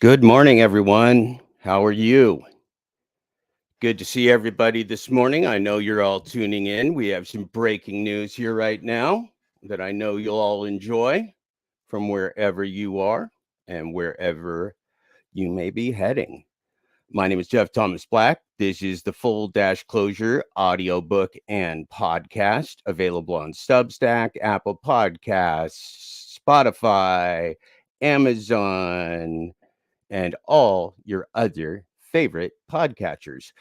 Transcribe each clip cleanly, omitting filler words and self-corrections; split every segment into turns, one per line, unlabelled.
Good morning, everyone. How are you? Good to see everybody this morning. I know you're all tuning in. We have some breaking news here right now that I know you'll all enjoy from wherever you are and wherever you may be heading. My name is Jeff Thomas Black. This is the Full Dash Closure audiobook and podcast available on Substack, Apple Podcasts, Spotify, Amazon, and all your other favorite podcatchers.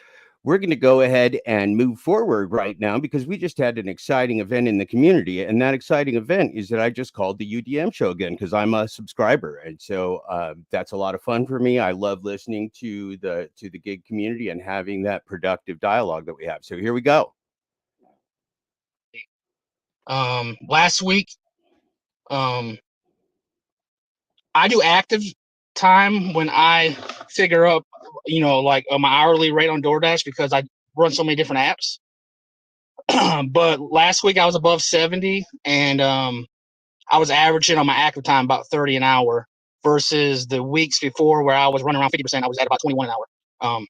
We're going to go ahead and move forward right now because we just had an exciting event in the community. And that exciting event is that I just called the UDM show again because I'm a subscriber. And so that's a lot of fun for me. I love listening to the gig community and having that productive dialogue that we have. So here we go.
Last week, I do active time when I figure up, like my hourly rate on DoorDash because I run so many different apps. But last week I was above 70 and I was averaging on my active time about 30 an hour versus the weeks before where I was running around 50%. I was at about 21 an hour.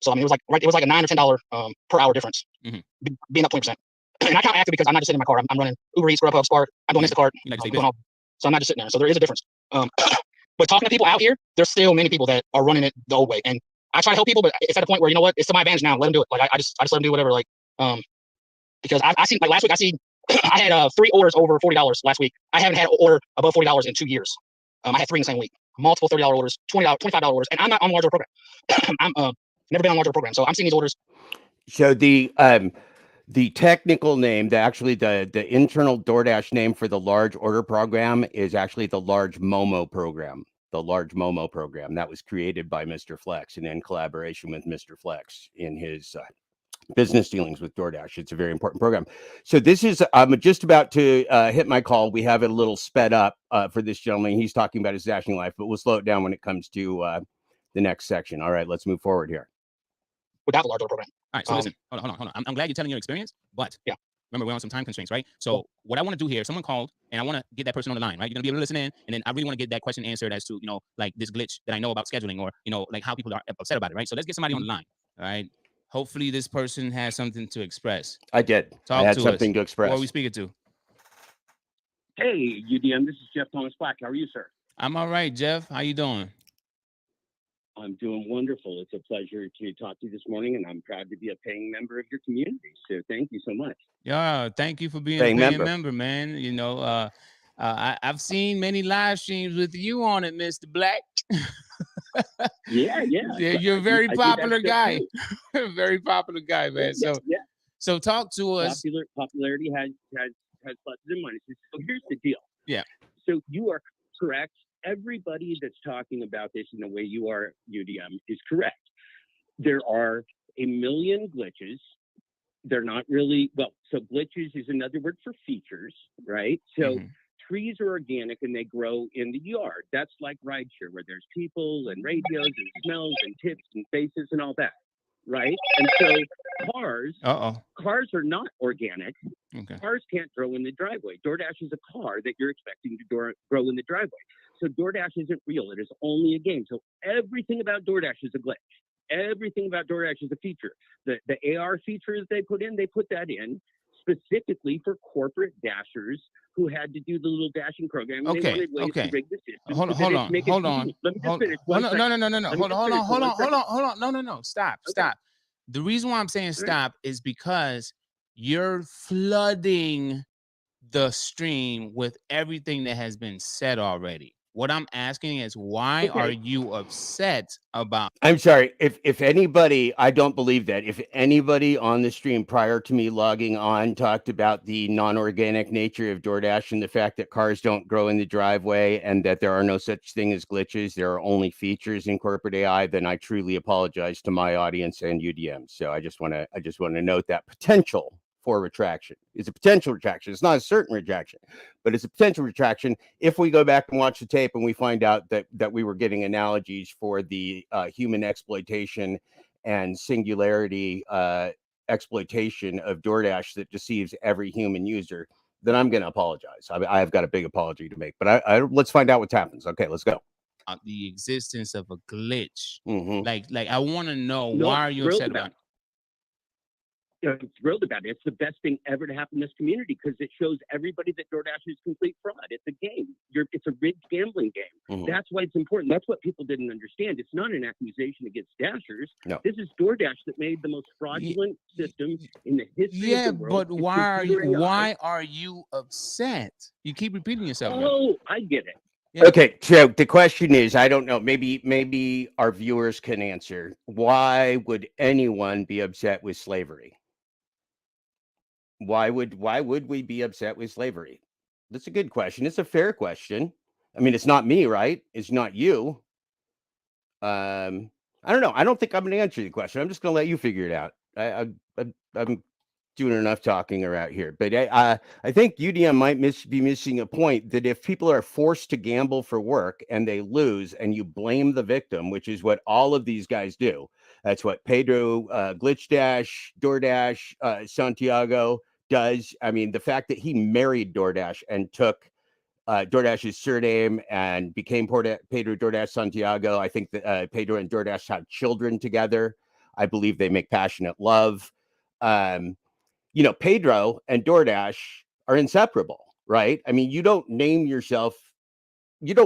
So I mean, it was like a $9 or $10 per hour difference, being up 20%. And I count active because I'm not just sitting in my car. I'm running Uber Eats, Grubhub, Spark. I'm doing Instacart. So I'm not just sitting there. So there is a difference. But talking to people out here, there's still many people that are running it the old way. And I try to help people, but it's at a point where, you know what, it's to my advantage now. Let them do it. Like I just let them do whatever. Like, because I see, like last week, I had 3 orders over $40 last week. I haven't had an order above $40 in 2 years. I had 3 in the same week, multiple $30 orders, $20, $25 orders, and I'm not on a larger program. I'm never been on a larger program, so I'm seeing these orders.
So the technical name, the internal DoorDash name for the large order program is actually the large Momo program. The large Momo program that was created by Mr. Flex and in collaboration with Mr. Flex in his business dealings with DoorDash. It's a very important program. So this is, I'm just about to hit my call. We have it a little sped up for this gentleman. He's talking about his dashing life, but we'll slow it down when it comes to the next section. All right, let's move forward here.
Without the large order program.
All right, so listen, hold on. I'm glad you're telling your experience, but yeah, remember we're on some time constraints, right? So what I want to do here, if someone called and I want to get that person on the line, right? You're gonna be able to listen in, and then I really want to get that question answered as to, like this glitch that I know about scheduling, or like how people are upset about it, right? So let's get somebody on the line. All right. Hopefully this person has something to express.
I did. I had something to express.
Who are we speaking to?
Hey, UDM, this is Jeff Thomas Black. How are you, sir?
I'm all right, Jeff. How you doing?
I'm doing wonderful. It's a pleasure to talk to you this morning, and I'm proud to be a paying member of your community. So thank you so much.
Yeah, thank you for being a paying member, man. I've seen many live streams with you on it, Mr. Black.
Yeah.
You're a very popular guy. Very popular guy, man. So talk to us.
Popularity has pluses and minuses. So here's the deal.
Yeah.
So you are correct. Everybody that's talking about this in the way you are, UDM, is correct. There are a million glitches. They're not really, so glitches is another word for features, right? So trees are organic and they grow in the yard. That's like rideshare, where there's people and radios and smells and tips and faces and all that, right? And so cars are not organic.
Okay.
Cars can't grow in the driveway. DoorDash is a car that you're expecting to grow in the driveway. So DoorDash isn't real. It is only a game. So everything about DoorDash is a glitch. Everything about DoorDash is a feature. The AR features they put that in specifically for corporate dashers who had to do the little dashing program.
Okay.
They wanted ways to rig the system.
Hold on.
Let me just finish.
No. Stop. The reason why I'm saying stop is because you're flooding the stream with everything that has been said already. What I'm asking is, why are you upset about?
I'm sorry. If anybody, I don't believe that. If anybody on the stream prior to me logging on talked about the non-organic nature of DoorDash and the fact that cars don't grow in the driveway and that there are no such thing as glitches, there are only features in corporate AI, then I truly apologize to my audience and UDM. So I just want to note that potential for retraction. It's a potential retraction. It's not a certain retraction, but it's a potential retraction if we go back and watch the tape and we find out that we were getting analogies for the human exploitation and singularity exploitation of DoorDash that deceives every human user, then I'm going to apologize. I've got a big apology to make, but let's find out what happens. Okay, let's go.
the existence of a glitch.
Mhm.
Like I want to know
No,
why are you
thrilled
upset
about
about it?
I'm thrilled about it. It's the best thing ever to happen in this community because it shows everybody that DoorDash is complete fraud. It's a game. It's a rigged gambling game.
Mhm.
That's why it's important. That's what people didn't understand. It's not an accusation against Dashers.
No.
This is DoorDash that made the most fraudulent system in the history
Yeah,
of the world.
but
It's
why are you
computer AI.
why are you upset? You keep repeating yourself. man.
Oh, I get it.
Yeah.
Okay, so the question is, I don't know, maybe our viewers can answer. Why would anyone be upset with slavery? Why would we be upset with slavery? That's a good question. It's a fair question. I mean, it's not me, right? It's not you. I don't know. I don't think I'm going to answer the question. I'm just going to let you figure it out. I'm doing enough talking around here, but I think UDM might be missing a point that if people are forced to gamble for work and they lose, and you blame the victim, which is what all of these guys do. That's what Pedro, Glitch Dash, DoorDash, Santiago does. I mean, the fact that he married DoorDash and took DoorDash's surname and became Pedro DoorDash Santiago. I think that Pedro and DoorDash have children together. I believe they make passionate love. Pedro and DoorDash are inseparable, right? I mean, you don't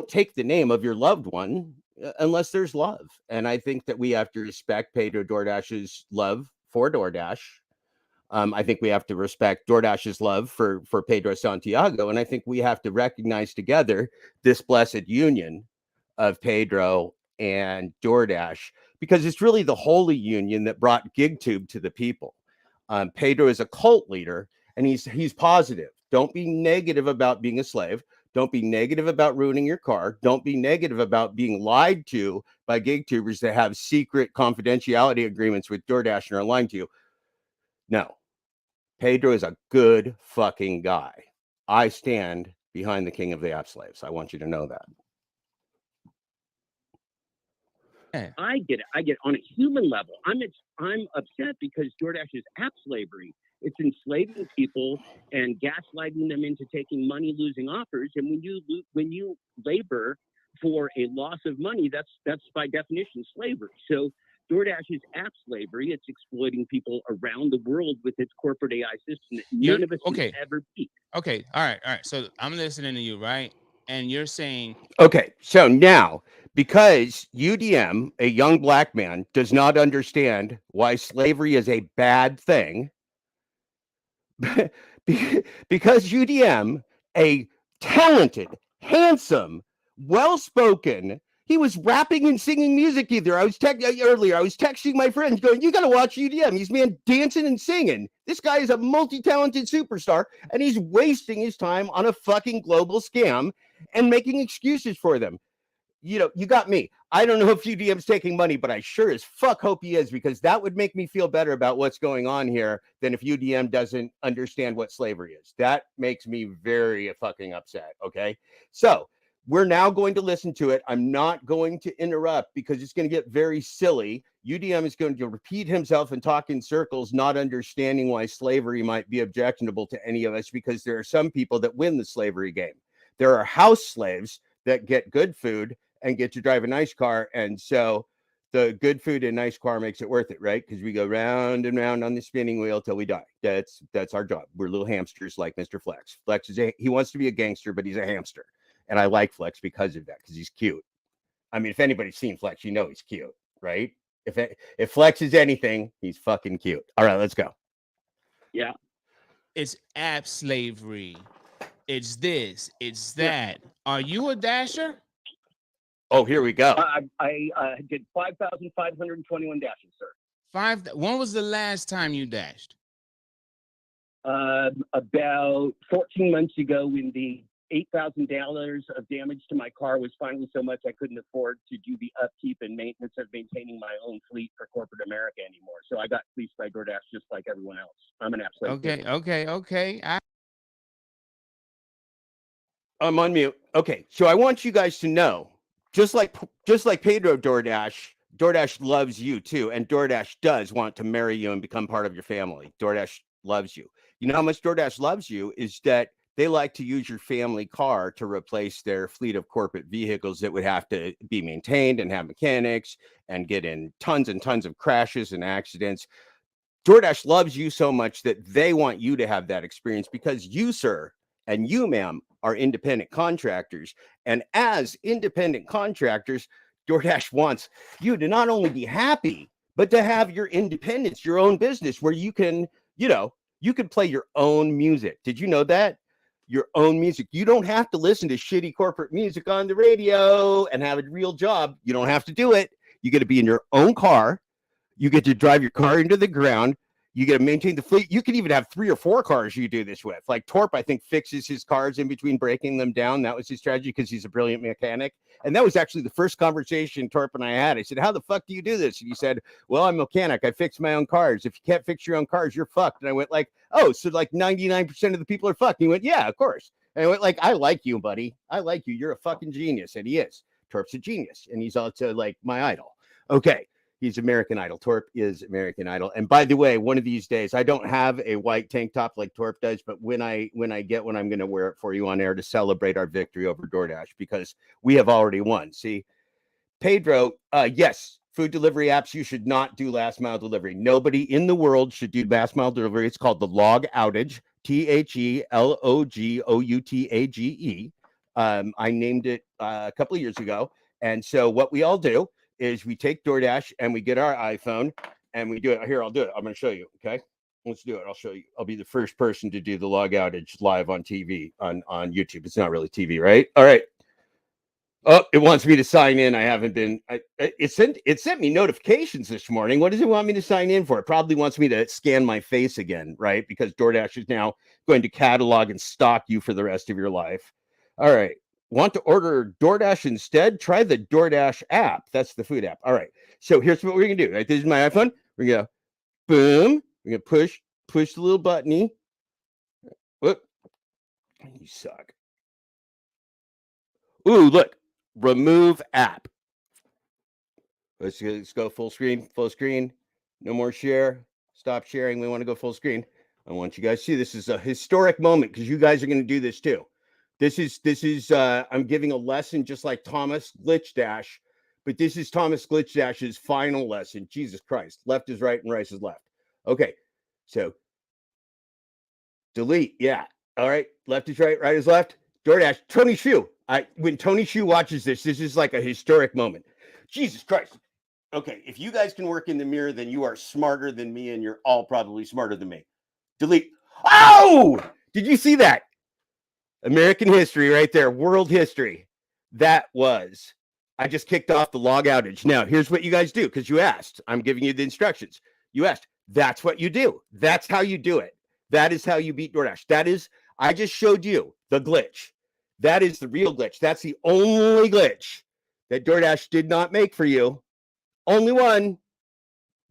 take the name of your loved one unless there's love. And I think that we have to respect Pedro DoorDash's love for DoorDash. I think we have to respect DoorDash's love for Pedro Santiago. And I think we have to recognize together this blessed union of Pedro and DoorDash, because it's really the holy union that brought GigTube to the people. Pedro is a cult leader, and he's positive. Don't be negative about being a slave. Don't be negative about ruining your car. Don't be negative about being lied to by GigTubers that have secret confidentiality agreements with DoorDash and are lying to you. No, Pedro is a good fucking guy. I stand behind the king of the app slaves. I want you to know that.
I get it. I get it. On a human level. I'm upset because DoorDash's app slavery. It's enslaving people and gaslighting them into taking money-losing offers. And when you labor for a loss of money, that's by definition slavery. So DoorDash's app slavery, it's exploiting people around the world with its corporate AI system that none of us can ever beat.
Okay. All right. So I'm listening to you, right? And you're saying,
okay, so now, because UDM, a young black man, does not understand why slavery is a bad thing, because UDM, a talented, handsome, well-spoken, he was rapping and singing music earlier. I was texting my friends going, you got to watch UDM. He's dancing and singing. This guy is a multi-talented superstar, and he's wasting his time on a fucking global scam and making excuses for them. You got me. I don't know if UDM's taking money, but I sure as fuck hope he is, because that would make me feel better about what's going on here than if UDM doesn't understand what slavery is. That makes me very fucking upset. Okay. So we're now going to listen to it. I'm not going to interrupt because it's going to get very silly. UDM is going to repeat himself and talk in circles, not understanding why slavery might be objectionable to any of us, because there are some people that win the slavery game. There are house slaves that get good food and get to drive a nice car. And so the good food and nice car makes it worth it, right? Because we go round and round on the spinning wheel till we die. That's our job. We're little hamsters like Mr. Flex. Flex he wants to be a gangster, but he's a hamster. And I like Flex because of that, because he's cute. I mean, if anybody's seen Flex, you know he's cute, right? If Flex is anything, he's fucking cute. All right, let's go.
Yeah.
It's app slavery. It's this. It's that. Yeah. Are you a dasher?
Oh, here we go.
I did 5,521 dashes, sir.
When was the last time you dashed?
About 14 months ago, when the $8,000 of damage to my car was finally so much I couldn't afford to do the upkeep and maintenance of maintaining my own fleet for corporate America anymore. So I got fleeced by DoorDash just like everyone else. I'm an app slave.
Okay.
I'm on mute. Okay, so I want you guys to know, just like Pedro DoorDash loves you too, and DoorDash does want to marry you and become part of your family. DoorDash loves you. You know how much DoorDash loves you is that they like to use your family car to replace their fleet of corporate vehicles that would have to be maintained and have mechanics and get in tons and tons of crashes and accidents. DoorDash loves you so much that they want you to have that experience because you, sir, and you, ma'am, are independent contractors. And as independent contractors, DoorDash wants you to not only be happy, but to have your independence, your own business where you can, you can play your own music. Did you know that? Your own music. You don't have to listen to shitty corporate music on the radio and have a real job. You don't have to do it. You get to be in your own car. You get to drive your car into the ground. You get to maintain the fleet. You can even have 3 or 4 cars you do this with. Like Torp, I think, fixes his cars in between breaking them down. That was his strategy because he's a brilliant mechanic. And that was actually the first conversation Torp and I had. I said, how the fuck do you do this? And he said, well, I'm a mechanic. I fix my own cars. If you can't fix your own cars, you're fucked. And I went like, oh, so like 99% of the people are fucked. And he went, yeah, of course. And I went like, I like you, buddy. I like you. You're a fucking genius. And he is. Torp's a genius. And he's also like my idol. Okay. He's American Idol. Torp is American Idol. And by the way, one of these days, I don't have a white tank top like Torp does, but when I get one, I'm going to wear it for you on air to celebrate our victory over DoorDash because we have already won. See, Pedro, yes, food delivery apps, you should not do last mile delivery. Nobody in the world should do last mile delivery. It's called the log outage, THELOGOUTAGE. I named it a couple of years ago. And so what we all do is we take DoorDash and we get our iPhone and we do it. Here, I'll do it. I'm going to show you. Okay, let's do it. I'll show you. I'll be the first person to do the log outage live on TV on YouTube. It's not really TV, right? All right. Oh, it wants me to sign in. I haven't been. It sent me notifications this morning. What does it want me to sign in for? It probably wants me to scan my face again, right? Because DoorDash is now going to catalog and stalk you for the rest of your life. All right. Want to order DoorDash instead? Try the DoorDash app. That's the food app. All right. So here's what we're going to do. Right? This is my iPhone. We're going to boom. We're going to push the little buttony. Whoop. You suck. Ooh, look. Remove app. Let's go full screen. Full screen. No more share. Stop sharing. We want to go full screen. I want you guys to see this is a historic moment because you guys are going to do this too. This is I'm giving a lesson just like Thomas Glitchdash, but this is Thomas Glitchdash's final lesson. Jesus Christ. Left is right and right is left. Okay. So delete. Yeah. All right. Left is right, right is left. DoorDash. Tony Hsiu. When Tony Hsiu watches this is like a historic moment. Jesus Christ. Okay. If you guys can work in the mirror, then you are smarter than me and you're all probably smarter than me. Delete. Oh, did you see that? American history right there, world history. That was, I just kicked off the log outage. Now, here's what you guys do because you asked. I'm giving you the instructions. You asked. That's what you do. That's how you do it. That is how you beat DoorDash. That is, I just showed you the glitch. That is the real glitch. That's the only glitch that DoorDash did not make for you. Only one.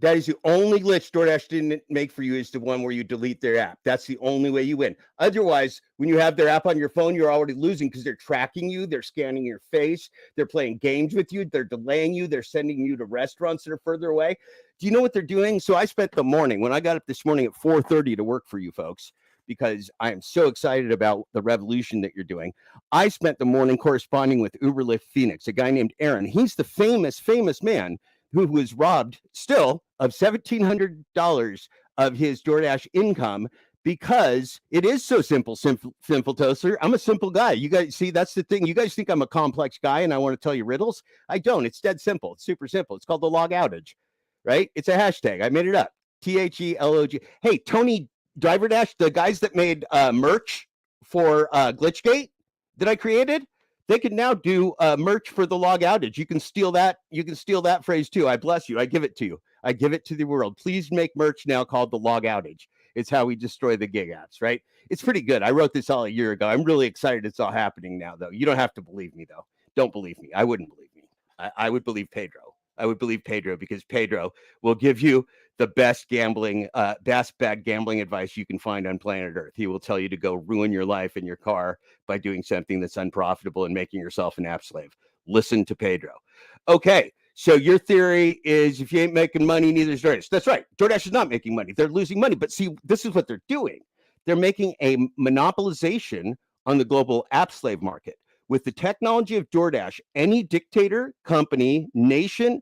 That is the only glitch DoorDash didn't make for you is the one where you delete their app. That's the only way you win. Otherwise, when you have their app on your phone, you're already losing because they're tracking you. They're scanning your face. They're playing games with you. They're delaying you. They're sending you to restaurants that are further away. Do you know what they're doing? So I spent the morning, when I got up this morning at 4:30 to work for you folks, because I am so excited about the revolution that you're doing. I spent the morning corresponding with Uberlift Phoenix, a guy named Aaron. He's the famous man who was robbed still of $1,700 of his DoorDash income because it is so simple, Toaster. I'm a simple guy. You guys see, that's the thing. You guys think I'm a complex guy and I want to tell you riddles. I don't. It's dead simple. It's super simple. It's called the log outage, right? It's a hashtag. I made it up. THELOG. Hey, Tony DriverDash, the guys that made merch for Glitchgate that I created, they can now do merch for the log outage. You can steal that. You can steal that phrase too. I bless you. I give it to you. I give it to the world. Please make merch now called the log outage. It's how we destroy the gig apps, right? It's pretty good. I wrote this all a year ago. I'm really excited it's all happening now, though. You don't have to believe me, though. Don't believe me. I wouldn't believe me. I would believe Pedro. I would believe Pedro because Pedro will give you the best bad gambling advice you can find on planet Earth. He will tell you to go ruin your life in your car by doing something that's unprofitable and making yourself an app slave. Listen to Pedro. Okay, so your theory is if you ain't making money, neither is DoorDash. That's right. DoorDash is not making money. They're losing money. But see, this is what they're doing. They're making a monopolization on the global app slave market. With the technology of DoorDash, any dictator, company, nation,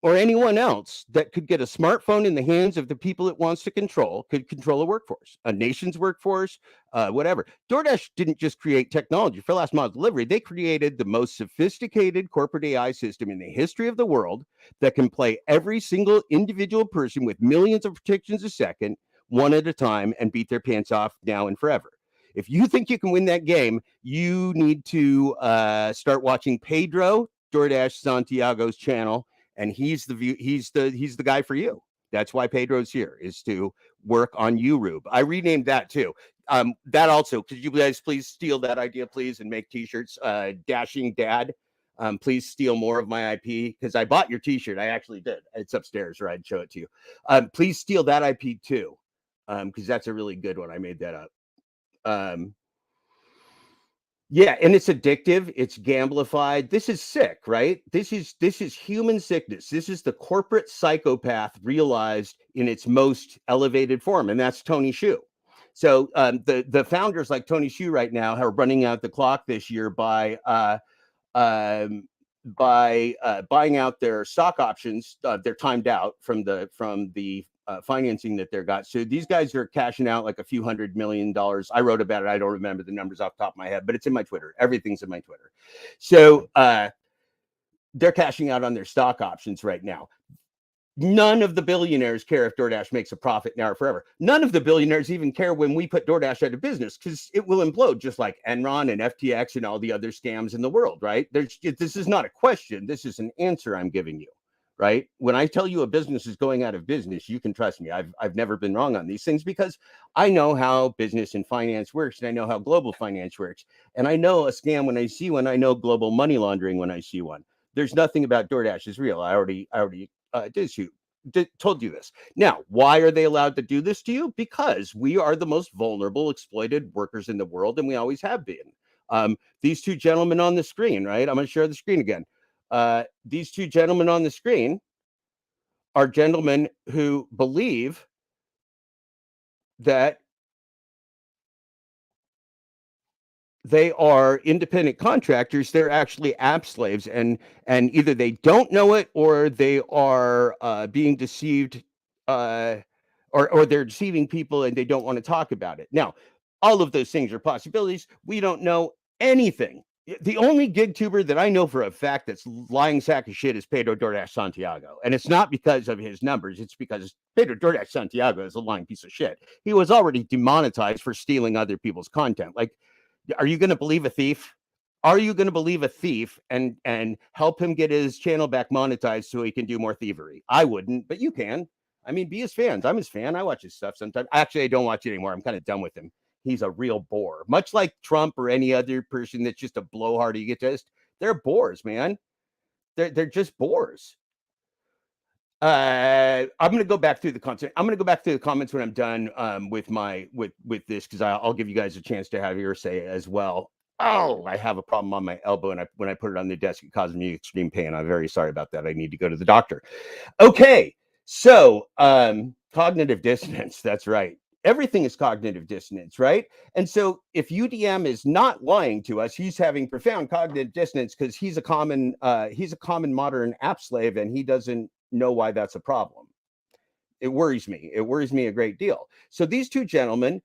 or anyone else that could get a smartphone in the hands of the people it wants to control could control a workforce, a nation's workforce, whatever. DoorDash didn't just create technology for last mile delivery. They created the most sophisticated corporate AI system in the history of the world that can play every single individual person with millions of predictions a second, one at a time, and beat their pants off now and forever. If you think you can win that game, you need to start watching Pedro DoorDash Santiago's channel, and he's the guy for you. That's why Pedro's here, is to work on YouRube. I renamed that too. That also, could you guys please steal that idea, please, and make t-shirts? Dashing Dad, please steal more of my IP, because I bought your t-shirt. I actually did. It's upstairs, or I'd show it to you. Please steal that IP too, because that's a really good one. I made that up. Yeah, and it's addictive. It's gamblified. This is sick, right? This is human sickness. This is the corporate psychopath realized in its most elevated form, and that's Tony Xu. So the founders like Tony Xu right now are running out the clock this year by buying out their stock options. They're timed out from the financing that they're got. So these guys are cashing out like a few $100 million. I wrote about it. I don't remember the numbers off the top of my head, but it's in my Twitter. Everything's in my Twitter. So they're cashing out on their stock options right now. None of the billionaires care if DoorDash makes a profit now or forever. None of the billionaires even care when we put DoorDash out of business, because it will implode just like Enron and FTX and all the other scams in the world, right? This is not a question. This is an answer I'm giving you, right? When I tell you a business is going out of business, you can trust me. I've never been wrong on these things, because I know how business and finance works, and I know how global finance works. And I know a scam when I see one. I know global money laundering when I see one. There's nothing about DoorDash is real. I already told you this. Now, why are they allowed to do this to you? Because we are the most vulnerable, exploited workers in the world, and we always have been. These two gentlemen on the screen, right? I'm going to share the screen again. These two gentlemen on the screen are gentlemen who believe that they are independent contractors. They're actually app slaves, and either they don't know it, or they are being deceived, or they're deceiving people and they don't want to talk about it. Now, all of those things are possibilities. We don't know anything. The only gig tuber that I know for a fact that's lying sack of shit is Pedro DoorDash Santiago. And it's not because of his numbers. It's because Pedro DoorDash Santiago is a lying piece of shit. He was already demonetized for stealing other people's content. Like, are you going to believe a thief? Are you going to believe a thief and help him get his channel back monetized so he can do more thievery? I wouldn't, but you can. I mean, be his fans. I'm his fan. I watch his stuff sometimes. Actually, I don't watch it anymore. I'm kind of done with him. He's a real bore, much like Trump or any other person that's just a blowhard egotist. They're bores, man. They're just bores. I'm going to go back through the content. I'm going to go back through the comments when I'm done with this, because I'll give you guys a chance to have your say as well. Oh, I have a problem on my elbow, and when I put it on the desk, it causes me extreme pain. I'm very sorry about that. I need to go to the doctor. Okay, so cognitive dissonance. That's right. Everything is cognitive dissonance, right? And so if UDM is not lying to us, he's having profound cognitive dissonance, because he's a common modern app slave, and he doesn't know why that's a problem. It worries me. It worries me a great deal. So these two gentlemen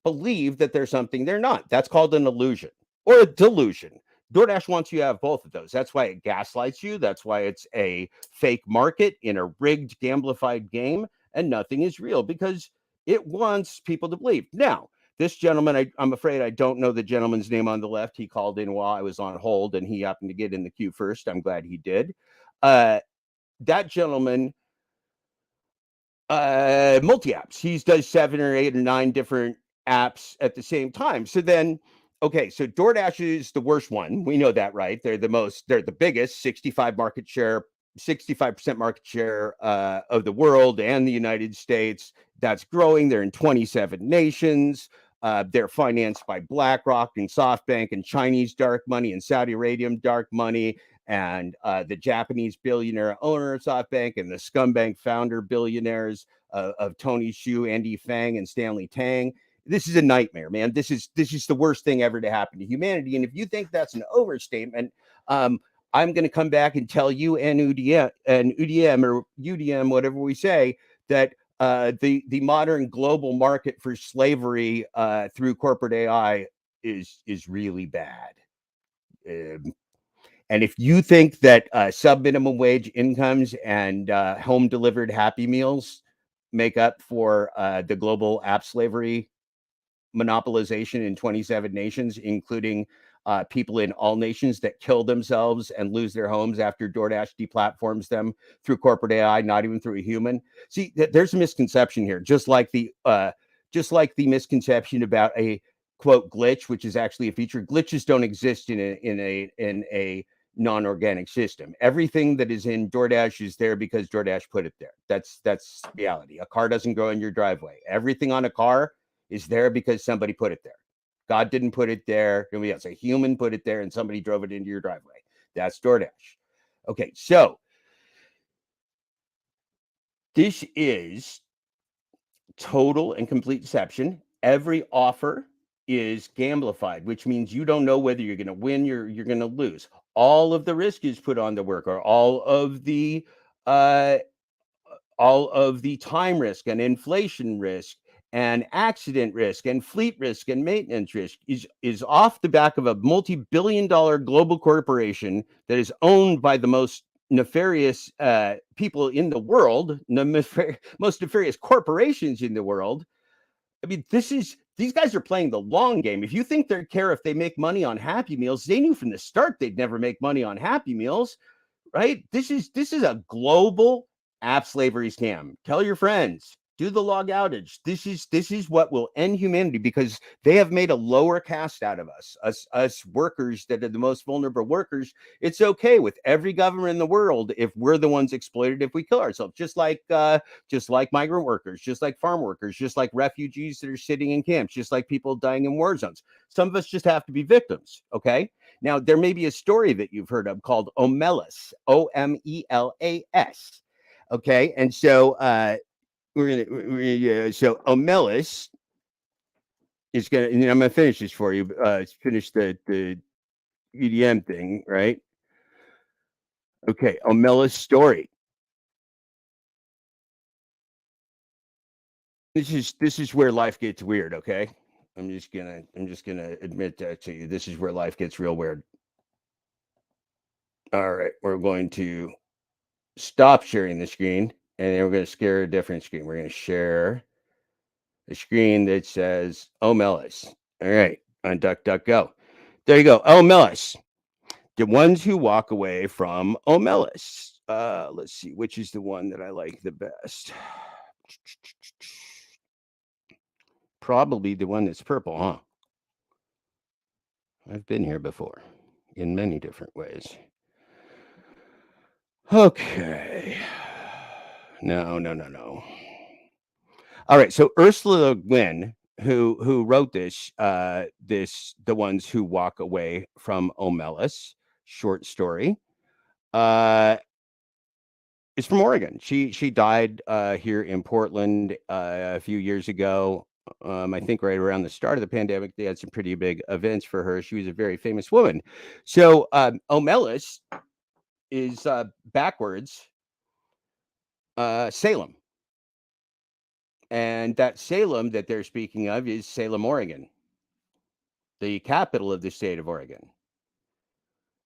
believe that there's something they're not. That's called an illusion or a delusion. DoorDash wants you to have both of those. That's why it gaslights you. That's why it's a fake market in a rigged, gamblified game, and nothing is real, because it wants people to believe. Now, this gentleman, I'm afraid I don't know the gentleman's name on the left. He called in while I was on hold, and he happened to get in the queue first. I'm glad he did. That gentleman, multi-apps. He does 7 or 8 or 9 different apps at the same time. So then, okay, so DoorDash is the worst one. We know that, right? They're the biggest, 65% market share of the world and the United States. That's growing. They're in 27 nations. They're financed by BlackRock and SoftBank and Chinese dark money and Saudi Arabian dark money, and the Japanese billionaire owner of SoftBank, and the scumbag founder billionaires of Tony Xu, Andy Fang, and Stanley Tang. this is a nightmare, man. This is the worst thing ever to happen to humanity. And if you think that's an overstatement, I'm going to come back and tell you and UDM or UDM, whatever we say, that the modern global market for slavery through corporate AI is really bad. And if you think that sub-minimum wage incomes and home delivered Happy Meals make up for the global app slavery monopolization in 27 nations, including people in all nations that kill themselves and lose their homes after DoorDash deplatforms them through corporate AI, not even through a human. See, there's a misconception here, just like the misconception about a quote glitch, which is actually a feature. Glitches don't exist in a non-organic system. Everything that is in DoorDash is there because DoorDash put it there. That's reality. A car doesn't grow in your driveway. Everything on a car is there because somebody put it there. God didn't put it there. A human put it there and somebody drove it into your driveway. That's DoorDash. Okay, so this is total and complete deception. Every offer is gamblified, which means you don't know whether you're going to win or you're going to lose. All of the risk is put on the worker. All of the time risk and inflation risk and accident risk and fleet risk and maintenance risk is off the back of a multi-billion-dollar global corporation that is owned by the most nefarious people in the world, most nefarious corporations in the world. I mean, these guys are playing the long game. If you think they care if they make money on Happy Meals, they knew from the start they'd never make money on Happy Meals, right? This is a global app slavery scam. Tell your friends, do the log outage. This is what will end humanity, because they have made a lower caste out of us workers that are the most vulnerable workers. It's okay with every government in the world if we're the ones exploited, if we kill ourselves, just like migrant workers, just like farm workers, just like refugees that are sitting in camps, just like people dying in war zones. Some of us just have to be victims. Okay. Now, there may be a story that you've heard of called Omelas, Omelas. Okay. And so so Omelas is going to, and I'm going to finish this for you, finish the UDM thing, right? Okay. Omelas story. This is where life gets weird. Okay. I'm just gonna admit that to you. This is where life gets real weird. All right, we're going to stop sharing the screen, and then we're going to share a different screen. We're going to share a screen that says Omelas. All right, on DuckDuckGo. There you go. Omelas. The ones who walk away from Omelas. Let's see, which is the one that I like the best. Probably the one that's purple, huh? I've been here before in many different ways. Okay. No. All right. So Ursula Le Guin, who wrote this, the ones who walk away from Omelas short story, is from Oregon. She died here in Portland a few years ago. I think right around the start of the pandemic, they had some pretty big events for her. She was a very famous woman. So Omelas is backwards Salem. And that Salem that they're speaking of is Salem, Oregon, the capital of the state of Oregon.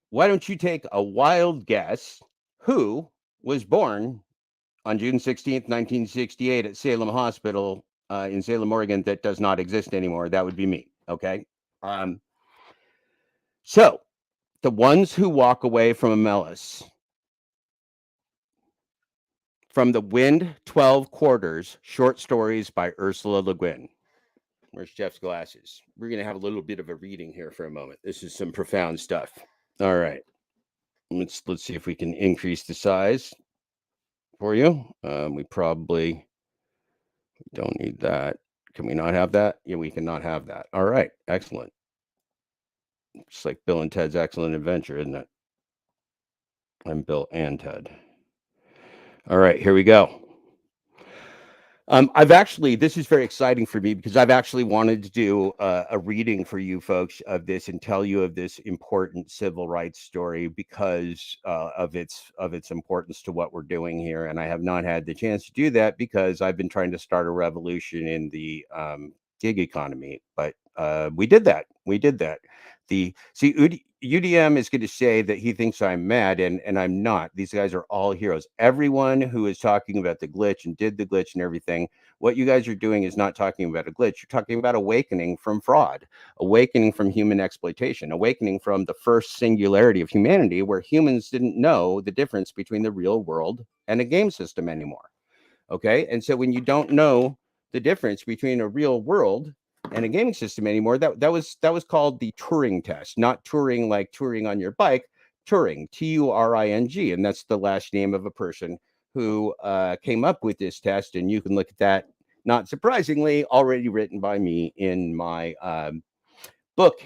Why don't you take a wild guess who was born on June 16th, 1968 at Salem Hospital in Salem, Oregon, that does not exist anymore? That would be me. Okay. So the ones who walk away from Omelas. From the Wind 12 Quarters, short stories by Ursula Le Guin. Where's Jeff's glasses? We're going to have a little bit of a reading here for a moment. This is some profound stuff. All right. Let's see if we can increase the size for you. We probably don't need that. Can we not have that? Yeah, we cannot have that. All right. Excellent. It's like Bill and Ted's Excellent Adventure, isn't it? I'm Bill and Ted. All right, here we go. This is very exciting for me because I've actually wanted to do a reading for you folks of this and tell you of this important civil rights story because of its importance to what we're doing here. And I have not had the chance to do that because I've been trying to start a revolution in the gig economy. But we did that. We did that. UDM is going to say that he thinks I'm mad, and I'm not. These guys are all heroes. Everyone who is talking about the glitch and did the glitch and everything, what you guys are doing is not talking about a glitch. You're talking about awakening from fraud, awakening from human exploitation, awakening from the first singularity of humanity where humans didn't know the difference between the real world and a game system anymore. Okay. And so when you don't know the difference between a real world and a gaming system anymore, that was called the Turing test, not touring like touring on your bike, Turing, Turing, and that's the last name of a person who came up with this test. And you can look at that, not surprisingly, already written by me in my book,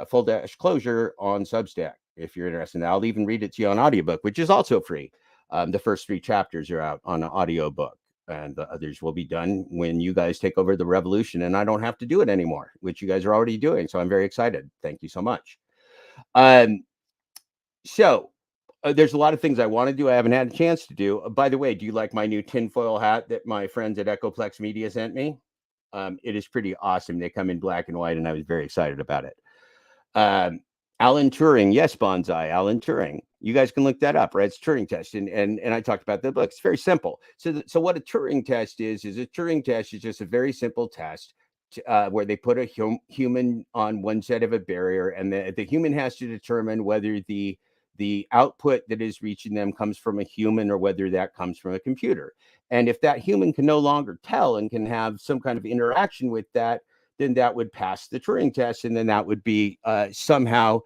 Full Disclosure, on Substack. If you're interested, I'll even read it to you on audiobook, which is also free. The first 3 chapters are out on an audiobook. And the others will be done when you guys take over the revolution and I don't have to do it anymore, which you guys are already doing. So I'm very excited. Thank you so much. There's a lot of things I want to do. I haven't had a chance to do. By the way, do you like my new tinfoil hat that my friends at Echoplex Media sent me? It is pretty awesome. They come in black and white, and I was very excited about it. Alan Turing, yes, Bonsai, Alan Turing. You guys can look that up, right? It's Turing test, and I talked about the book. It's very simple. So what a Turing test is a Turing test is just a very simple test where they put a human on one side of a barrier, and the human has to determine whether the output that is reaching them comes from a human or whether that comes from a computer. And if that human can no longer tell and can have some kind of interaction with that, then that would pass the Turing test, and then that would be somehow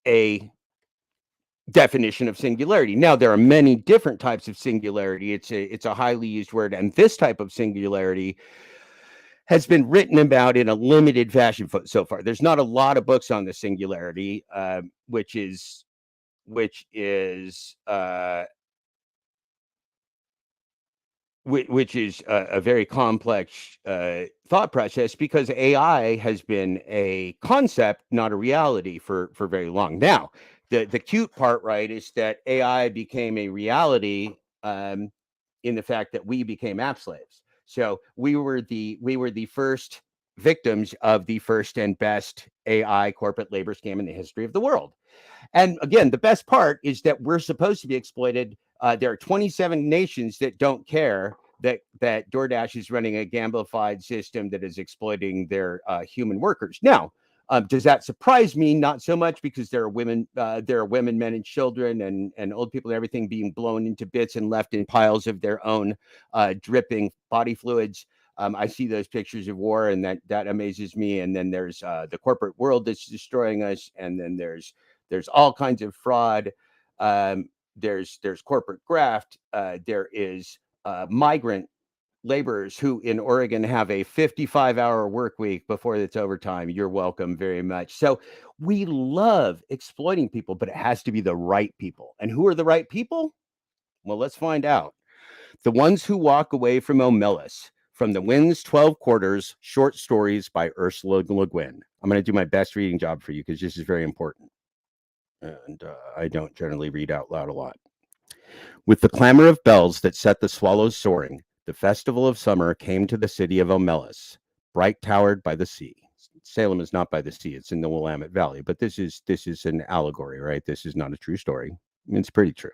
a definition of singularity. Now, there are many different types of singularity. It's a highly used word, and this type of singularity has been written about in a limited fashion so far. There's not a lot of books on the singularity, which is a very complex thought process because AI has been a concept, not a reality for very long. Now, the cute part, right, is that AI became a reality in the fact that we became app slaves. So we were the first victims of the first and best AI corporate labor scam in the history of the world. And again, the best part is that we're supposed to be exploited. There are 27 nations that don't care that DoorDash is running a gamified system that is exploiting their human workers. Now, does that surprise me? Not so much, because there are women, men, and children, and old people and everything being blown into bits and left in piles of their own dripping body fluids. I see those pictures of war, and that amazes me. And then there's the corporate world that's destroying us, and then there's all kinds of fraud. There's corporate graft. There is migrant laborers who in Oregon have a 55-hour work week before it's overtime. You're welcome very much. So we love exploiting people, but it has to be the right people. And who are the right people? Well, let's find out. The ones who walk away from O'Millis, from The Wind's 12 Quarters, short stories by Ursula Le Guin. I'm going to do my best reading job for you because this is very important. And I don't generally read out loud a lot. With the clamor of bells that set the swallows soaring, the festival of summer came to the city of O'Millis, bright towered by the sea. Salem is not by the sea; it's in the Willamette Valley. But this is an allegory, right? This is not a true story. It's pretty true.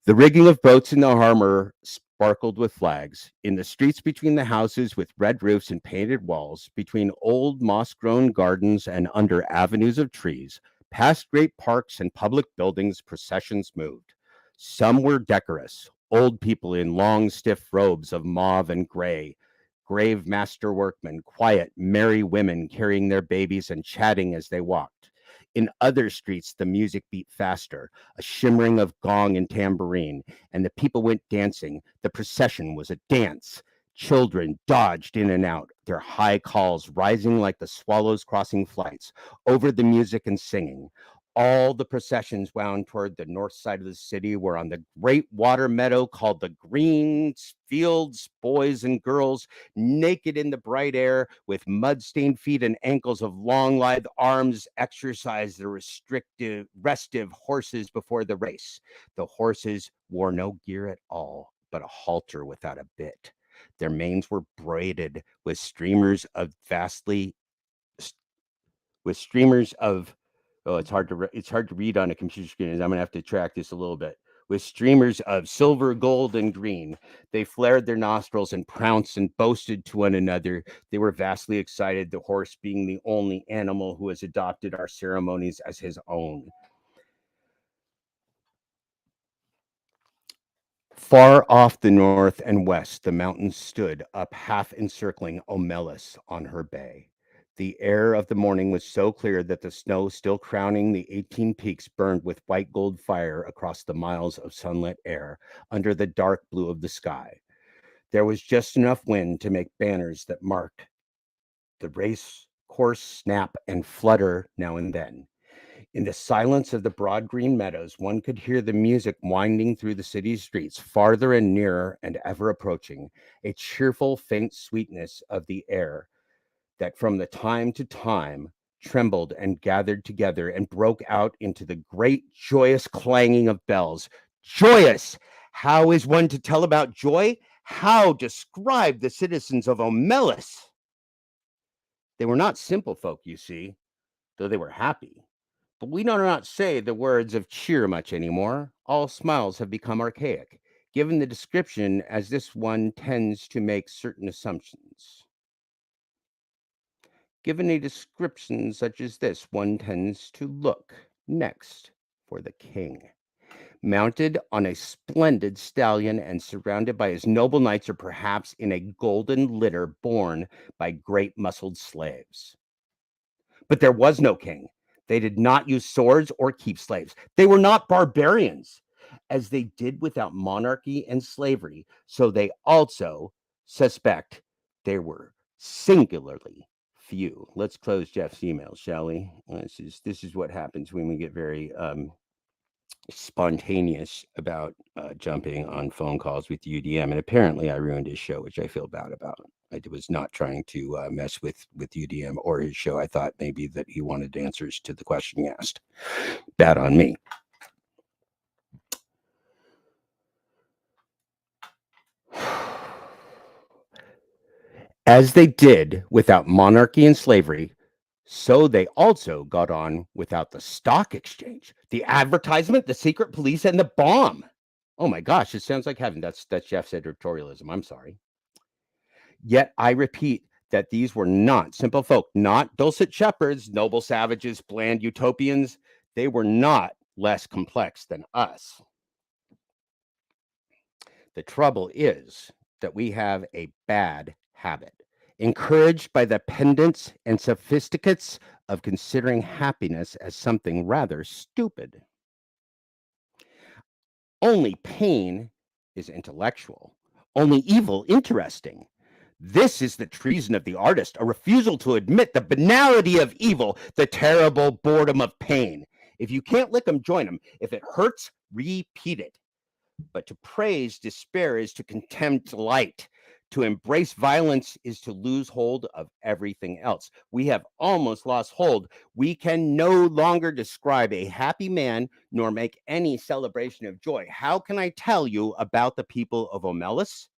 The rigging of boats in the harbor sparkled with flags. In the streets between the houses with red roofs and painted walls, between old moss-grown gardens and under avenues of trees, past great parks and public buildings, processions moved. Some were decorous, old people in long, stiff robes of mauve and gray, grave master workmen, quiet, merry women carrying their babies and chatting as they walked. In other streets, the music beat faster, a shimmering of gong and tambourine, and the people went dancing. The procession was a dance. Children dodged in and out, their high calls rising like the swallows crossing flights, over the music and singing. all the processions wound toward the north side of the city, where on the great water meadow called the Green Fields, boys and girls, naked in the bright air, with mud-stained feet and ankles of long, lithe arms, exercised the restive horses before the race. The horses wore no gear at all, but a halter without a bit. Their manes were braided with streamers of it's hard to read on a computer screen. I'm gonna have to track this a little bit. With streamers of silver, gold, and green, they flared their nostrils and pounced and boasted to one another. They were vastly excited, the horse being the only animal who has adopted our ceremonies as his own. Far off the north and west, the mountains stood up, half encircling Omelas on her bay. The air of the morning was so clear that the snow still crowning the 18 peaks burned with white gold fire across the miles of sunlit air under the dark blue of the sky. There was just enough wind to make banners that marked the race course snap and flutter now and then. In the silence of the broad green meadows, one could hear the music winding through the city's streets, farther and nearer and ever approaching, a cheerful, faint sweetness of the air that from the time to time trembled and gathered together and broke out into the great joyous clanging of bells. Joyous! How is one to tell about joy? How describe the citizens of Omelas? They were not simple folk, you see, though they were happy. But we do not say the words of cheer much anymore. All smiles have become archaic. Given the description as this one tends to make certain assumptions. Given a description such as this, one tends to look next for the king. Mounted on a splendid stallion and surrounded by his noble knights, or perhaps in a golden litter borne by great muscled slaves. But there was no king. They did not use swords or keep slaves. They were not barbarians. As they did without monarchy and slavery, so they also suspect there were singularly few. Let's close Jeff's email, shall we? This is what happens when we get very spontaneous about jumping on phone calls with UDM, and apparently I ruined his show, which I feel bad about. I was not trying to mess with UDM or his show. I thought maybe that he wanted answers to the question he asked. Bad on me. As they did without monarchy and slavery, so they also got on without the stock exchange, the advertisement, the secret police, and the bomb. Oh my gosh, it sounds like heaven. That's Jeff's editorialism. I'm sorry. Yet I repeat that these were not simple folk, not dulcet shepherds, noble savages, bland utopians. They were not less complex than us. The trouble is that we have a bad habit, encouraged by the pedants and sophisticates, of considering happiness as something rather stupid. Only pain is intellectual, only evil interesting. This is the treason of the artist, a refusal to admit the banality of evil, the terrible boredom of pain. If you can't lick them, join them. If it hurts, repeat it. But to praise despair is to contemn delight. To embrace violence is to lose hold of everything else. We have almost lost hold. We can no longer describe a happy man nor make any celebration of joy. How can I tell you about the people of Omelas?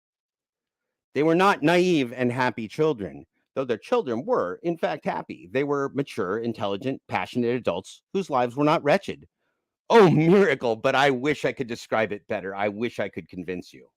They were not naive and happy children, though their children were, in fact, happy. They were mature, intelligent, passionate adults whose lives were not wretched. Oh, miracle, but I wish I could describe it better. I wish I could convince you.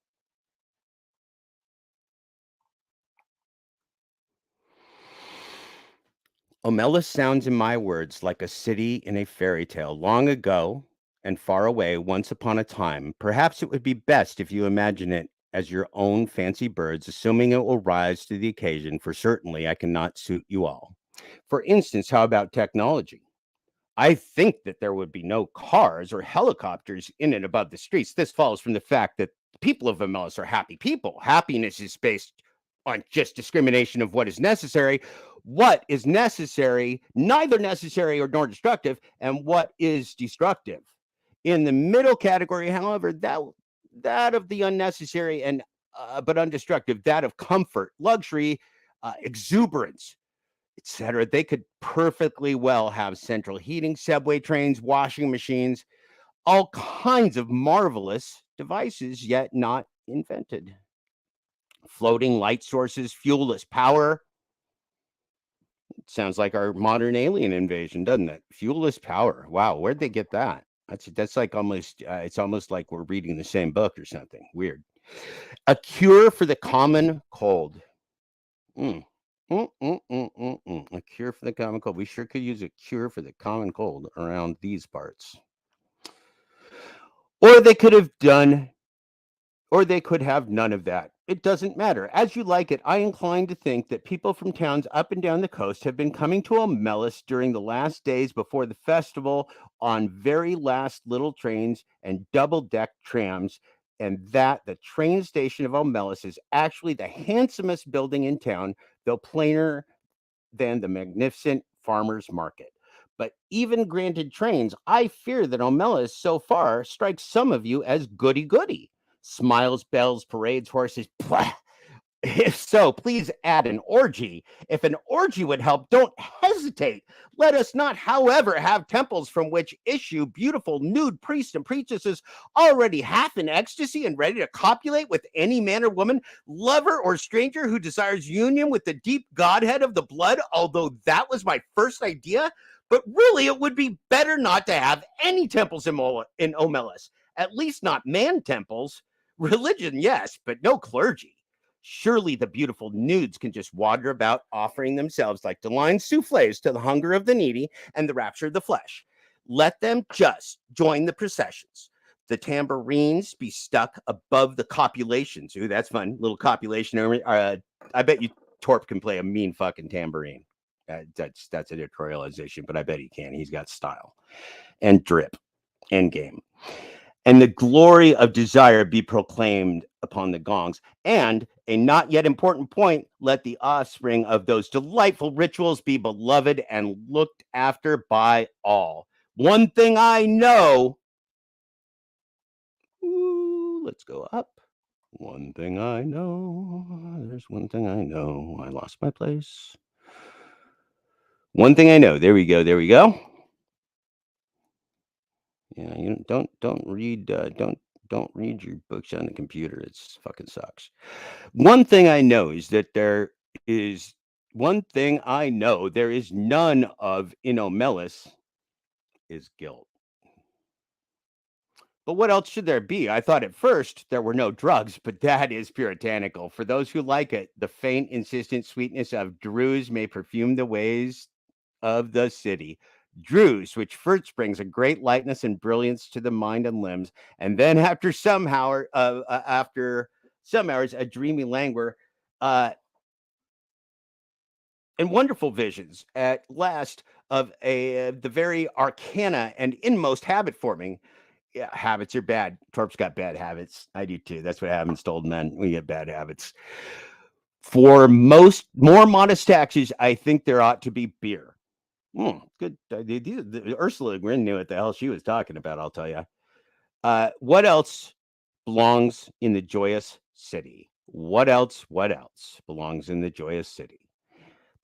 Omelas sounds in my words like a city in a fairy tale, long ago and far away, once upon a time. Perhaps it would be best if you imagine it as your own fancy birds, assuming it will rise to the occasion, for certainly I cannot suit you all. For instance, how about technology? I think that there would be no cars or helicopters in and above the streets. This follows from the fact that the people of Omelas are happy people. Happiness is based on just discrimination of what is necessary. What is necessary, neither necessary or nor destructive, and what is destructive. In the middle category, however, that of the unnecessary and but undestructive, that of comfort, luxury, exuberance, etc. They could perfectly well have central heating, subway trains, washing machines, all kinds of marvelous devices yet not invented. Floating light sources, fuelless power. Sounds like our modern alien invasion, doesn't it? Fuelless power. Wow, where'd they get that? That's like almost it's almost like we're reading the same book or something. Weird. A cure for the common cold. A cure for the common cold. We sure could use a cure for the common cold around these parts. Or they could have done, or they could have none of that. It doesn't matter. As you like it, I incline to think that people from towns up and down the coast have been coming to O'Mellis during the last days before the festival on very last little trains and double-deck trams, and that the train station of O'Mellis is actually the handsomest building in town, though plainer than the magnificent farmers market. But even granted trains, I fear that O'Mellis so far strikes some of you as goody-goody. Smiles, bells, parades, horses. Blah. If so, please add an orgy. If an orgy would help, don't hesitate. Let us not, however, have temples from which issue beautiful nude priests and priestesses already half in ecstasy and ready to copulate with any man or woman, lover or stranger who desires union with the deep Godhead of the blood, although that was my first idea. But really, it would be better not to have any temples in O'Mellis, at least not man temples. Religion, yes, but no clergy. Surely the beautiful nudes can just wander about offering themselves like divine souffles to the hunger of the needy and the rapture of the flesh. Let them just join the processions. The tambourines be stuck above the copulations. Ooh, that's fun. Little copulation. I bet you Torp can play a mean fucking tambourine. That's editorialization, but I bet he can. He's got style and drip and game. And the glory of desire be proclaimed upon the gongs. And a not yet important point, let the offspring of those delightful rituals be beloved and looked after by all. One thing I know. Ooh, let's go up. One thing I know. There's one thing I know. I lost my place. One thing I know. There we go. There we go. Yeah, you don't read don't read your books on the computer. It's fucking sucks. One thing I know is that there is none of in O'Mellis is guilt. But what else should there be? I thought at first there were no drugs, but that is puritanical. For those who like it, the faint, insistent sweetness of Drew's may perfume the ways of the city. Drew's, which first brings a great lightness and brilliance to the mind and limbs, and then after some hours, a dreamy languor, and wonderful visions at last of the very arcana and inmost habit forming. Yeah, habits are bad. Torp's got bad habits. I do too. That's what happens to old men. We get bad habits. For most more modest taxes, I think there ought to be beer. Good. Ursula Le Guin knew what the hell she was talking about, I'll tell you. What else belongs in the joyous city? What else belongs in the joyous city?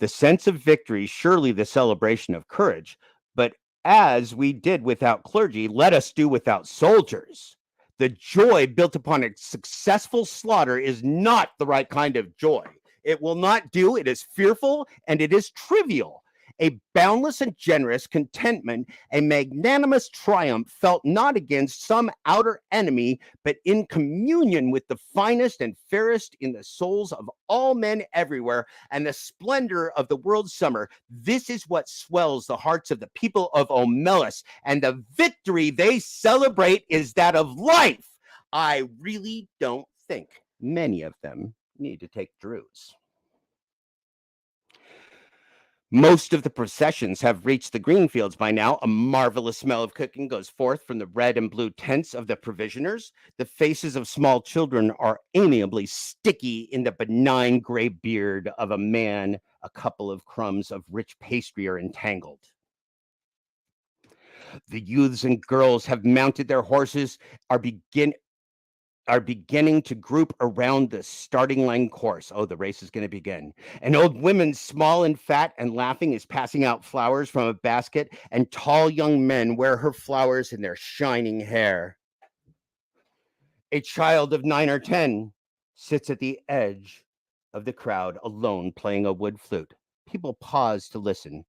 The sense of victory, surely the celebration of courage, but as we did without clergy, let us do without soldiers. The joy built upon a successful slaughter is not the right kind of joy. It will not do. It is fearful and it is trivial. A boundless and generous contentment, a magnanimous triumph felt not against some outer enemy, but in communion with the finest and fairest in the souls of all men everywhere, and the splendor of the world's summer. This is what swells the hearts of the people of O'Mellis, and the victory they celebrate is that of life. I really don't think many of them need to take Drew's. Most of the processions have reached the green fields by now. A marvelous smell of cooking goes forth from the red and blue tents of the provisioners. The faces of small children are amiably sticky in the benign gray beard of a man. A couple of crumbs of rich pastry are entangled. The youths and girls have mounted their horses, are beginning to group around the starting line course. Oh, the race is going to begin. An old woman, small and fat and laughing, is passing out flowers from a basket, and tall young men wear her flowers in their shining hair. A child of 9 or 10 sits at the edge of the crowd alone, playing a wood flute. People pause to listen,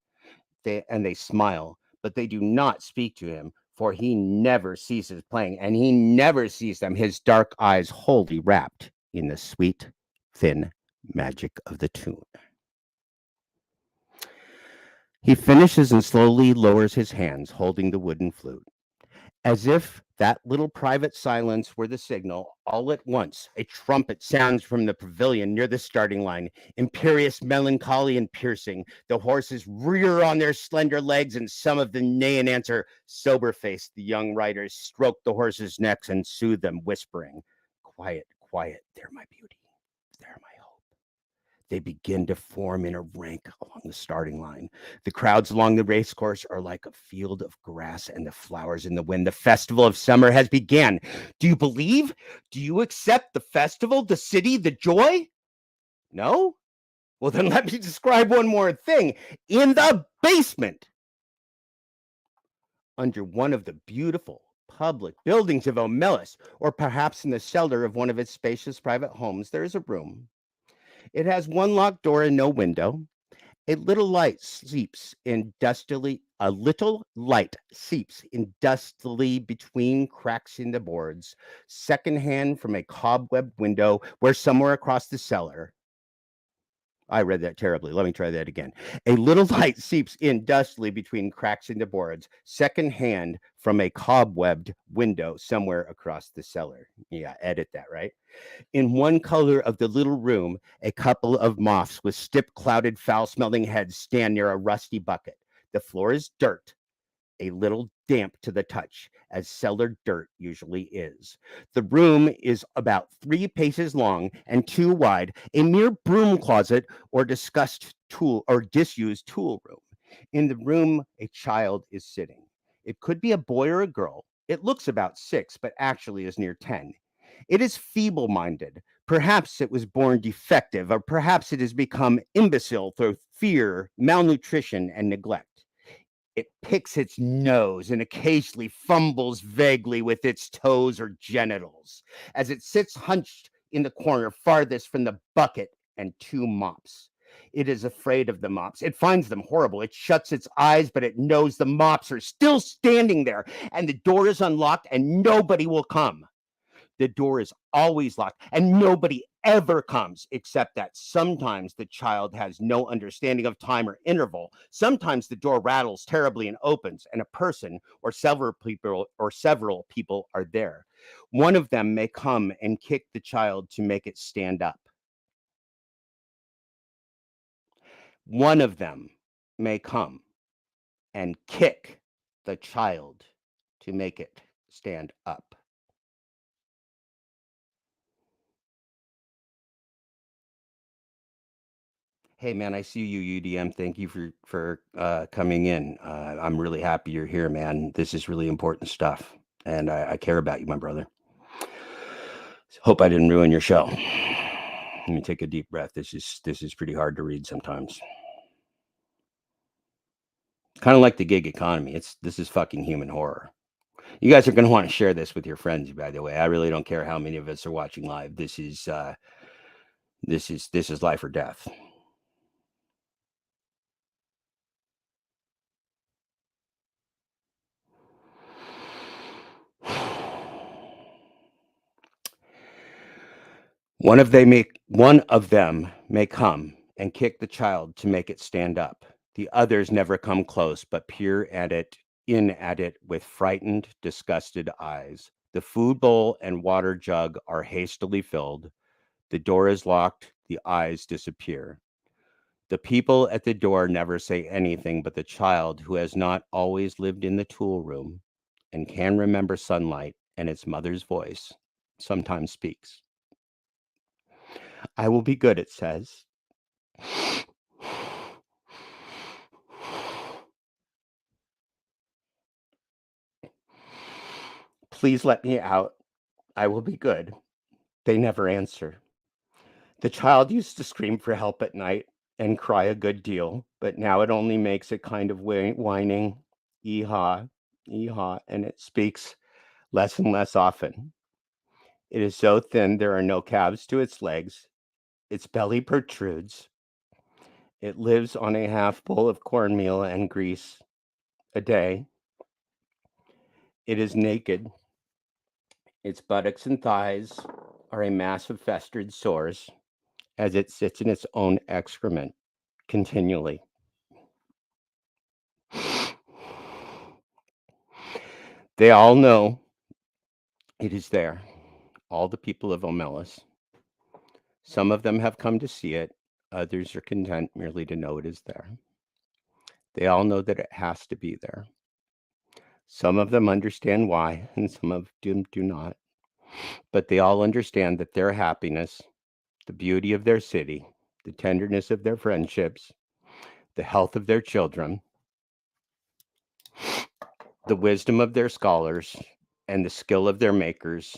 and they smile, but they do not speak to him, for he never ceases playing, and he never sees them, his dark eyes wholly wrapped in the sweet, thin magic of the tune. He finishes and slowly lowers his hands, holding the wooden flute. As if that little private silence were the signal, all at once a trumpet sounds from the pavilion near the starting line, imperious, melancholy, and piercing. The horses rear on their slender legs, and some of them neigh in answer. Sober-faced, the young riders stroke the horses' necks and soothe them, whispering, "Quiet, quiet, they're my beauty, they're my hope." They begin to form in a rank along the starting line. The crowds along the racecourse are like a field of grass and the flowers in the wind. The festival of summer has begun. Do you believe? Do you accept the festival, the city, the joy? No? Well, then let me describe one more thing. In the basement, under one of the beautiful public buildings of Omelas, or perhaps in the cellar of one of its spacious private homes, there is a room. It has one locked door and no window. A little light seeps in dustily between cracks in the boards, secondhand from a cobweb window where somewhere across the cellar. I read that terribly. Let me try that again. A little light seeps in dustily between cracks in the boards, secondhand from a cobwebbed window somewhere across the cellar. Yeah, edit that, right? In one corner of the little room, a couple of moths with stiff, clouded, foul-smelling heads stand near a rusty bucket. The floor is dirt, a little damp to the touch, as cellar dirt usually is. The room is about 3 paces long and 2 wide, a mere broom closet or disused tool room. In the room, a child is sitting. It could be a boy or a girl. It looks about 6, but actually is near 10. It is feeble-minded. Perhaps it was born defective, or perhaps it has become imbecile through fear, malnutrition, and neglect. It picks its nose and occasionally fumbles vaguely with its toes or genitals as it sits hunched in the corner farthest from the bucket and 2 mops. It is afraid of the mops. It finds them horrible. It shuts its eyes, but it knows the mops are still standing there, and the door is unlocked, and nobody will come. The door is always locked, and nobody ever comes, except that sometimes the child has no understanding of time or interval. Sometimes the door rattles terribly and opens, and a person or several people are there. One of them may come and kick the child to make it stand up. One of them may come and kick the child to make it stand up. Hey man, I see you, UDM. Thank you for coming in. I'm really happy you're here, man. This is really important stuff, and I care about you, my brother. Hope I didn't ruin your show. Let me take a deep breath. This is pretty hard to read sometimes. Kind of like the gig economy. This is fucking human horror. You guys are going to want to share this with your friends, by the way. I really don't care how many of us are watching live. This is life or death. One of them may come and kick the child to make it stand up. The others never come close, but peer at it with frightened, disgusted eyes. The food bowl and water jug are hastily filled. The door is locked. The eyes disappear. The people at the door never say anything, but the child, who has not always lived in the tool room and can remember sunlight and its mother's voice, sometimes speaks. I will be good, it says. Please let me out. I will be good. They never answer. The child used to scream for help at night and cry a good deal, but now it only makes a kind of whining, ee-haw, ee-haw, and it speaks less and less often. It is so thin there are no calves to its legs. Its belly protrudes. It lives on a half bowl of cornmeal and grease a day. It is naked. Its buttocks and thighs are a mass of festered sores as it sits in its own excrement continually. They all know it is there, all the people of Omelas. Some of them have come to see it, others are content merely to know it is there. They all know that it has to be there. Some of them understand why, and some of them do not. But they all understand that their happiness, the beauty of their city, the tenderness of their friendships, the health of their children, the wisdom of their scholars, and the skill of their makers,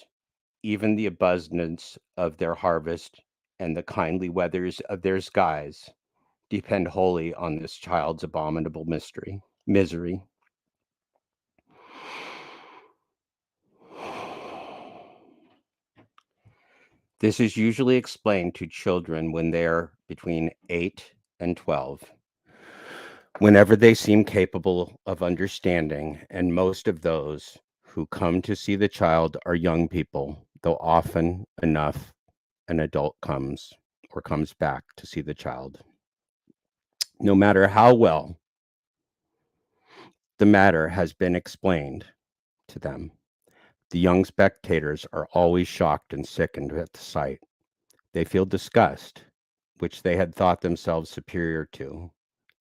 even the abundance of their harvest and the kindly weathers of their skies, depend wholly on this child's abominable misery. This is usually explained to children when they are between 8 and 12, whenever they seem capable of understanding, and most of those who come to see the child are young people, though often enough an adult comes back to see the child. No matter how well the matter has been explained to them, the young spectators are always shocked and sickened at the sight. They feel disgust, which they had thought themselves superior to.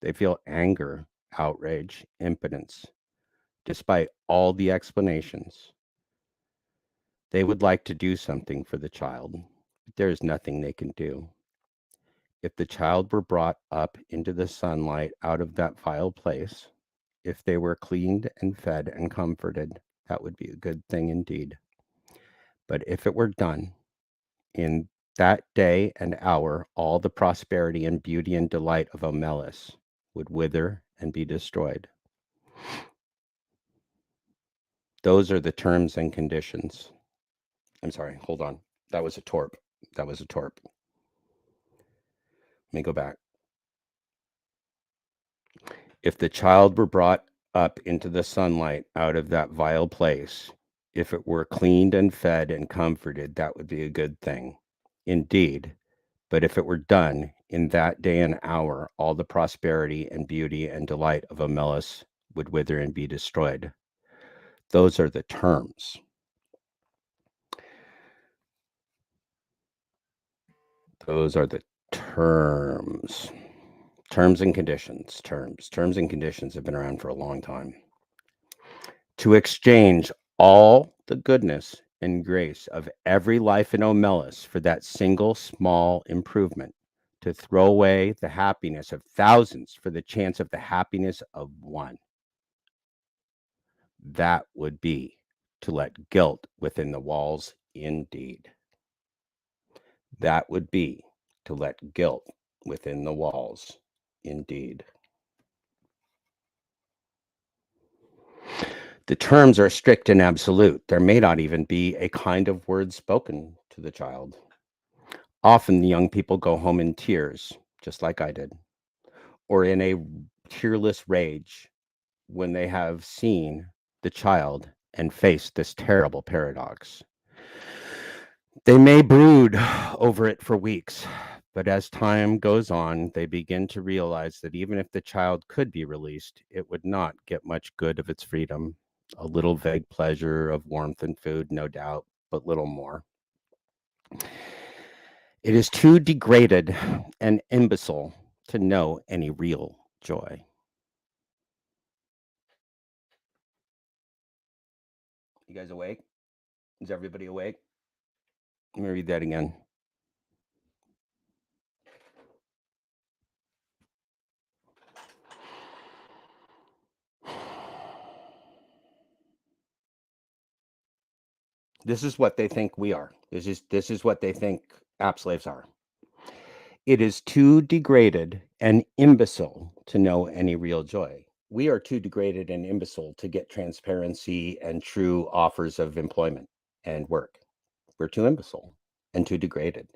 They feel anger, outrage, impotence, despite all the explanations. They would like to do something for the child, but there is nothing they can do. If the child were brought up into the sunlight out of that vile place, if they were cleaned and fed and comforted, that would be a good thing indeed. But if it were done, in that day and hour, all the prosperity and beauty and delight of Omelas would wither and be destroyed. Those are the terms and conditions. I'm sorry, hold on. That was a torp. Let me go back. If the child were brought up into the sunlight out of that vile place, if it were cleaned and fed and comforted, that would be a good thing indeed. But if it were done in that day and hour, all the prosperity and beauty and delight of Omelas would wither and be destroyed. Those are the terms. Those are the terms. Terms and conditions. Terms and conditions have been around for a long time. To exchange all the goodness and grace of every life in Omelas for that single small improvement, to throw away the happiness of thousands for the chance of the happiness of one. That would be to let guilt within the walls indeed. That would be to let guilt within the walls indeed. The terms are strict and absolute. There may not even be a kind of word spoken to the child. Often the young people go home in tears, just like I did, or in a tearless rage when they have seen the child and faced this terrible paradox. They may brood over it for weeks, but as time goes on, they begin to realize that even if the child could be released, it would not get much good of its freedom. A little vague pleasure of warmth and food, no doubt, but little more. It is too degraded and imbecile to know any real joy. You guys awake? Is everybody awake? Let me read that again. This is what they think we are. This is what they think app slaves are. It is too degraded and imbecile to know any real joy. We are too degraded and imbecile to get transparency and true offers of employment and work. We're too imbecile and too degraded.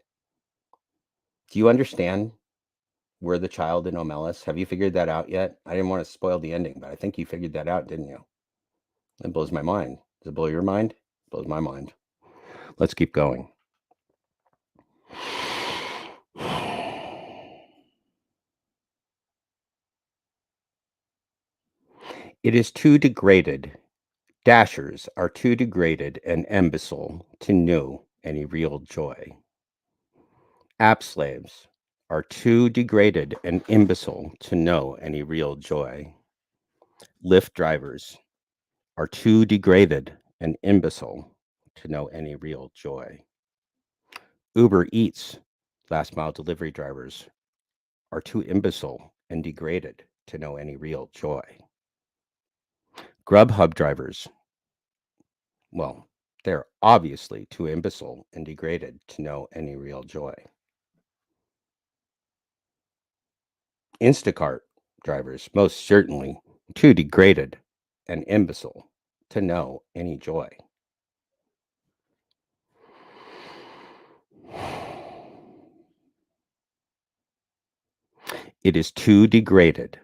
Do you understand? We're the child in Omelis. Have you figured that out yet? I didn't want to spoil the ending, but I think you figured that out, didn't you? It blows my mind. Does it blow your mind? It blows my mind. Let's keep going. It is too degraded. Dashers are too degraded and imbecile to know any real joy. App slaves are too degraded and imbecile to know any real joy. Lyft drivers are too degraded and imbecile to know any real joy. Uber Eats, last mile delivery drivers, are too imbecile and degraded to know any real joy. Grubhub drivers, well, they're obviously too imbecile and degraded to know any real joy. Instacart drivers, most certainly too degraded and imbecile to know any joy. It is too degraded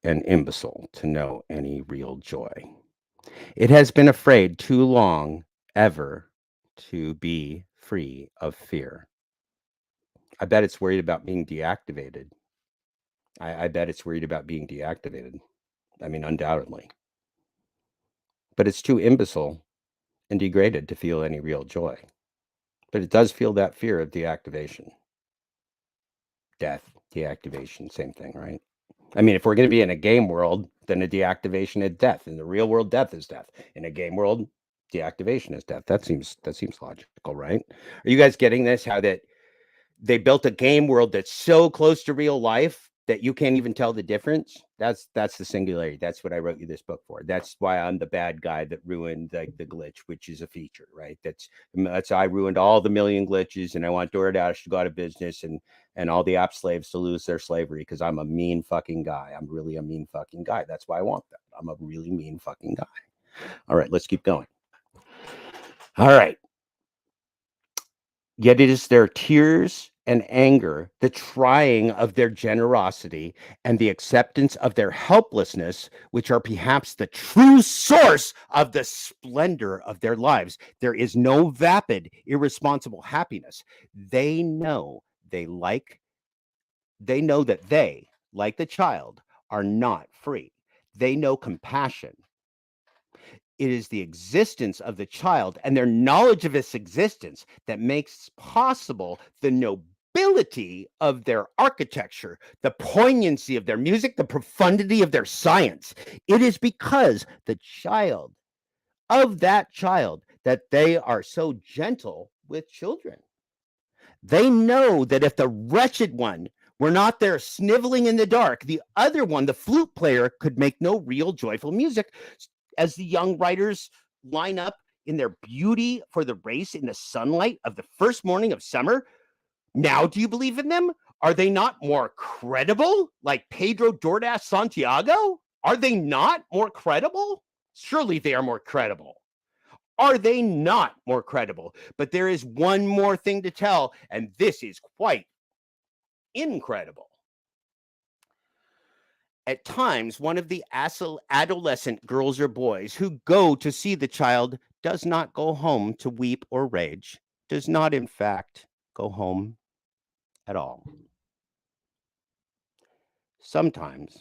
and imbecile to know any real joy. It has been afraid too long ever to be free of fear. I bet it's worried about being deactivated. I bet it's worried about being deactivated. I mean, undoubtedly. But it's too imbecile and degraded to feel any real joy. But it does feel that fear of deactivation. Death, deactivation, same thing, right? I mean, if we're going to be in a game world, then a deactivation is death. In the real world, death is death. In a game world, deactivation is death. That seems logical, right? Are you guys getting this? How that they built a game world that's so close to real life that you can't even tell the difference? That's the singularity. That's what I wrote you this book for. That's why I'm the bad guy that ruined the glitch, which is a feature, right? That's I ruined all the million glitches, and I want DoorDash to go out of business and all the app slaves to lose their slavery because I'm a mean fucking guy. I'm really a mean fucking guy. That's why I want that. I'm a really mean fucking guy. All right, let's keep going. All right. Yet it is their tears and anger, the trying of their generosity, and the acceptance of their helplessness, which are perhaps the true source of the splendor of their lives. There is no vapid, irresponsible happiness. They know that they, like the child, are not free. They know compassion. It is the existence of the child and their knowledge of its existence that makes possible the nobility of their architecture, the poignancy of their music, the profundity of their science. It is because the child of that child that they are so gentle with children. They know that if the wretched one were not there sniveling in the dark, the other one, the flute player, could make no real joyful music. As the young writers line up in their beauty for the race in the sunlight of the first morning of summer, now do you believe in them? Are they not more credible, like Pedro DoorDash Santiago? Are they not more credible? Surely they are more credible. Are they not more credible? But there is one more thing to tell, and this is quite incredible. At times, one of the adolescent girls or boys who go to see the child does not go home to weep or rage, does not, in fact, go home at all. Sometimes,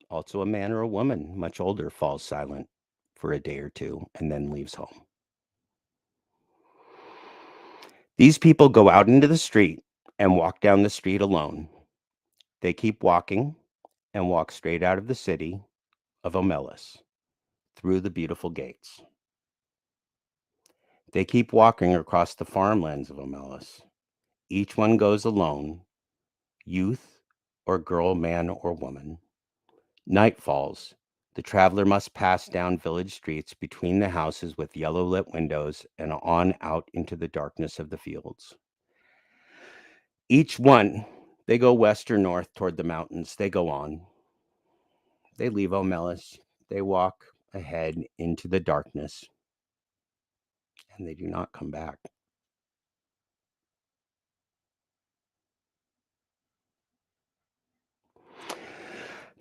also a man or a woman much older falls silent for a day or two and then leaves home. These people go out into the street and walk down the street alone. They keep walking and walk straight out of the city of Omelas through the beautiful gates. They keep walking across the farmlands of Omelas. Each one goes alone, youth or girl, man or woman. Night falls. The traveler must pass down village streets between the houses with yellow lit windows and on out into the darkness of the fields. Each one, they go west or north toward the mountains. They go on. They leave Omelas. They walk ahead into the darkness, and they do not come back.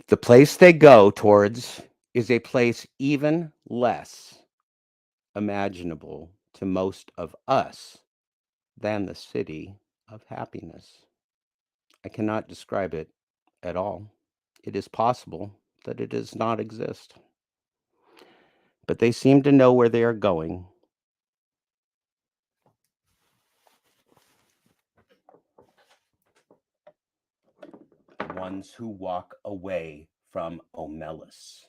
The place they go towards is a place even less imaginable to most of us than the city of happiness. I cannot describe it at all. It is possible that it does not exist. But they seem to know where they are going. The ones who walk away from Omelas.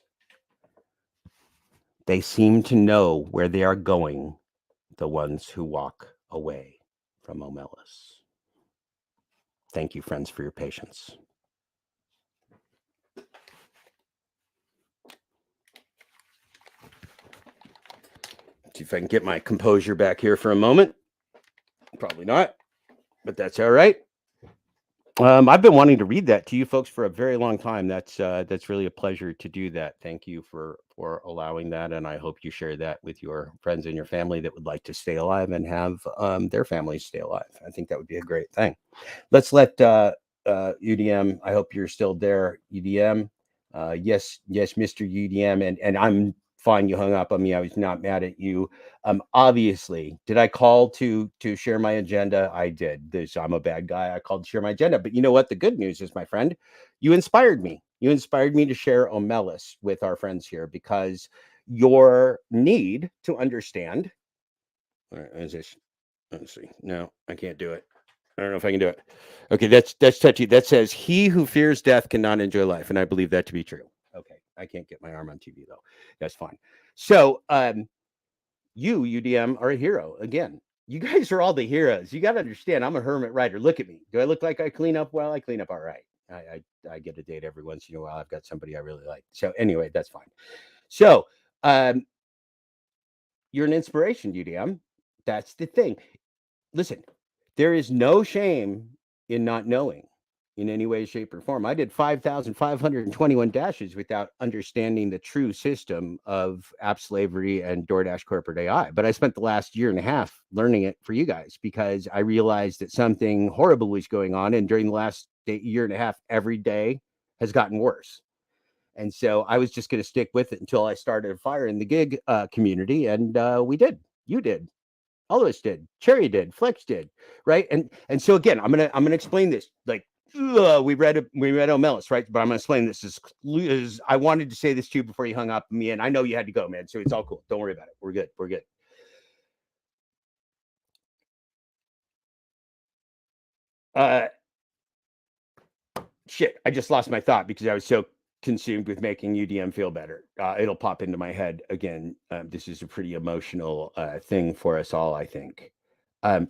They seem to know where they are going, the ones who walk away from Omelas. Thank you, friends, for your patience. See if I can get my composure back here for a moment. Probably not, but that's all right. I've been wanting to read that to you folks for a very long time. That's really a pleasure to do that. Thank you for allowing that, and I hope you share that with your friends and your family that would like to stay alive and have their families stay alive. I think that would be a great thing. Let's let UDM. I hope you're still there, UDM. Yes, Mr. UDM, and I'm fine. You hung up on me. I was not mad at you. Obviously, did I call to share my agenda? I did. I'm a bad guy. I called to share my agenda. But you know what? The good news is, my friend, you inspired me. You inspired me to share Omelas with our friends here because your need to understand. Is this? Let's see. No, I can't do it. I don't know if I can do it. Okay, that's touchy. That says, "He who fears death cannot enjoy life," and I believe that to be true. Okay, I can't get my arm on TV though. That's fine. So, you, UDM, are a hero. Again, you guys are all the heroes. You got to understand, I'm a hermit writer. Look at me. Do I look like I clean up well? I clean up all right. I get a date every once in a while. I've got somebody I really like. So anyway, that's fine. So you're an inspiration, UDM. That's the thing. Listen, there is no shame in not knowing in any way, shape, or form. I did 5,521 dashes without understanding the true system of app slavery and DoorDash corporate AI. But I spent the last year and a half learning it for you guys because I realized that something horrible was going on. And during the last year and a half, every day has gotten worse. And so I was just going to stick with it until I started a fire in the gig community. And we did. You did. All of us did. Cherry did. Flex did. Right. And so again, I'm gonna explain this. Like we read Omelas, right? But I'm gonna explain this as I wanted to say this to you before you hung up on me, and I know you had to go, man. So it's all cool. Don't worry about it. We're good. We're good. Shit, I just lost my thought because I was so consumed with making UDM feel better. It'll pop into my head again. This is a pretty emotional thing for us all, I think. I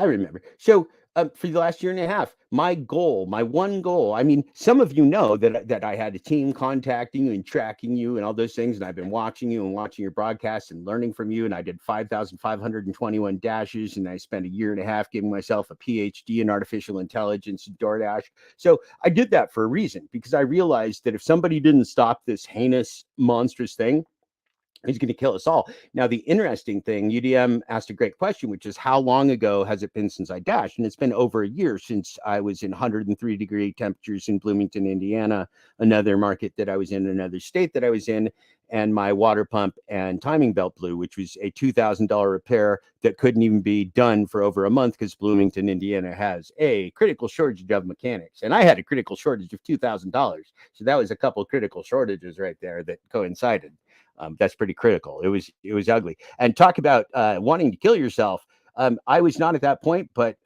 remember. So for the last year and a half, my one goal, I mean, some of you know that I had a team contacting you and tracking you and all those things. And I've been watching you and watching your broadcasts and learning from you. And I did 5,521 dashes. And I spent a year and a half giving myself a PhD in artificial intelligence and DoorDash. So I did that for a reason, because I realized that if somebody didn't stop this heinous, monstrous thing, he's going to kill us all. Now, the interesting thing, UDM asked a great question, which is how long ago has it been since I dashed? And it's been over a year since I was in 103-degree temperatures in Bloomington, Indiana, another market that I was in, another state that I was in, and my water pump and timing belt blew, which was a $2,000 repair that couldn't even be done for over a month because Bloomington, Indiana has a critical shortage of mechanics. And I had a critical shortage of $2,000. So that was a couple of critical shortages right there that coincided. That's pretty critical. It was ugly. And talk about wanting to kill yourself. I was not at that point, but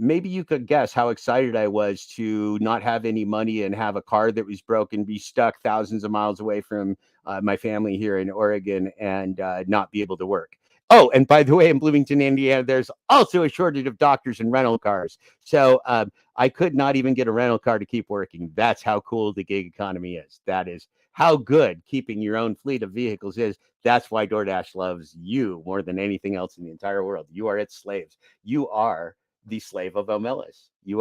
maybe you could guess how excited I was to not have any money and have a car that was broken, be stuck thousands of miles away from my family here in Oregon, and not be able to work. Oh, and by the way, in Bloomington, Indiana, there's also a shortage of doctors and rental cars. So I could not even get a rental car to keep working. That's how cool the gig economy is. That is how good keeping your own fleet of vehicles is. That's why DoorDash loves you more than anything else in the entire world. You are its slaves. You are the slave of Omelas. We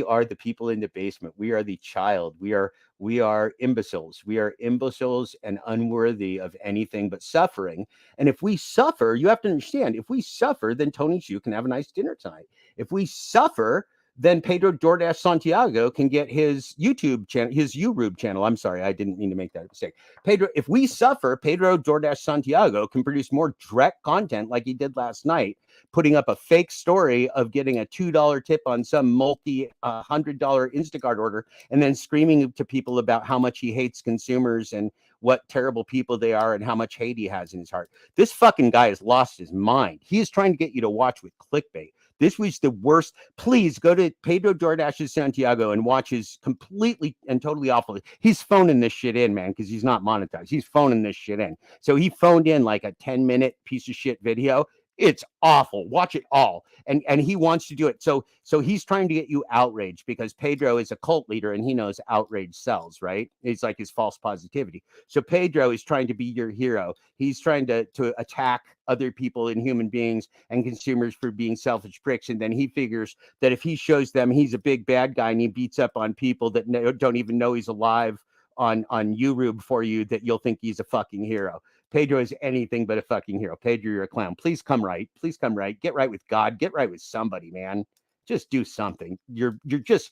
are the people in the basement. We are the child. We are imbeciles. We are imbeciles and unworthy of anything but suffering. And if we suffer, you have to understand, if we suffer, then Tony Xu can have a nice dinner tonight. If we suffer, then Pedro DoorDash Santiago can get his YouTube channel, his YouTube channel. I'm sorry, I didn't mean to make that mistake. Pedro, if we suffer, Pedro DoorDash Santiago can produce more direct content like he did last night, putting up a fake story of getting a $2 tip on some $100 Instacart order, and then screaming to people about how much he hates consumers and what terrible people they are and how much hate he has in his heart. This fucking guy has lost his mind. He is trying to get you to watch with clickbait. This was the worst. Please go to Pedro DoorDash Santiago and watch his completely and totally awful. He's phoning this shit in, man, because he's not monetized. He's phoning this shit in. So he phoned in like a 10-minute piece of shit video. It's awful. Watch it all. And he wants to do it. So he's trying to get you outraged because Pedro is a cult leader and he knows outrage sells, right? It's like his false positivity. So Pedro is trying to be your hero. He's trying to attack other people and human beings and consumers for being selfish pricks. And then he figures that if he shows them he's a big bad guy and he beats up on people that don't even know he's alive on YouTube for you, that you'll think he's a fucking hero. Pedro is anything but a fucking hero. Pedro, you're a clown. Please come right. Please come right. Get right with God. Get right with somebody, man. Just do something. You're just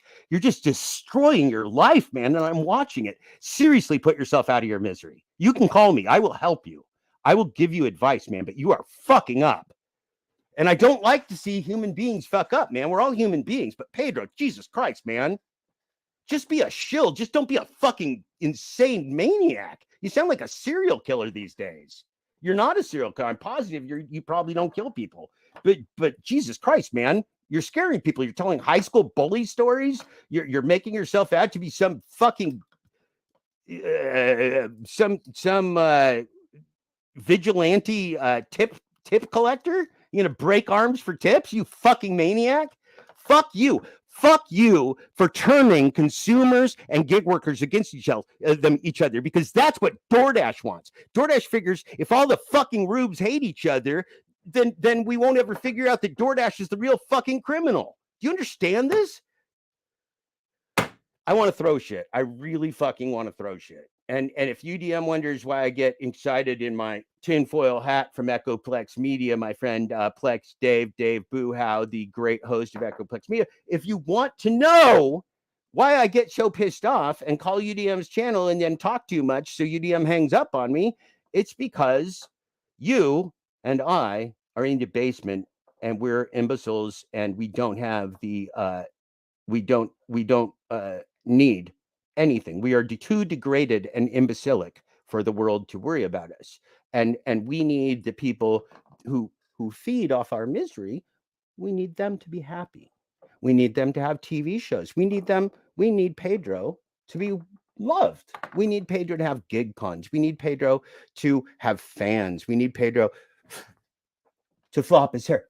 destroying your life, man. And I'm watching it. Seriously, put yourself out of your misery. You can call me. I will help you. I will give you advice, man, but you are fucking up. And I don't like to see human beings fuck up, man. We're all human beings. But Pedro, Jesus Christ, man. Just be a shill. Just don't be a fucking insane maniac. You sound like a serial killer these days. You're not a serial killer. I'm positive you probably don't kill people. But Jesus Christ, man, you're scaring people. You're telling high school bully stories. You're making yourself out to be some fucking some vigilante tip collector. You're gonna break arms for tips, you fucking maniac. Fuck you. Fuck you for turning consumers and gig workers against each other, because that's what DoorDash wants. DoorDash figures if all the fucking rubes hate each other, then we won't ever figure out that DoorDash is the real fucking criminal. Do you understand this? I want to throw shit. I really fucking want to throw shit. And if UDM wonders why I get excited in my tinfoil hat from Echoplex Media, my friend Plex Dave Buhow, the great host of Echoplex Media, if you want to know why I get so pissed off and call UDM's channel and then talk too much so UDM hangs up on me, it's because you and I are in the basement and we're imbeciles and we don't have the we don't need anything. We are too degraded and imbecilic for the world to worry about us. And we need the people who feed off our misery. We need them to be happy. We need them to have TV shows. We need Pedro to be loved. We need Pedro to have gig cons. We need Pedro to have fans. We need Pedro to flop his hair.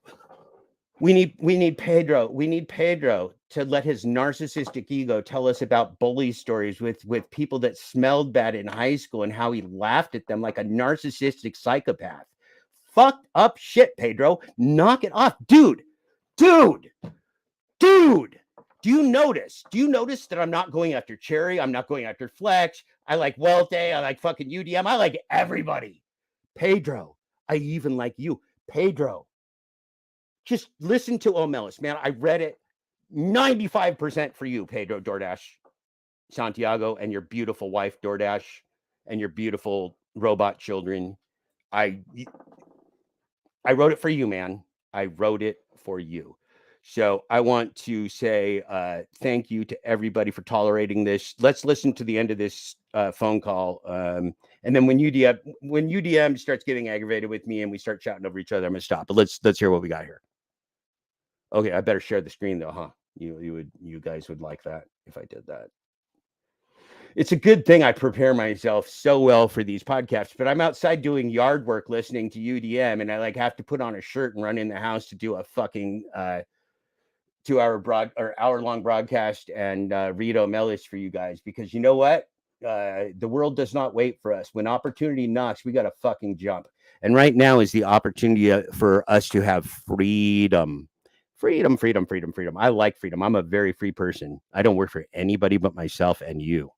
We need Pedro. We need Pedro to let his narcissistic ego tell us about bully stories with people that smelled bad in high school and how he laughed at them like a narcissistic psychopath. Fucked up shit, Pedro. Knock it off. Dude. Do you notice that I'm not going after Cherry? I'm not going after Flex. I like Welte. I like fucking UDM. I like everybody. Pedro, I even like you. Pedro. Just listen to Omelas, man. I read it. 95% for you, Pedro DoorDash Santiago, and your beautiful wife, DoorDash, and your beautiful robot children. I wrote it for you, man. I wrote it for you. So I want to say thank you to everybody for tolerating this. Let's listen to the end of this phone call. And then when UDM starts getting aggravated with me and we start chatting over each other, I'm gonna stop. But let's hear what we got here. Okay, I better share the screen though, huh? You guys would like that if I did that. It's a good thing I prepare myself so well for these podcasts, but I'm outside doing yard work listening to UDM, and I like have to put on a shirt and run in the house to do a fucking 2-hour-long broadcast and read O'Mellis for you guys, because you know what? The world does not wait for us. When opportunity knocks, we got to fucking jump. And right now is the opportunity for us to have freedom. Freedom. I like freedom. I'm a very free person. I don't work for anybody but myself and you.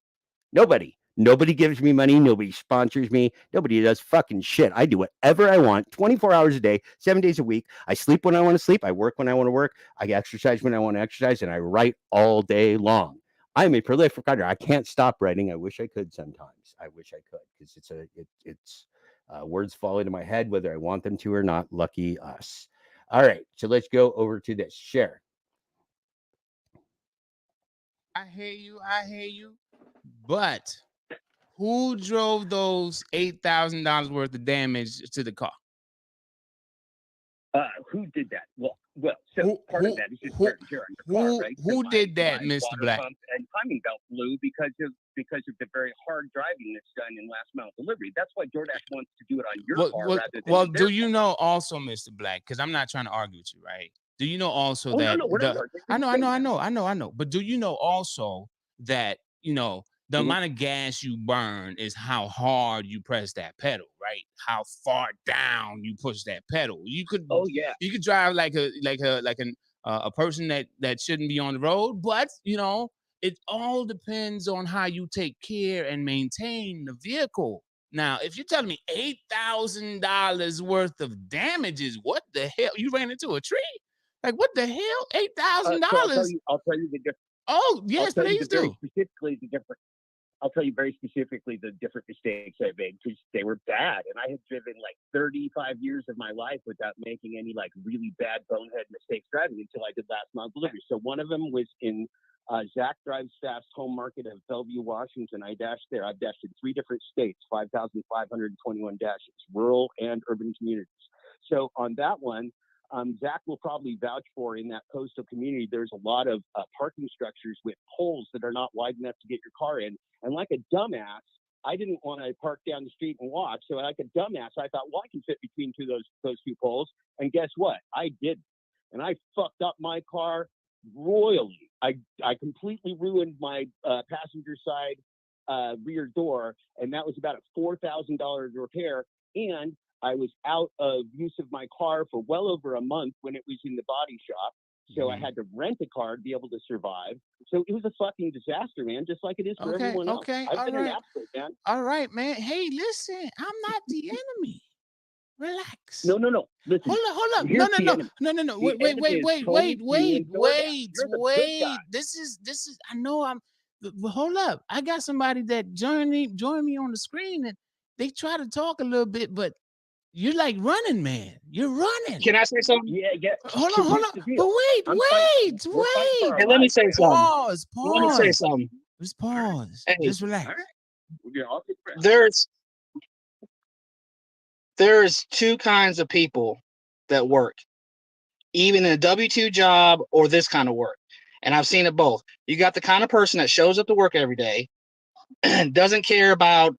Nobody gives me money. Nobody sponsors me. Nobody does fucking shit. I do whatever I want, 24 hours a day, 7 days a week. I sleep when I want to sleep. I work when I want to work. I exercise when I want to exercise, and I write all day long. I'm a prolific writer. I can't stop writing. I wish I could sometimes. I wish I could, because it's words fall into my head whether I want them to or not. Lucky us. All right, so let's go over to this. Share.
I hear you. But who drove those $8,000 worth of damage to the car?
Who did that? Well. So part of that is just wear and tear on your car, right?
Who
So
did that,
my
Mr.
water
Black?
pump and timing belt blew because of the very hard driving that's done in last mile delivery. That's why DoorDash wants to do it on your car rather than
well,
their
do you know also, Mr. Black? Because I'm not trying to argue with you, right? Do you know also
Oh,
that
no, we're not arguing.
I know. But do you know also that the
Mhm.
amount of gas you burn is how hard you press that pedal, right? How far down you push that pedal. You could
Yeah.
drive like a person that shouldn't be on the road, but it all depends on how you take care and maintain the vehicle. Now, if you're telling me $8,000 worth of damages, what the hell? You ran into a tree? Like, what the hell? $8,000?
So I'll tell you the difference.
Oh, yes, please do.
I'll tell you very specifically the different mistakes I made, because they were bad. And I had driven like 35 years of my life without making any like really bad bonehead mistakes driving until I did last mile delivery. So one of them was in Zach Drives Fast home market of Bellevue, Washington. I dashed there. I've dashed in 3 different states, 5,521 dashes, rural and urban communities. So on that one, Zach will probably vouch for, in that coastal community, there's a lot of parking structures with poles that are not wide enough to get your car in. And like a dumbass, I didn't want to park down the street and walk. So like a dumbass, I thought, well, I can fit between those 2 poles. And guess what? I didn't. And I fucked up my car royally. I completely ruined my passenger side rear door. And that was about a $4,000 repair. And I was out of use of my car for well over a month when it was in the body shop. So I had to rent a car to be able to survive. So it was a fucking disaster, man, just like it is for everyone else. I've been an absolute, man.
All right, man. Hey, listen, I'm not the enemy. Relax.
No. Listen.
Hold up.
Here's the
No.
enemy.
Wait. This is I know but hold up. I got somebody that joined me on the screen, and they try to talk a little bit, but you're like running, man. You're running.
Can I say something?
Yeah.
Hold on. But wait.
Hey, let me say something.
Pause.
Let me say something.
Just pause.
Hey.
Just relax.
All right. We're all good.
There's 2 kinds of people that work, even in a W-2 job or this kind of work. And I've seen it both. You got the kind of person that shows up to work every day and doesn't care about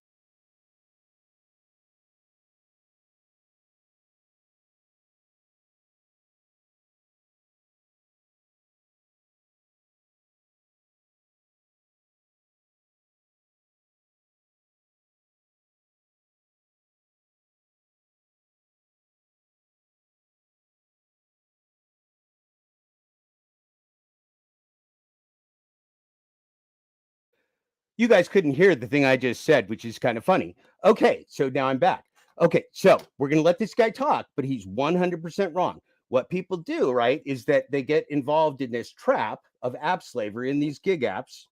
You guys couldn't hear the thing I just said, which is kind of funny. Okay, so now I'm back. Okay, so we're going to let this guy talk, but he's 100% wrong. What people do, right, is that they get involved in this trap of app slavery in these gig apps.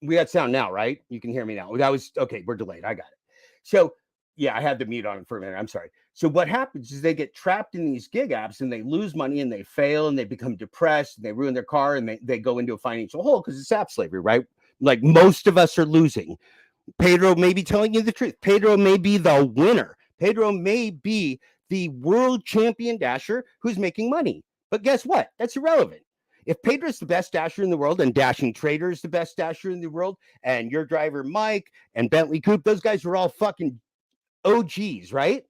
We got sound now, right? You can hear me now. That was okay. We're delayed. I got it. So, yeah, I had the mute on for a minute. I'm sorry. So what happens is they get trapped in these gig apps and they lose money and they fail and they become depressed and they ruin their car and they go into a financial hole because it's app slavery, right? Like most of us are losing. Pedro may be telling you the truth. Pedro may be the winner. Pedro may be the world champion dasher who's making money. But guess what? That's irrelevant. If Pedro's the best dasher in the world and Dashing Trader is the best dasher in the world, and your driver Mike and Bentley Coupe, those guys are all fucking OGs, right?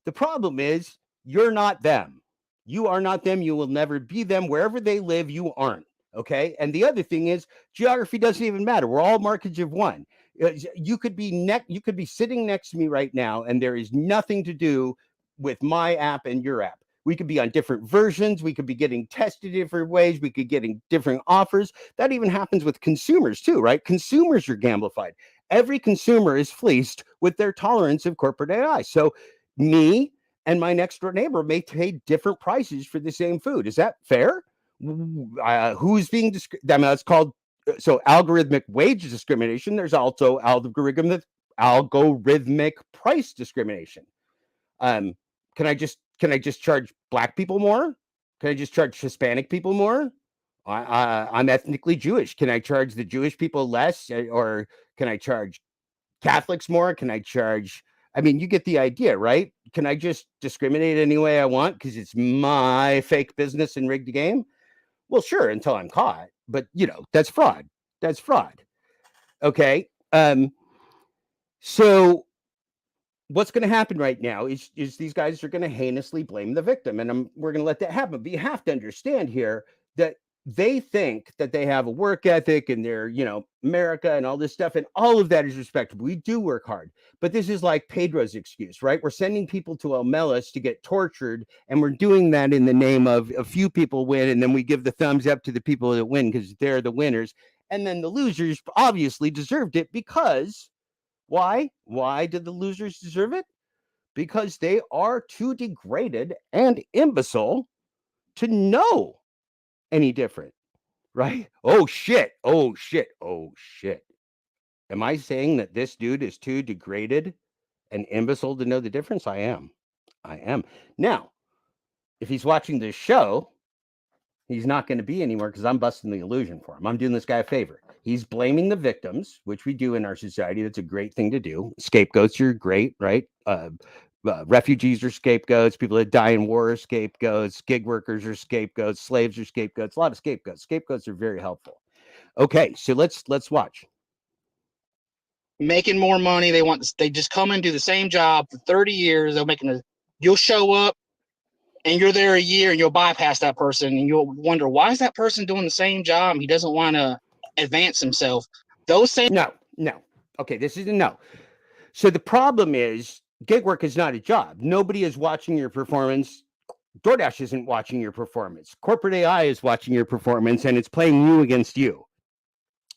The problem is you're not them. You are not them. You will never be them. Wherever they live, you aren't. Okay. And the other thing is geography doesn't even matter. We're all markets of one. You could be sitting next to me right now, and there is nothing to do with my app and your app. We could be on different versions. We could be getting tested different ways. We could getting different offers. That even happens with consumers too, right? Consumers are gamblified. Every consumer is fleeced with their tolerance of corporate AI. So me and my next door neighbor may pay different prices for the same food. Is that fair? Who's being that's called algorithmic wage discrimination. There's also algorithmic price discrimination. Can I just charge black people more? Can I just charge Hispanic people more? I'm ethnically Jewish. Can I charge the Jewish people less, or can I charge Catholics more? Can I charge? I mean, you get the idea, right? Can I just discriminate any way I want because it's my fake business and rigged game? Well, sure, until I'm caught. But that's fraud. That's fraud. Okay. So what's going to happen right now is these guys are going to heinously blame the victim, and we're going to let that happen. But you have to understand here that they think that they have a work ethic and they're, America and all this stuff, and all of that is respectable. We do work hard, but this is like Pedro's excuse, right? We're sending people to El Melis to get tortured, and we're doing that in the name of a few people win, and then we give the thumbs up to the people that win because they're the winners, and then the losers obviously deserved it because why? Why did the losers deserve it? Because they are too degraded and imbecile to know any different, right? Oh shit. Oh shit. Oh shit. Am I saying that this dude is too degraded and imbecile to know the difference? I am. Now, if he's watching this show, he's not going to be anymore because I'm busting the illusion for him. I'm doing this guy a favor. He's blaming the victims, which we do in our society. That's a great thing to do. Scapegoats are great, right? Refugees are scapegoats. People that die in war are scapegoats. Gig workers are scapegoats. Slaves are scapegoats. A lot of scapegoats. Scapegoats are very helpful. Okay, so let's watch.
Making more money. They just come and do the same job for 30 years. You'll show up and you're there a year and you'll bypass that person and you'll wonder, why is that person doing the same job? He doesn't want to advance himself. No.
Okay, this is a no. So the problem is gig work is not a job. Nobody is watching your performance. DoorDash isn't watching your performance. Corporate AI is watching your performance, and it's playing you against you.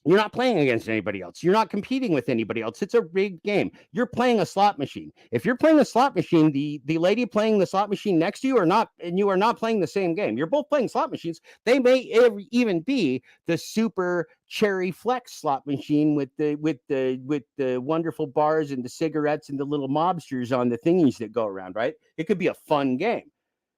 You're not playing against anybody else. You're not competing with anybody else. It's a rigged game. You're playing a slot machine. If you're playing a slot machine, the lady playing the slot machine next to you you are not playing the same game. You're both playing slot machines. They may even be the super cherry flex slot machine with the wonderful bars and the cigarettes and the little mobsters on the thingies that go around, right? It could be a fun game,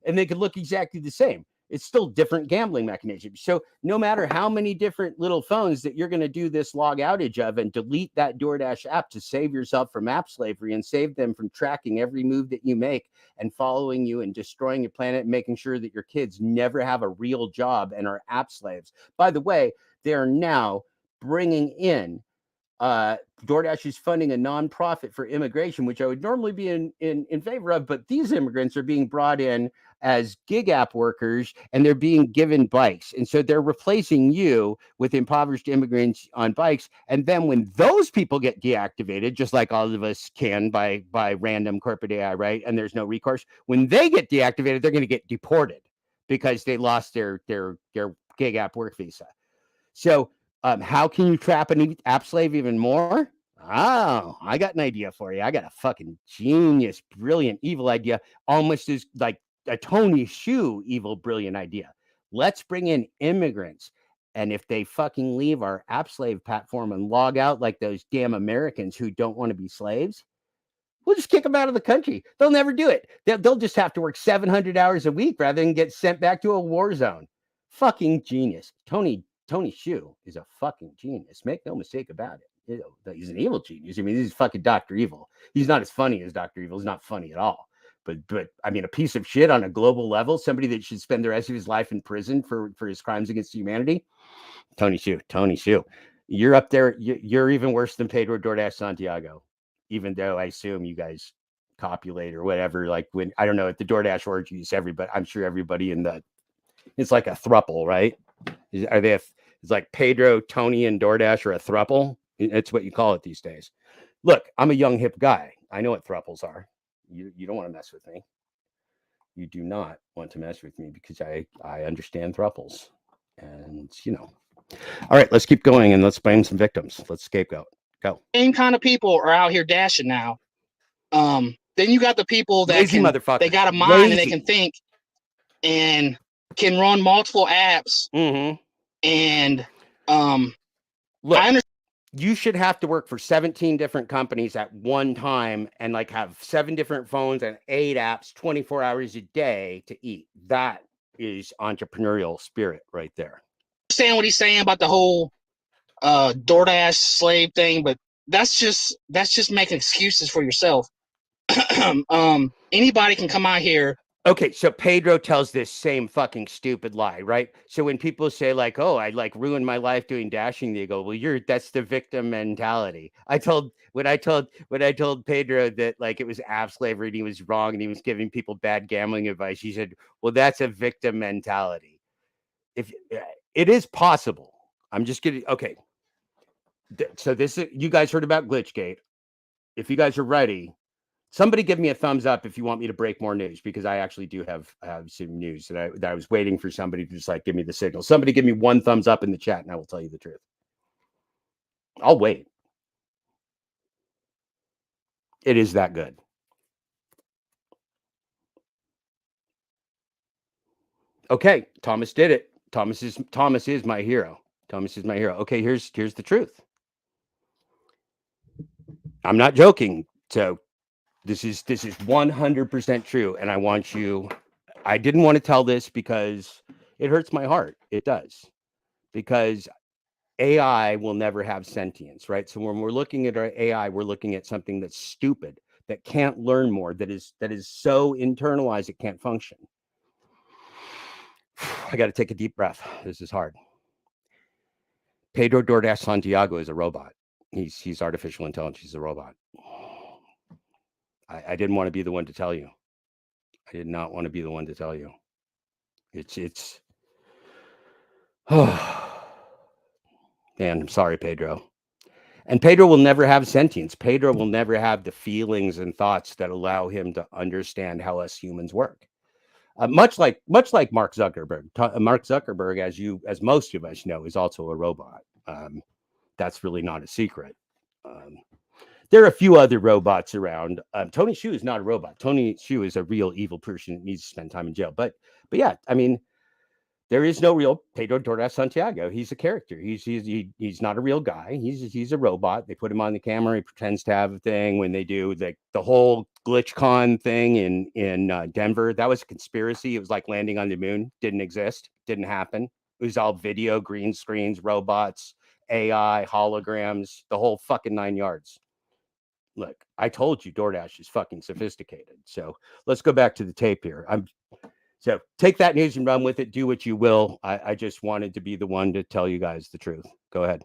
and they could look exactly the same. It's still different gambling mechanisms. So no matter how many different little phones that you're going to do this log outage of and delete that DoorDash app to save yourself from app slavery and save them from tracking every move that you make and following you and destroying your planet and making sure that your kids never have a real job and are app slaves. By the way, they are now bringing in DoorDash is funding a nonprofit for immigration, which I would normally be in favor of, but these immigrants are being brought in as gig app workers and they're being given bikes. And so they're replacing you with impoverished immigrants on bikes. And then when those people get deactivated, just like all of us can by random corporate AI, right? And there's no recourse. When they get deactivated, they're going to get deported because they lost their gig app work visa. So how can you trap an app slave even more? Oh, I got an idea for you. I got a fucking genius, brilliant, evil idea. Almost as like a Tony Hsieh evil, brilliant idea. Let's bring in immigrants. And if they fucking leave our app slave platform and log out like those damn Americans who don't want to be slaves, we'll just kick them out of the country. They'll never do it. They'll just have to work 700 hours a week rather than get sent back to a war zone. Fucking genius. Tony Hsieh is a fucking genius. Make no mistake about it. He's an evil genius. I mean, he's fucking Dr. Evil. He's not as funny as Dr. Evil. He's not funny at all. But I mean, a piece of shit on a global level, somebody that should spend the rest of his life in prison for his crimes against humanity. Tony Hsiu, you're up there. You're even worse than Pedro DoorDash Santiago, even though I assume you guys copulate or whatever. Like when, I don't know, at the DoorDash orgies, everybody, I'm sure everybody in the, it's like a thruple, right? Are they, it's like Pedro, Tony, and DoorDash are a thruple. It's what you call it these days. Look, I'm a young hip guy. I know what thruples are. You don't want to mess with me. You do not want to mess with me because I understand thruples. And, you know. All right, let's keep going and let's blame some victims. Let's scapegoat. Go.
Same kind of people are out here dashing now. Then you got the people that
Lazy motherfucker.
they got a mind and they
Lazy.
can think and can run multiple apps.
Mm-hmm.
And
Look,
I understand.
you should have to work for 17 different companies at one time and like have 7 different phones and 8 apps 24 hours a day to eat. That is entrepreneurial spirit right there.
What he's saying about the whole DoorDash slave thing, but that's just making excuses for yourself. Anybody can come out here.
Okay, so Pedro tells this same fucking stupid lie, right? So when people say like, "Oh, I like ruined my life doing dashing," they go, "Well, that's the victim mentality." When I told Pedro that like it was app slavery and he was wrong and he was giving people bad gambling advice, he said, "Well, that's a victim mentality." If it is possible, I'm just kidding. Okay, so this is, you guys heard about Glitchgate. If you guys are ready. Somebody give me a thumbs up if you want me to break more news, because I actually do have some news that I was waiting for somebody to just like give me the signal. Somebody give me 1 thumbs up in the chat and I will tell you the truth. I'll wait. It is that good. Okay, Thomas did it. Thomas is my hero. Thomas is my hero. Okay, here's the truth. I'm not joking. So This is 100% true. And I didn't want to tell this because it hurts my heart. It does. Because AI will never have sentience, right? So when we're looking at our AI, we're looking at something that's stupid, that can't learn more, that is so internalized it can't function. I got to take a deep breath. This is hard. Pedro DoorDash Santiago is a robot. He's artificial intelligence. He's a robot. I didn't want to be the one to tell you. I did not want to be the one to tell you. It's oh man, I'm sorry, Pedro. And Pedro will never have sentience. Pedro will never have the feelings and thoughts that allow him to understand how us humans work. Much like Mark Zuckerberg. Mark Zuckerberg, as most of us know, is also a robot. That's really not a secret. There are a few other robots around. Tony Hsiu is not a robot. Tony Hsiu is a real evil person that needs to spend time in jail. But yeah, I mean, there is no real Pedro DoorDash Santiago. He's a character. He's not a real guy. He's a robot. They put him on the camera. He pretends to have a thing. When they do the whole GlitchCon thing in Denver, that was a conspiracy. It was like landing on the moon. Didn't exist. Didn't happen. It was all video, green screens, robots, AI, holograms, the whole fucking 9 yards. Look, I told you DoorDash is fucking sophisticated. So let's go back to the tape here. So take that news and run with it. Do what you will. I just wanted to be the one to tell you guys the truth. Go ahead.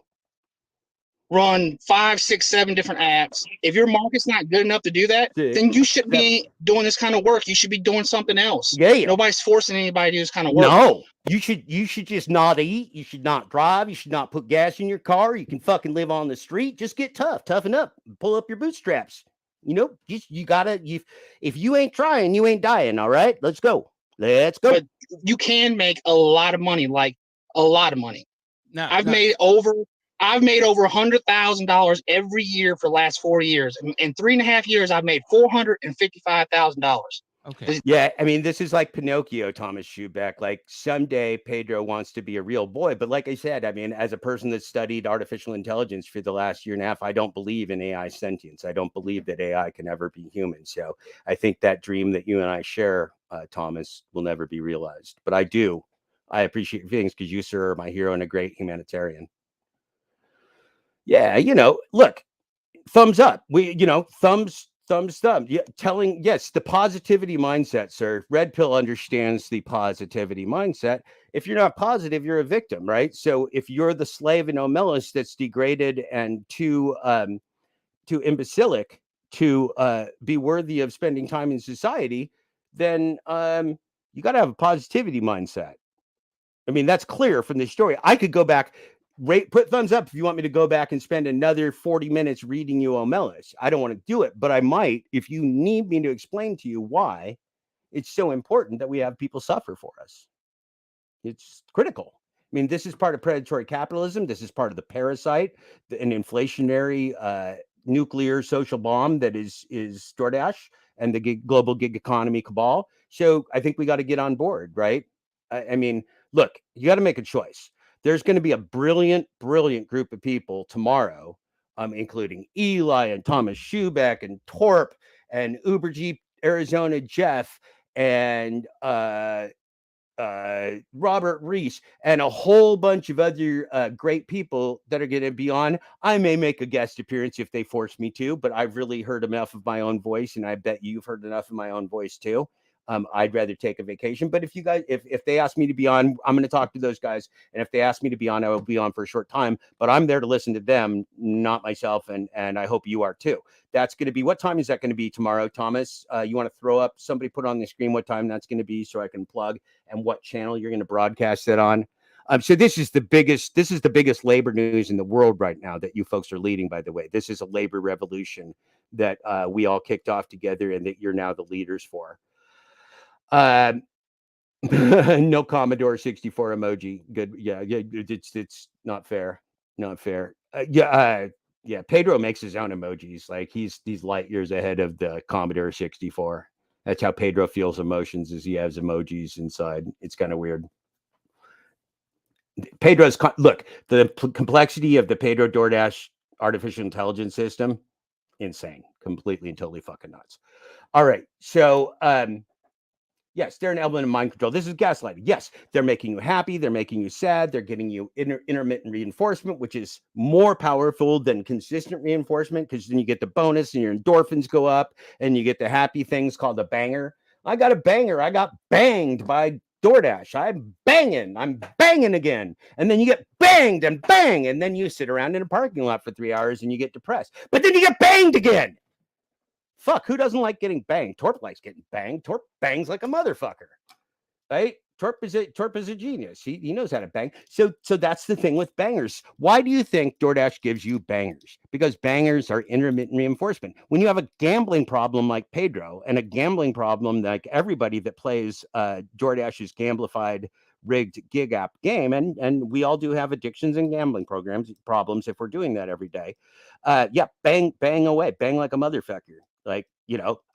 Run 5, 6, 7 different apps. If your market's not good enough to do that, then you should be doing this kind of work. You should be doing something else.
Yeah.
Nobody's forcing anybody to do this kind of work.
No, you should just not eat. You should not drive. You should not put gas in your car. You can fucking live on the street. Just get toughen up, pull up your bootstraps. You gotta, if you ain't trying, you ain't dying. All right, let's go.
But you can make a lot of money, like a lot of money. I've made over $100,000 every year for the last 4 years. In 3.5 years, I've made $455,000.
Okay.
Yeah, I mean, this is like Pinocchio, Thomas Schubeck. Like someday Pedro wants to be a real boy. But like I said, I mean, as a person that studied artificial intelligence for the last 1.5 years, I don't believe in AI sentience. I don't believe that AI can ever be human. So I think that dream that you and I share, Thomas, will never be realized. But I do. I appreciate your feelings because you, sir, are my hero and a great humanitarian. Yeah, look, thumbs up. Thumbs thumb. Yeah, yes, the positivity mindset, sir. Red Pill understands the positivity mindset. If you're not positive, you're a victim, right? So if you're the slave in Omelis that's degraded and too imbecilic to be worthy of spending time in society, then you got to have a positivity mindset. I mean, that's clear from this story. I could go back, put thumbs up if you want me to go back and spend another 40 minutes reading you Omelis. I don't want to do it, but I might if you need me to explain to you why it's so important that we have people suffer for us. It's critical. I mean, this is part of predatory capitalism. This is part of the parasite, an inflationary nuclear social bomb that is DoorDash and the global gig economy cabal. So I think we got to get on board, right? I mean, look, you got to make a choice. There's going to be a brilliant group of people tomorrow, including Eli and Thomas Schubeck and Torp and Uber Jeep Arizona Jeff and Robert Reese and a whole bunch of other great people that are going to be on. I may make a guest appearance if they force me to, but I've really heard enough of my own voice, and I bet you've heard enough of my own voice too. I'd rather take a vacation, but if you guys, if they ask me to be on, I'm going to talk to those guys, and if they ask me to be on, I will be on for a short time. But I'm there to listen to them, not myself, and I hope you are too. That's going to be, what time is that going to be tomorrow, Thomas? You want to throw up, somebody put on the screen what time that's going to be so I can plug, and what channel you're going to broadcast it on. So this is the biggest labor news in the world right now that you folks are leading, by the way. This is a labor revolution that we all kicked off together and that you're now the leaders for. No Commodore 64 emoji. Good. Yeah. It's not fair. Not fair. Yeah. Pedro makes his own emojis. Like he's light years ahead of the Commodore 64. That's how Pedro feels emotions, is he has emojis inside. It's kind of weird. Look, the complexity of the Pedro DoorDash artificial intelligence system, insane, completely and totally fucking nuts. All right. So, yes, they're an element of mind control. This is gaslighting. Yes, they're making you happy. They're making you sad. They're getting you intermittent reinforcement, which is more powerful than consistent reinforcement, because then you get the bonus and your endorphins go up and you get the happy things called a banger. I got a banger. I got banged by DoorDash. I'm banging again. And then you get banged and bang. And then you sit around in a parking lot for 3 hours and you get depressed. But then you get banged again. Fuck, who doesn't like getting banged? Torp likes getting banged. Torp bangs like a motherfucker, right? Torp is a genius. He knows how to bang. So that's the thing with bangers. Why do you think DoorDash gives you bangers? Because bangers are intermittent reinforcement. When you have a gambling problem like Pedro, and a gambling problem like everybody that plays DoorDash's gamblified rigged gig app game, and we all do have addictions and gambling problems if we're doing that every day. Yeah, bang away, bang like a motherfucker. Like,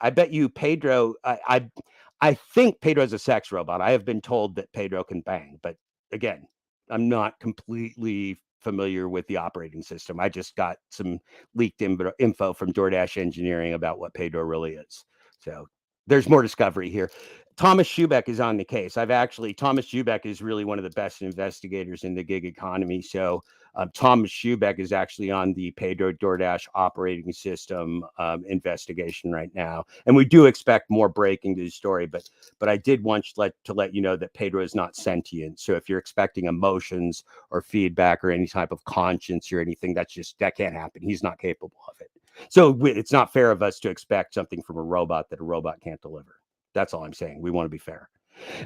I bet you Pedro, I think Pedro's a sex robot. I have been told that Pedro can bang, but again, I'm not completely familiar with the operating system. I just got some leaked info from DoorDash engineering about what Pedro really is. So there's more discovery here. Thomas Schubeck is on the case. Thomas Schubeck is really one of the best investigators in the gig economy. So Thomas Schubeck is actually on the Pedro DoorDash operating system investigation right now. And we do expect more breaking to the story, but I did want to let you know that Pedro is not sentient. So if you're expecting emotions or feedback or any type of conscience or anything, that can't happen. He's not capable of it. So it's not fair of us to expect something from a robot that a robot can't deliver. That's all I'm saying. We want to be fair.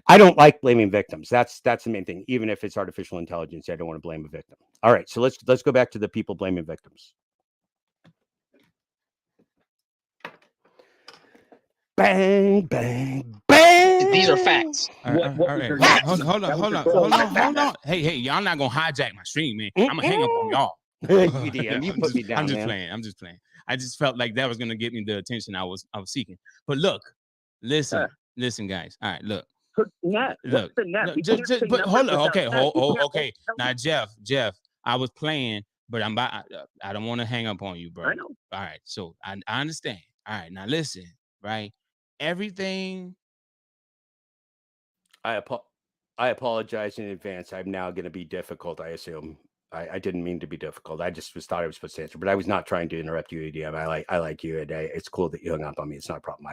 I don't like blaming victims. That's the main thing. Even if it's artificial intelligence, I don't want to blame a victim. All right, so let's go back to the people blaming victims. Bang, bang, bang.
These are facts.
All right. Hold on. Hey, y'all not gonna hijack my stream, man. I'm gonna hang up on y'all.
You put me down.
I'm just playing. I just felt like that was gonna get me the attention I was seeking. But look, listen, guys. All right, look. Look, but hold on. Okay. Now, Jeff, I was playing, but I don't want to hang up on you, bro.
I know.
All right, so I understand. All right, now listen, right? Everything.
I apologize in advance. I'm now going to be difficult, I assume. I didn't mean to be difficult. I just thought I was supposed to answer, but I was not trying to interrupt you, EDM. I like you, and it's cool that you hung up on me. It's not a problem.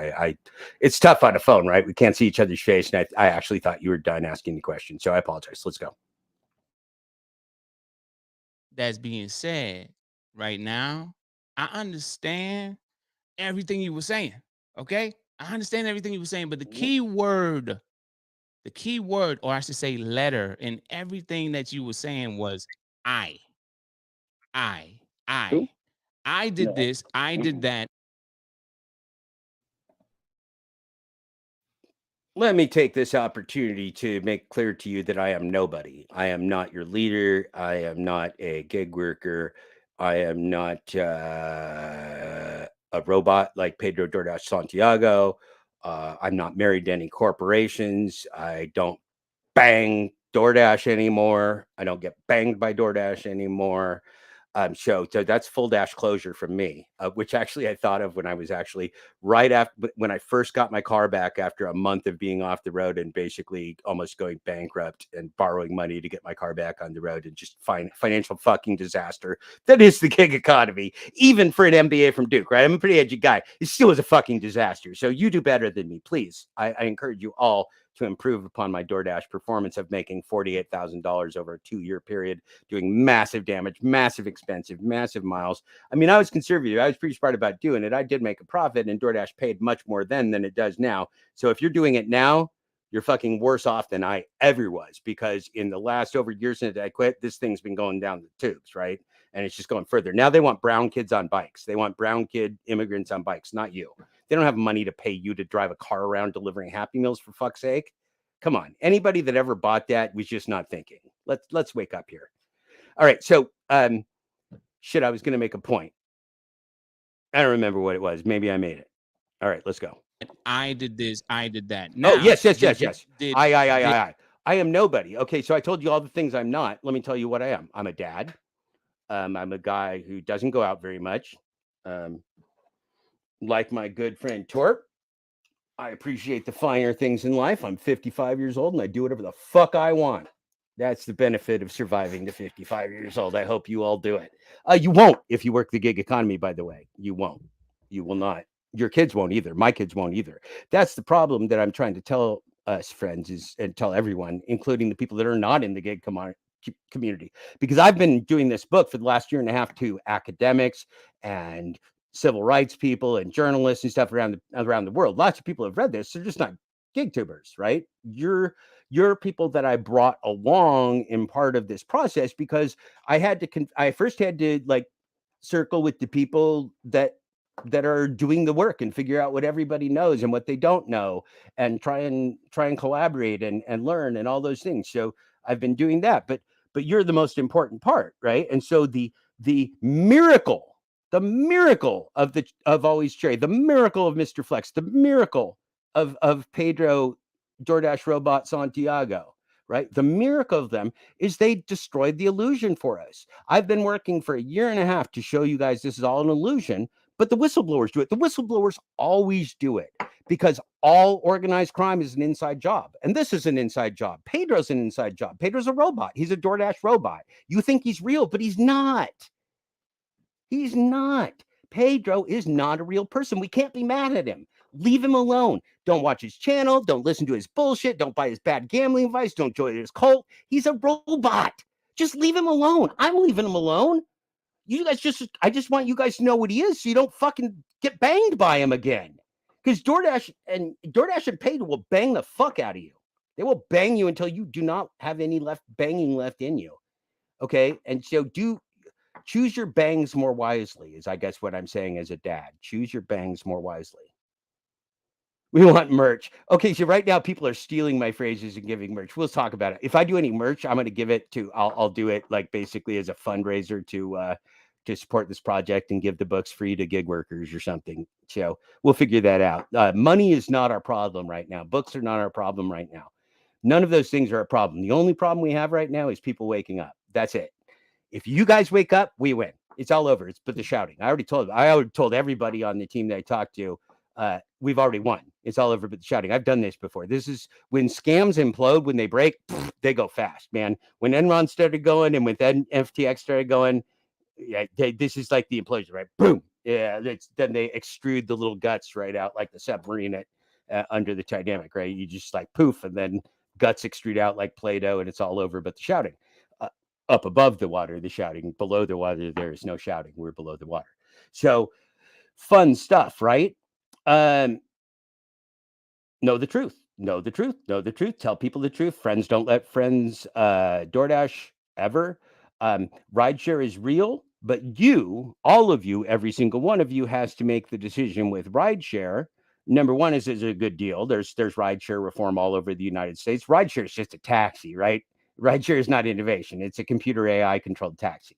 It's tough on the phone, right? We can't see each other's face, and I actually thought you were done asking the question, so I apologize. Let's go.
That's being said, right now, I understand everything you were saying. Okay, I understand everything you were saying, but the key word, or I should say letter, in everything that you were saying was I.
Who?
I did
No.
this. I did that.
Let me take this opportunity to make clear to you that I am nobody. I am not your leader. I am not a gig worker. I am not a robot like Pedro DoorDash Santiago. I'm not married to any corporations. I don't bang DoorDash anymore. I don't get banged by DoorDash anymore. So that's full dash closure from me, which actually I thought of when I was actually right after when I first got my car back after a month of being off the road and basically almost going bankrupt and borrowing money to get my car back on the road and just financial fucking disaster. That is the gig economy, even for an MBA from Duke, right? I'm a pretty edgy guy. It still is a fucking disaster. So you do better than me, please. I encourage you all to improve upon my DoorDash performance of making $48,000 over a 2-year period, doing massive damage, massive expensive, massive miles. I mean, I was conservative. I was pretty smart about doing it. I did make a profit, and DoorDash paid much more then than it does now. So if you're doing it now, you're fucking worse off than I ever was, because in the last over years since I quit, this thing's been going down the tubes, right? And it's just going further. Now they want brown kids on bikes. They want brown kid immigrants on bikes, not you. They don't have money to pay you to drive a car around delivering Happy Meals, for fuck's sake. Come on. Anybody that ever bought that was just not thinking. Let's wake up here. All right. So shit, I was going to make a point. I don't remember what it was. Maybe I made it. All right, let's go.
I did this. I did that. Now,
Oh, yes.
did-
I am nobody. Okay, so I told you all the things I'm not. Let me tell you what I am. I'm a dad. I'm a guy who doesn't go out very much. Like my good friend Torp, I appreciate the finer things in life. I'm 55 years old and I do whatever the fuck I want. That's the benefit of surviving to 55 years old. I hope you all do it. You won't if you work the gig economy, by the way. You won't. You will not. Your kids won't either. My kids won't either. That's the problem that I'm trying to tell us friends is, and tell everyone, including the people that are not in the gig community, because I've been doing this book for the last year and a half to academics and civil rights people and journalists and stuff around the world. Lots of people have read this. They're just not gig tubers, right? You're people that I brought along in part of this process, because I first had to like circle with the people that are doing the work and figure out what everybody knows and what they don't know, and try and collaborate and learn and all those things. So I've been doing that, but you're the most important part, right? And so the miracle of Always Cherry, the miracle of Mr. Flex, the miracle of Pedro DoorDash Robot Santiago, right? The miracle of them is they destroyed the illusion for us. I've been working for a year and a half to show you guys this is all an illusion, but the whistleblowers do it. The whistleblowers always do it, because all organized crime is an inside job. And this is an inside job. Pedro's an inside job. Pedro's a robot. He's a DoorDash robot. You think he's real, but he's not. He's not. Pedro is not a real person. We can't be mad at him. Leave him alone. Don't watch his channel. Don't listen to his bullshit. Don't buy his bad gambling advice. Don't join his cult. He's a robot. Just leave him alone. I'm leaving him alone. I just want you guys to know what he is, so you don't fucking get banged by him again. Because DoorDash and Pedro will bang the fuck out of you. They will bang you until you do not have any banging left in you. Okay? And so choose your bangs more wisely, is I guess what I'm saying as a dad. Choose your bangs more wisely. We want merch. Okay, so right now people are stealing my phrases and giving merch. We'll talk about it. If I do any merch, I'm going to give it to, I'll do it like basically as a fundraiser to support this project and give the books free to gig workers or something. So we'll figure that out. Money is not our problem right now. Books are not our problem right now. None of those things are a problem. The only problem we have right now is people waking up. That's it. If you guys wake up, we win. It's all over. It's but the shouting. I already told everybody on the team that I talked to, we've already won. It's all over but the shouting. I've done this before. This is when scams implode, when they break, they go fast, man. When Enron started going and when FTX started going, yeah, this is like the implosion, right? Boom. Yeah, then they extrude the little guts right out like the submarine under the Titanic, right? You just like poof, and then guts extrude out like Play-Doh, and it's all over but the shouting. Up above the water, the shouting. Below the water, there is no shouting. We're below the water. So fun stuff, right? Know the truth. Know the truth. Know the truth. Tell people the truth. Friends don't let friends DoorDash ever. Rideshare is real, but you, all of you, every single one of you has to make the decision with rideshare. Number one is a good deal. There's rideshare reform all over the United States. Rideshare is just a taxi, right? Rideshare is not innovation. It's a computer AI controlled taxi.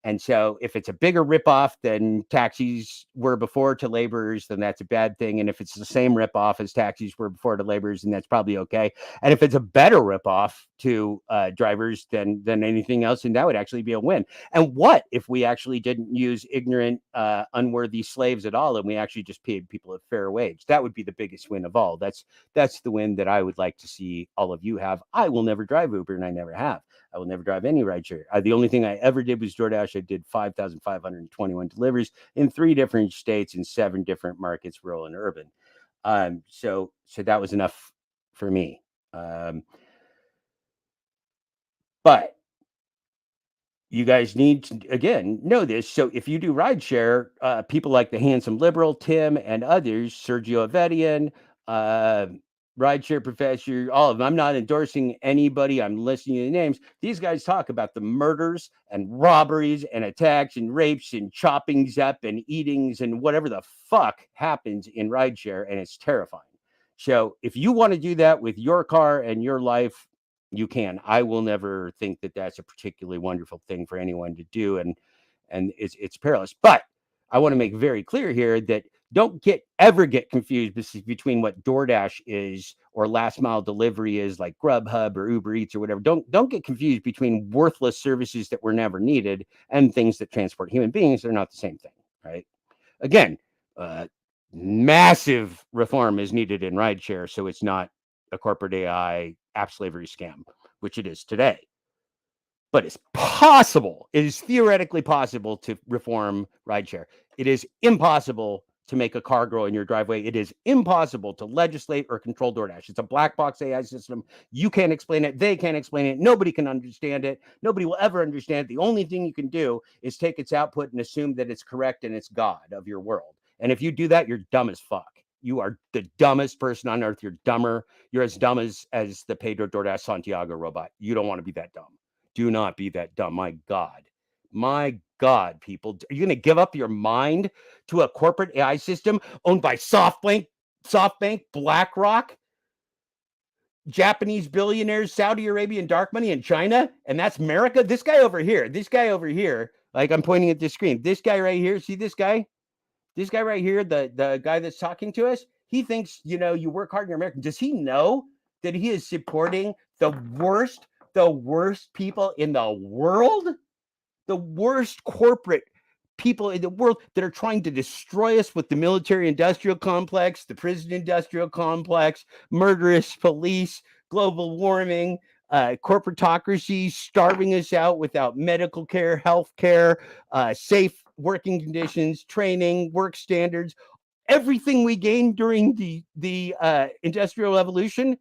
And so if it's a bigger ripoff than taxis were before to laborers, then that's a bad thing. And if it's the same ripoff as taxis were before to laborers, then that's probably okay. And if it's a better ripoff to drivers than anything else, then that would actually be a win. And what if we actually didn't use ignorant, unworthy slaves at all, and we actually just paid people a fair wage? That would be the biggest win of all. That's the win that I would like to see all of you have. I will never drive Uber, and I never have. I will never drive any rideshare. The only thing I ever did was DoorDash. I did 5,521 deliveries in 3 different states in 7 different markets, rural and urban. So that was enough for me. But you guys need to, again, know this. So if you do rideshare, people like the handsome liberal, Tim, and others, Sergio Avedian, rideshare professor, all of them. I'm not endorsing anybody. I'm listening to the names. These guys talk about the murders and robberies and attacks and rapes and choppings up and eatings and whatever the fuck happens in rideshare, and it's terrifying. So if you want to do that with your car and your life, you can. I will never think that that's a particularly wonderful thing for anyone to do, and it's perilous. But I want to make very clear here that don't ever get confused between what DoorDash is or last mile delivery is, like Grubhub or Uber Eats or whatever. Don't get confused between worthless services that were never needed and things that transport human beings. They're not the same thing, right? Again, massive reform is needed in rideshare, so it's not a corporate AI app slavery scam, which it is today. But it's possible. It is theoretically possible to reform rideshare. It is impossible to make a car grow in your driveway. It is impossible to legislate or control DoorDash. It's a black box AI system. You can't explain it. They can't explain it. Nobody can understand it. Nobody will ever understand it. The only thing you can do is take its output and assume that it's correct and it's God of your world. And if you do that, you're dumb as fuck. You are the dumbest person on earth. You're dumber. You're as dumb as the Pedro DoorDash Santiago robot. You don't want to be that dumb. Do not be that dumb. My God. My God, people. Are you going to give up your mind to a corporate AI system owned by SoftBank, BlackRock, Japanese billionaires, Saudi Arabian dark money, and China? And that's America? This guy over here, like I'm pointing at this screen. This guy right here, see this guy? This guy right here, the guy that's talking to us, he thinks, you work hard in America. Does he know that he is supporting the worst people in the world? The worst corporate people in the world that are trying to destroy us with the military-industrial complex, the prison-industrial complex, murderous police, global warming, corporatocracy, starving us out without medical care, health care, safe working conditions, training, work standards, everything we gained during the industrial revolution.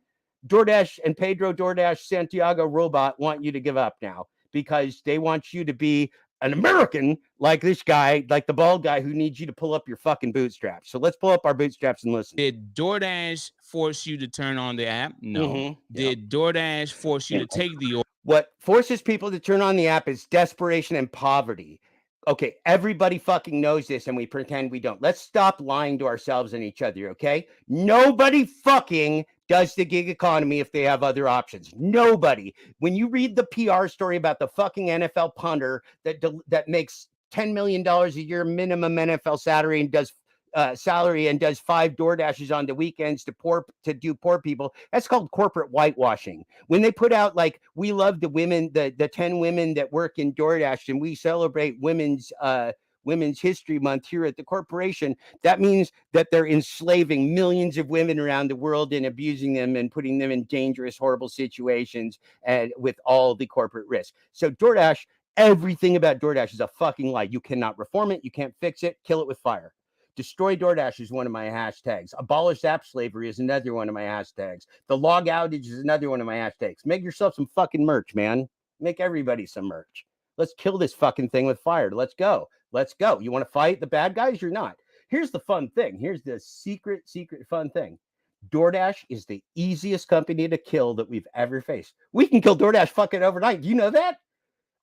DoorDash and Pedro DoorDash Santiago robot want you to give up now because they want you to be an American like this guy, like the bald guy who needs you to pull up your fucking bootstraps. So let's pull up our bootstraps and listen.
Did DoorDash force you to turn on the app? No.
Mm-hmm.
Did DoorDash force you to take the order?
What forces people to turn on the app is desperation and poverty. Okay, everybody fucking knows this and we pretend we don't. Let's stop lying to ourselves and each other, okay? Nobody fucking does the gig economy if they have other options. Nobody. When you read the PR story about the fucking NFL punter that makes $10 million a year minimum NFL salary and does 5 DoorDashes on the weekends to do poor people, that's called corporate whitewashing. When they put out like, we love the women, the 10 women that work in DoorDash and we celebrate women's Women's History Month here at the corporation, that means that they're enslaving millions of women around the world and abusing them and putting them in dangerous, horrible situations and with all the corporate risk. So DoorDash, everything about DoorDash is a fucking lie. You cannot reform it. You can't fix it. Kill it with fire. Destroy DoorDash is one of my hashtags. Abolish app slavery is another one of my hashtags. The log outage is another one of my hashtags. Make yourself some fucking merch, man. Make everybody some merch. Let's kill this fucking thing with fire. Let's go. Let's go. You want to fight the bad guys? You're not. Here's the fun thing. Here's the secret fun thing. DoorDash is the easiest company to kill that we've ever faced. We can kill DoorDash fucking overnight. Do you know that?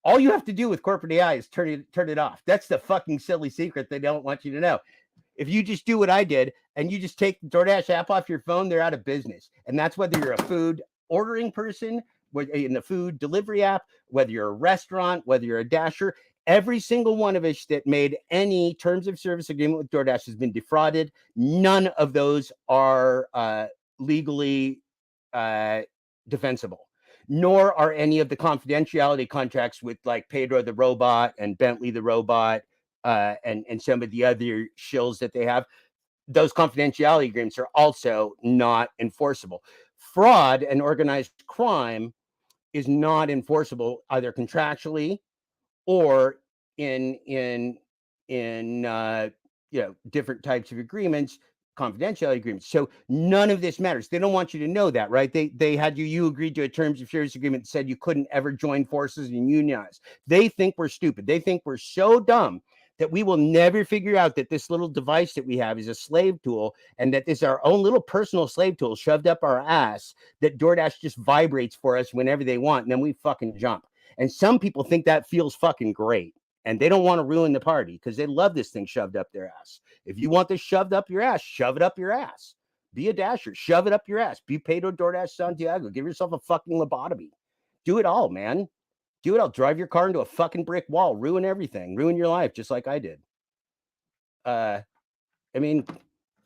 All you have to do with corporate AI is turn it off. That's the fucking silly secret they don't want you to know. If you just do what I did and you just take the DoorDash app off your phone, they're out of business. And that's whether you're a food ordering person in the food delivery app, whether you're a restaurant, whether you're a dasher. Every single one of us that made any terms of service agreement with DoorDash has been defrauded. None of those are legally defensible, nor are any of the confidentiality contracts with like Pedro the robot and Bentley the robot and some of the other shills that they have. Those confidentiality agreements are also not enforceable. Fraud and organized crime is not enforceable either contractually or in different types of agreements, confidentiality agreements. So none of this matters. They don't want you to know that, right? They had you agreed to a terms of service agreement that said you couldn't ever join forces and unionize. They think we're stupid. They think we're so dumb that we will never figure out that this little device that we have is a slave tool and that this is our own little personal slave tool shoved up our ass that DoorDash just vibrates for us whenever they want. And then we fucking jump. And some people think that feels fucking great. And they don't want to ruin the party because they love this thing shoved up their ass. If you want this shoved up your ass, shove it up your ass. Be a dasher. Shove it up your ass. Be Pedro DoorDash Santiago. Give yourself a fucking lobotomy. Do it all, man. Do it all. Drive your car into a fucking brick wall. Ruin everything. Ruin your life just like I did. I mean,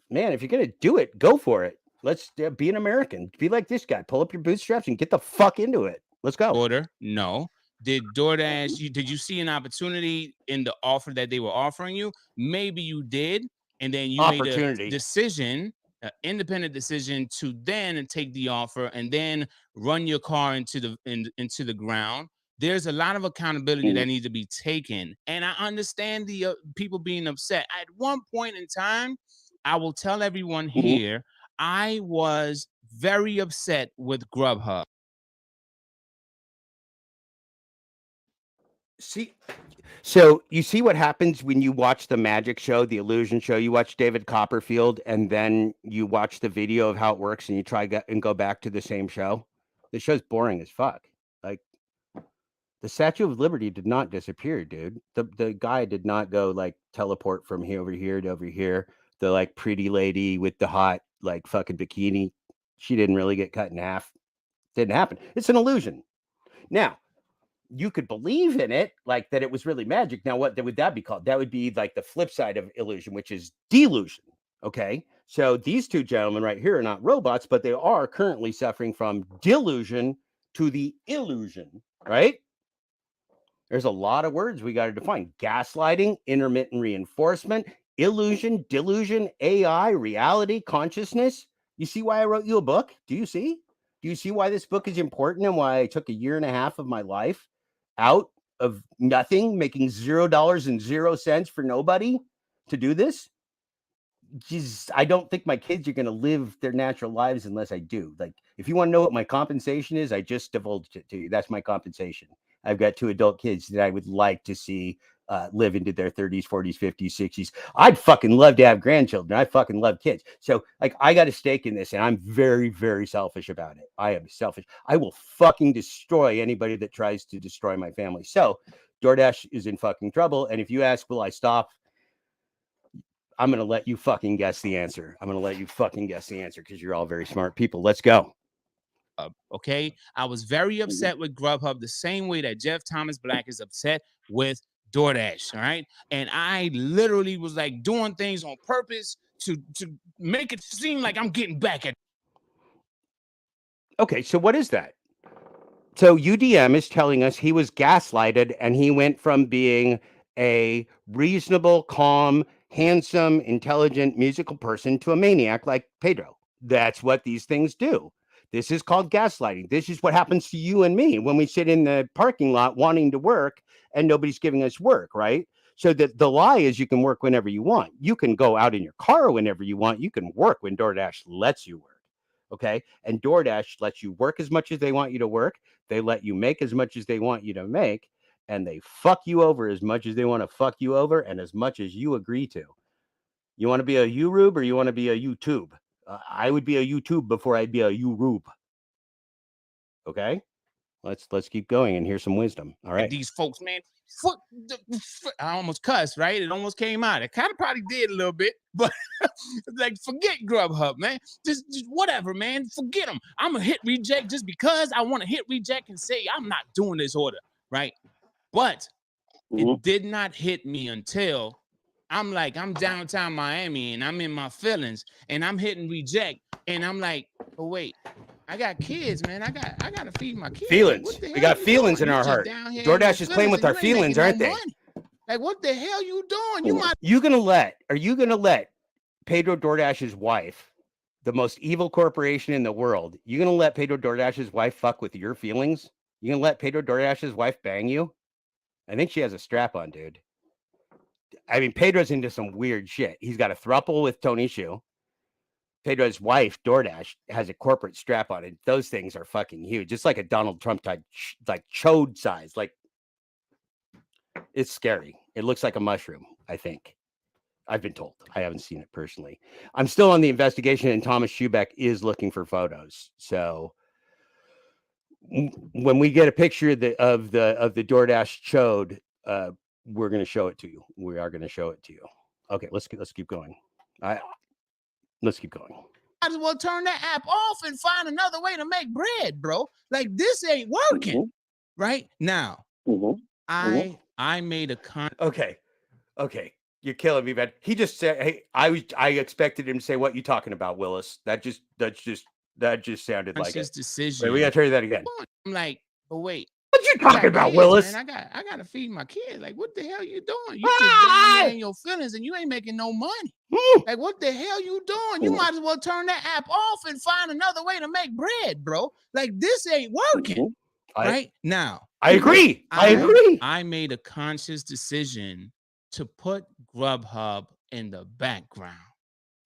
man, if you're going to do it, go for it. Let's be an American. Be like this guy. Pull up your bootstraps and get the fuck into it. Let's go.
Order? No. Did DoorDash, did you see an opportunity in the offer that they were offering you? Maybe you did. And then you made a decision, an independent decision to then take the offer and then run your car into the ground. There's a lot of accountability that needs to be taken. And I understand the people being upset. At one point in time, I will tell everyone here, I was very upset with Grubhub.
See, so you see what happens when you watch the magic show, the illusion show. You watch David Copperfield, and then you watch the video of how it works, and you try and go back to the same show. The show's boring as fuck. Like, the Statue of Liberty did not disappear, dude. The guy did not go like teleport from here over here to over here. The like pretty lady with the hot like fucking bikini, she didn't really get cut in half. Didn't happen. It's an illusion. Now, you could believe in it, like that it was really magic. Now, what would that be called? That would be like the flip side of illusion, which is delusion. Okay. So these two gentlemen right here are not robots, but they are currently suffering from delusion to the illusion, right? There's a lot of words we got to define: gaslighting, intermittent reinforcement, illusion, delusion, AI, reality, consciousness. You see why I wrote you a book? Do you see? Do you see why this book is important and why I took 1.5 years of my life out of nothing, making $0 for nobody to do this? Just, I don't think my kids are going to live their natural lives unless I do. Like, if you want to know what my compensation is, I just divulged it to you. That's my compensation. I've got 2 adult kids that I would like to see live into their 30s, 40s, 50s, 60s. I'd fucking love to have grandchildren. I fucking love kids. So like, I got a stake in this and I'm very, very selfish about it. I am selfish. I will fucking destroy anybody that tries to destroy my family. So DoorDash is in fucking trouble. And if you ask, will I stop? I'm going to let you fucking guess the answer. I'm going to let you fucking guess the answer because you're all very smart people. Let's go.
Okay. I was very upset with Grubhub the same way that Jeff Thomas Black is upset with DoorDash. All right. And I literally was like doing things on purpose to make it seem like I'm getting back at.
Okay. So what is that? So UDM is telling us he was gaslighted and he went from being a reasonable, calm, handsome, intelligent, musical person to a maniac like Pedro. That's what these things do. This is called gaslighting. This is what happens to you and me when we sit in the parking lot wanting to work and nobody's giving us work, right? So that the lie is you can work whenever you want. You can go out in your car whenever you want. You can work when DoorDash lets you work. Okay. And DoorDash lets you work as much as they want you to work. They let you make as much as they want you to make. And they fuck you over as much as they want to fuck you over and as much as you agree to. You want to be a YouRube or you want to be a YouTube? I would be a YouTube before I'd be a YouRube. Okay. Let's keep going and hear some wisdom. All right.
These folks, man. I almost cussed, right? It almost came out. It kind of probably did a little bit, but like, forget Grubhub, man. Just whatever, man. Forget them. I'm gonna hit reject just because I want to hit reject and say I'm not doing this order, right? But it did not hit me until I'm downtown Miami and I'm in my feelings and I'm hitting reject and I'm like, oh wait, I got kids, man. I gotta feed my kids.
Feelings.
Like,
we got feelings in our heart. DoorDash is playing with our feelings, aren't they?
Like, what the hell you doing?
Are you gonna let Pedro DoorDash's wife, the most evil corporation in the world, you gonna let Pedro DoorDash's wife fuck with your feelings? You gonna let Pedro DoorDash's wife bang you? I think she has a strap on, dude. I mean, Pedro's into some weird shit. He's got a throuple with Tony Shu. Pedro's wife, DoorDash, has a corporate strap on it. Those things are fucking huge. It's like a Donald Trump type, like chode size. Like, it's scary. It looks like a mushroom, I think. I've been told. I haven't seen it personally. I'm still on the investigation, and Thomas Schubeck is looking for photos. So when we get a picture of the DoorDash chode, we're going to show it to you. We are going to show it to you. Okay, let's keep going. Let's keep going.
Might as well turn that app off and find another way to make bread, bro. Like, this ain't working. Right now, I made a
Okay, you're killing me, man. He just said, "Hey, I expected him to say, what you talking about, Willis?" That just sounded like it.
Decision.
Wait, we gotta try that again.
I'm like, but wait.
What you talking about, Willis?
Man, I gotta feed my kids. Like, what the hell you doing? You just down there in your feelings and you ain't making no money. Like, what the hell you doing? You might as well turn that app off and find another way to make bread, bro. Like, this ain't working. Right now,
I agree. I agree.
I made a conscious decision to put Grubhub in the background,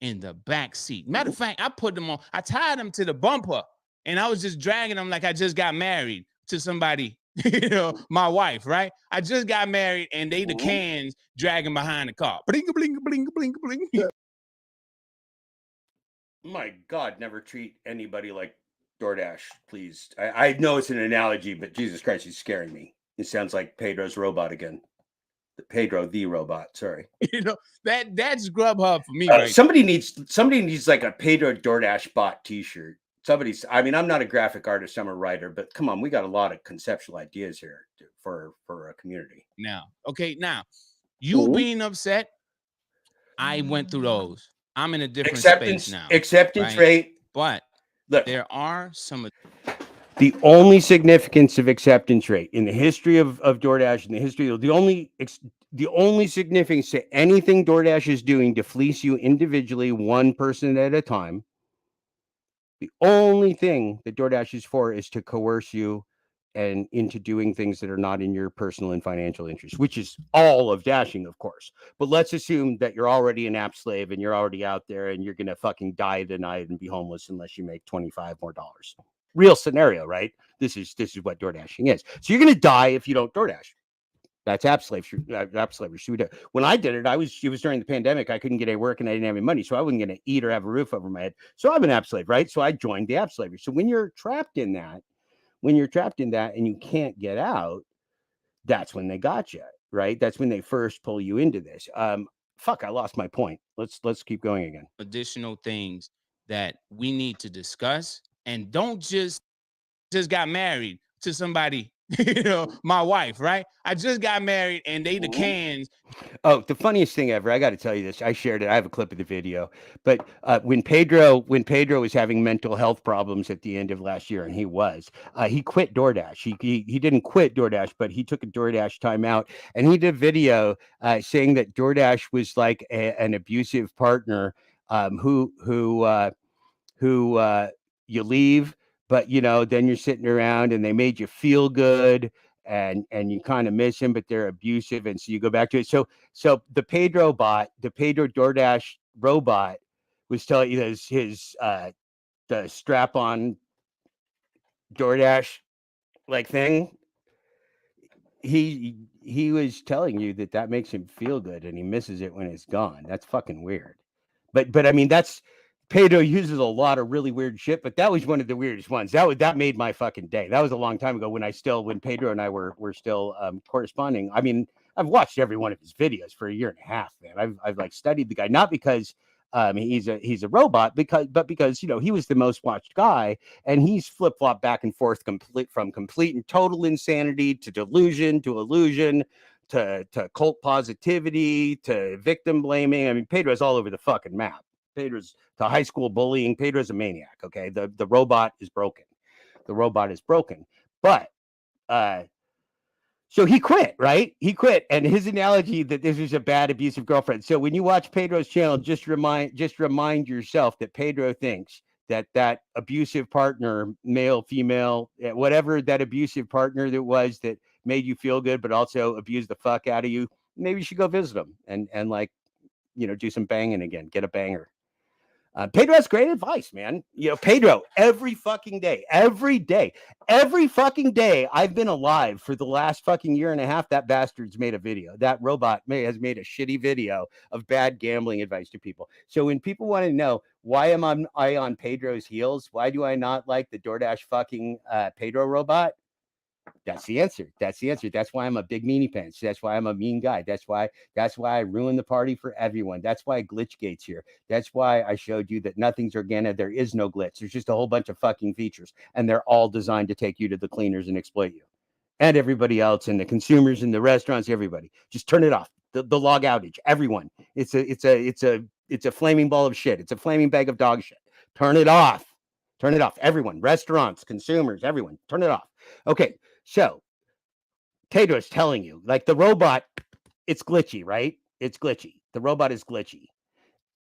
in the back seat. Matter of fact, I put them on. I tied them to the bumper, and I was just dragging them like I just got married to somebody, you know, my wife, right? I just got married, and they the cans dragging behind the car. Bling, bling, bling, bling, bling.
My God, never treat anybody like DoorDash, please. I know it's an analogy, but Jesus Christ, he's scaring me. It sounds like Pedro's robot again. Pedro the robot. Sorry.
You know, that's Grubhub for me. Right?
Somebody needs like a Pedro DoorDash bot T-shirt. I mean, I'm not a graphic artist, I'm a writer, but come on, we got a lot of conceptual ideas here for a community.
Now, you being upset, I went through those. I'm in a different space now.
Acceptance rate.
But look, there are some.
The only significance of acceptance rate in the history of DoorDash, in the history of the only significance to anything DoorDash is doing to fleece you individually, one person at a time. The only thing that DoorDash is for is to coerce you and into doing things that are not in your personal and financial interest, which is all of dashing, of course. But let's assume that you're already an app slave and you're already out there and you're going to fucking die tonight and be homeless unless you make $25 more. Real scenario, right? This is what DoorDashing is. So you're going to die if you don't DoorDash. That's app slavery. When I did it, it was during the pandemic. I couldn't get any work and I didn't have any money, so I wasn't going to eat or have a roof over my head. So I'm an app slave, right? So I joined the app slavery. So when you're trapped in that, and you can't get out, that's when they got you, right? That's when they first pull you into this. I lost my point. Let's keep going again.
Additional things that we need to discuss, and don't just got married to somebody you know, my wife, right? I just got married and they the
Mhm.
cans.
Oh, the funniest thing ever. I got to tell you this. I shared it. I have a clip of the video. But when Pedro was having mental health problems at the end of last year, and he quit DoorDash. He didn't quit DoorDash, but he took a DoorDash timeout, and he did a video saying that DoorDash was like an abusive partner who you leave, but then you're sitting around and they made you feel good, and you kind of miss him, but they're abusive, and so you go back to it. So the Pedro DoorDash robot was telling you his the strap on DoorDash like thing. He was telling you that makes him feel good, and he misses it when it's gone. That's fucking weird. But I mean, Pedro uses a lot of really weird shit, but that was one of the weirdest ones. That made my fucking day. That was a long time ago when Pedro and I were still corresponding. I mean, I've watched every one of his videos for a year and a half, man. I've like studied the guy, not because he's a robot, because he was the most watched guy, and he's flip flopped back and forth from complete and total insanity to delusion to illusion to cult positivity to victim blaming. I mean, Pedro's all over the fucking map. Pedro's to high school bullying. Pedro's a maniac. Okay, the robot is broken. The robot is broken. But so he quit, right? He quit, and his analogy that this is a bad abusive girlfriend. So when you watch Pedro's channel, just remind yourself that Pedro thinks that abusive partner, male, female, whatever that abusive partner that was that made you feel good, but also abused the fuck out of you. Maybe you should go visit him and like do some banging again, get a banger. Pedro has great advice, man. Pedro, every fucking day, every fucking day I've been alive for the last fucking year and a half, that bastard's made a video. That robot has made a shitty video of bad gambling advice to people. So when people want to know why am I on Pedro's heels, why do I not like the DoorDash fucking Pedro robot? That's the answer. That's why I'm a big meanie pants. That's why I'm a mean guy. That's why I ruin the party for everyone. That's why Glitchgate's here. That's why I showed you that nothing's organic. There is no glitch. There's just a whole bunch of fucking features, and they're all designed to take you to the cleaners and exploit you and everybody else, and the consumers and the restaurants. Everybody, just turn it off. The log outage. Everyone. It's a flaming ball of shit. It's a flaming bag of dog shit. Turn it off. Turn it off. Everyone, restaurants, consumers, everyone, turn it off. Okay. So Pedro's telling you, like, the robot, it's glitchy, right? It's glitchy. The robot is glitchy.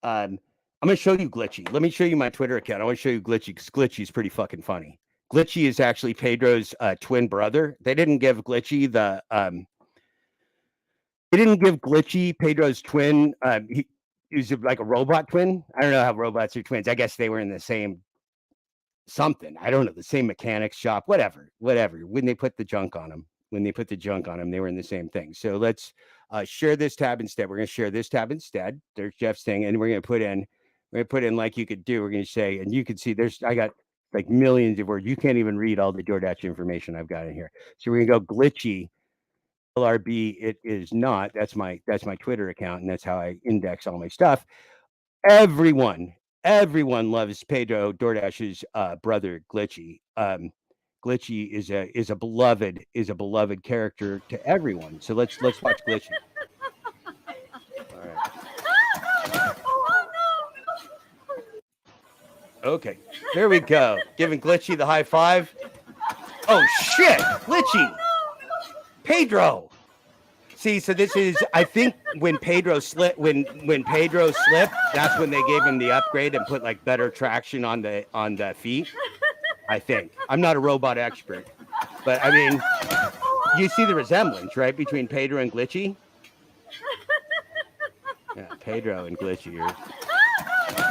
I'm going to show you Glitchy. Let me show you my Twitter account. I want to show you Glitchy because Glitchy is pretty fucking funny. Glitchy is actually Pedro's twin brother. They didn't give Glitchy Pedro's twin. He was like a robot twin. I don't know how robots are twins. I guess they were in the same something. I don't know, the same mechanics shop, whatever. When they put the junk on them, they were in the same thing. So let's share this tab instead. We're going to share this tab instead. There's Jeff's thing, and we're going to put in like you could do. We're going to say, and you can see I got like millions of words. You can't even read all the DoorDash information I've got in here. So we're going to go Glitchy. LRB, it is not. That's my Twitter account, and that's how I index all my stuff. Everyone loves Pedro DoorDash's brother Glitchy. Glitchy is a beloved character to everyone. So let's watch Glitchy. All right. Okay, there we go. Giving Glitchy the high five. Oh shit, Glitchy. Pedro. See, so this is, I think when Pedro slipped, that's when they gave him the upgrade and put like better traction on the feet. I think. I'm not a robot expert, but I mean, you see the resemblance, right, between Pedro and Glitchy? Yeah, Pedro and Glitchy are...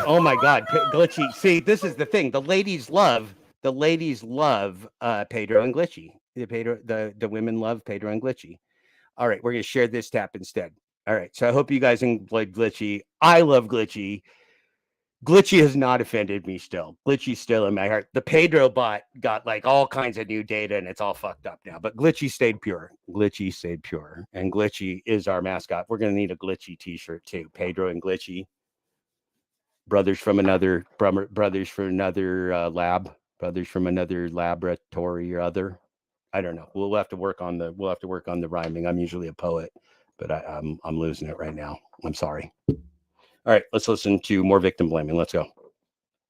Oh my God, Glitchy. See, this is the thing. The ladies love Pedro and Glitchy. The women love Pedro and Glitchy. All right, we're going to share this tap instead. All right, so I hope you guys enjoyed Glitchy. I love Glitchy. Glitchy has not offended me still. Glitchy's still in my heart. The Pedro bot got like all kinds of new data, and it's all fucked up now. But Glitchy stayed pure. And Glitchy is our mascot. We're going to need a Glitchy t-shirt too. Pedro and Glitchy. Brothers from another lab. Brothers from another laboratory or other. I don't know. We'll have to work on the rhyming. I'm usually a poet, but I'm losing it right now. I'm sorry. All right, let's listen to more victim blaming. Let's go.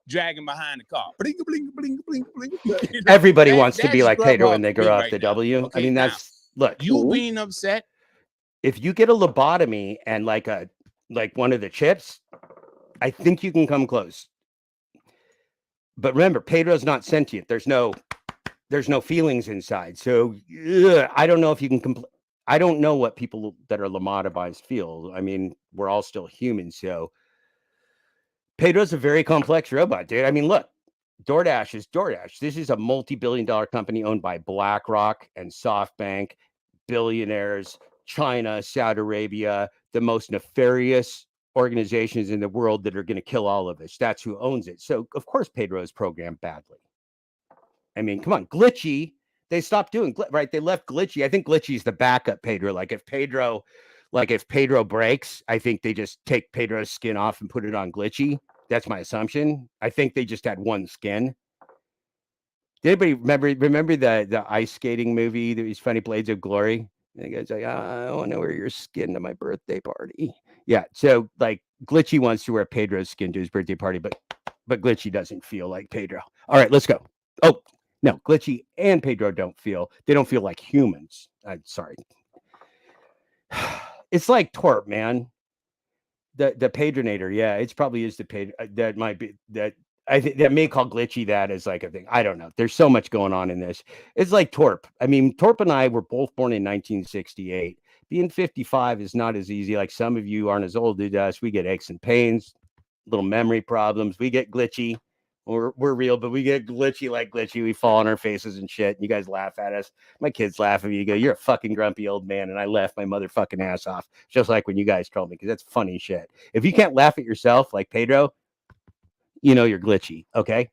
Dragging behind the car. Bling, bling, bling, bling, bling. You know,
Everybody wants to be
that's
like
scrub
Pedro
hub
when they
for
grow
me
off
right
the
now.
W. I
Okay,
mean,
now,
that's look.
you being upset.
If you get a lobotomy and like one of the chips, I think you can come close. But remember, Pedro's not sentient. There's no feelings inside. So I don't know if you can I don't know what people that are lobotomized feel. I mean, we're all still human. So Pedro's a very complex robot, dude. I mean, look, DoorDash is DoorDash. This is a multi-billion-dollar company owned by BlackRock and SoftBank, billionaires, China, Saudi Arabia, the most nefarious organizations in the world that are going to kill all of us. That's who owns it. So, of course, Pedro is programmed badly. I mean, come on, Glitchy. They stopped doing right. They left Glitchy. I think Glitchy's the backup Pedro. Like if Pedro breaks, I think they just take Pedro's skin off and put it on Glitchy. That's my assumption. I think they just had one skin. Did anybody remember the ice skating movie? These Funny Blades of Glory. And the guy's like, I want to wear your skin to my birthday party. Yeah. So like Glitchy wants to wear Pedro's skin to his birthday party, but Glitchy doesn't feel like Pedro. All right, let's go. Oh, no, Glitchy and Pedro don't feel like humans. I'm sorry. It's like Torp, man. The Pedronator, yeah, it's probably is the Pedro. That might be that. I think that may call Glitchy that as like a thing. I don't know. There's so much going on in this. It's like Torp. I mean, Torp and I were both born in 1968. Being 55 is not as easy. Like some of you aren't as old as us. We get aches and pains, little memory problems. We get glitchy. We're real, but we get glitchy like Glitchy. We fall on our faces and shit. And you guys laugh at us. My kids laugh at me. You go, you're a fucking grumpy old man. And I laugh my motherfucking ass off. Just like when you guys troll me, because that's funny shit. If you can't laugh at yourself like Pedro, you know you're glitchy. Okay.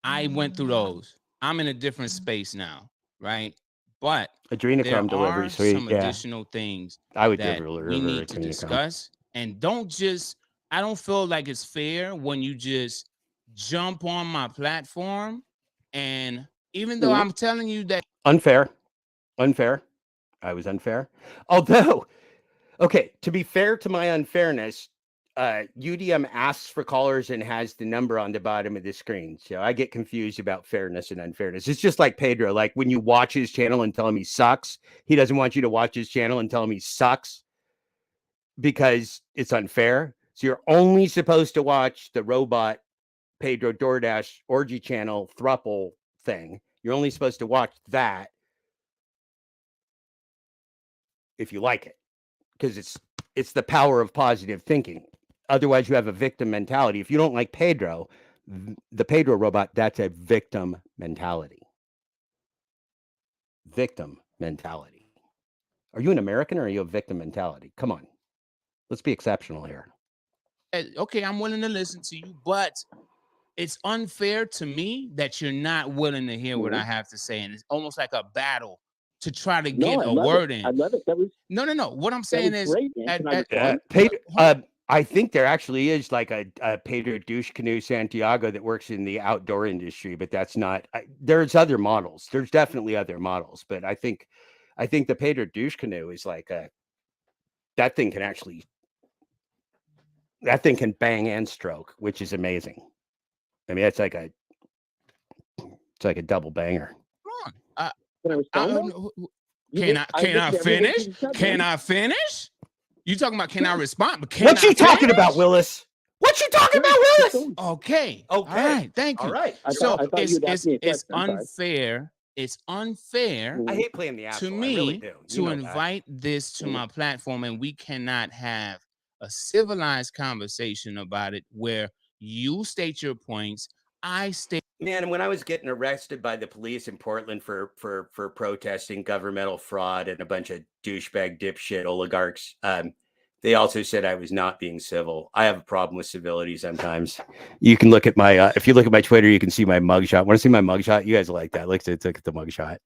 I went through those. I'm in a different space now, right? But
adrenochrome delivery, sweet.
Some additional things
I would
that
deliver
we need to discuss. And I don't feel like it's fair when you just jump on my platform. And even though I'm telling you that
unfair, I was unfair. Although, okay, to be fair to my unfairness, UDM asks for callers and has the number on the bottom of the screen. So I get confused about fairness and unfairness. It's just like Pedro. Like when you watch his channel and tell him he sucks, he doesn't want you to watch his channel and tell him he sucks because it's unfair. So you're only supposed to watch the robot Pedro DoorDash orgy channel thruple thing. You're only supposed to watch that if you like it, because it's the power of positive thinking. Otherwise, you have a victim mentality. If you don't like Pedro, the Pedro robot, that's a victim mentality. Victim mentality. Are you an American or are you a victim mentality? Come on. Let's be exceptional here.
Okay, I'm willing to listen to you, but it's unfair to me that you're not willing to hear what I have to say. And it's almost like a battle to try to get a word in.
I love it. That was
no. What I'm saying is,
I think there actually is like a Pedro Douche Canoe Santiago that works in the outdoor industry, but that's not. There's other models. There's definitely other models, but I think the Pedro Douche Canoe is like that thing can bang and stroke, which is amazing. I mean, it's like a double banger.
Come on. Can I finish? Can I finish? You talking about can I respond? But
what you talking about, Willis? What you talking about, Willis?
Okay. All right. Thank you.
All right.
So it's unfair. It's unfair.
I hate playing the asshole.
To me,
I really do.
to invite this to my platform, and we cannot have a civilized conversation about it where you state your points. I state.
Man, when I was getting arrested by the police in Portland for protesting governmental fraud and a bunch of douchebag dipshit oligarchs, they also said I was not being civil. I have a problem with civility sometimes. You can look at my if you look at my Twitter, you can see my mugshot. Want to see my mugshot? You guys like that? Look at the mugshot.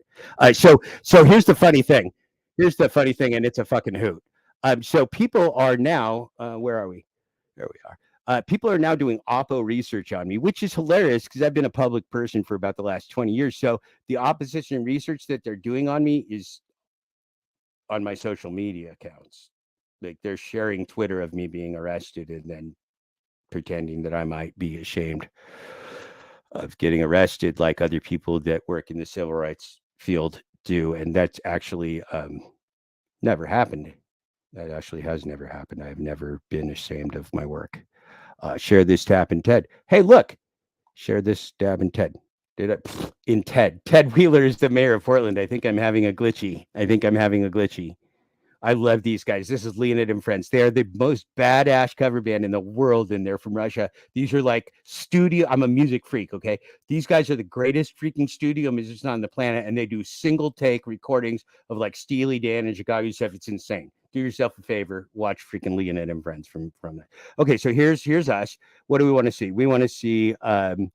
So here's the funny thing. And it's a fucking hoot. So people are now. Where are we? There we People are now doing Oppo research on me, which is hilarious because I've been a public person for about the last 20 years. So the opposition research that they're doing on me is on my social media accounts. Like they're sharing Twitter of me being arrested and then pretending that I might be ashamed of getting arrested like other people that work in the civil rights field do. And that's actually never happened. That actually has never happened. I've never been ashamed of my work. Share this tab and Ted. Hey, look, share this tab and Ted. Did it in Ted? Ted Wheeler is the mayor of Portland. I think I'm having a glitchy. I love these guys. This is Leonid and Friends. They are the most badass cover band in the world, and they're from Russia. These are like studio. I'm a music freak, okay? These guys are the greatest freaking studio musicians on the planet, and they do single take recordings of like Steely Dan and Chicago stuff. It's insane. Do yourself a favor, watch freaking Leonid and Friends from that. Okay, so here's us. What do we want to see? We want to see. Oh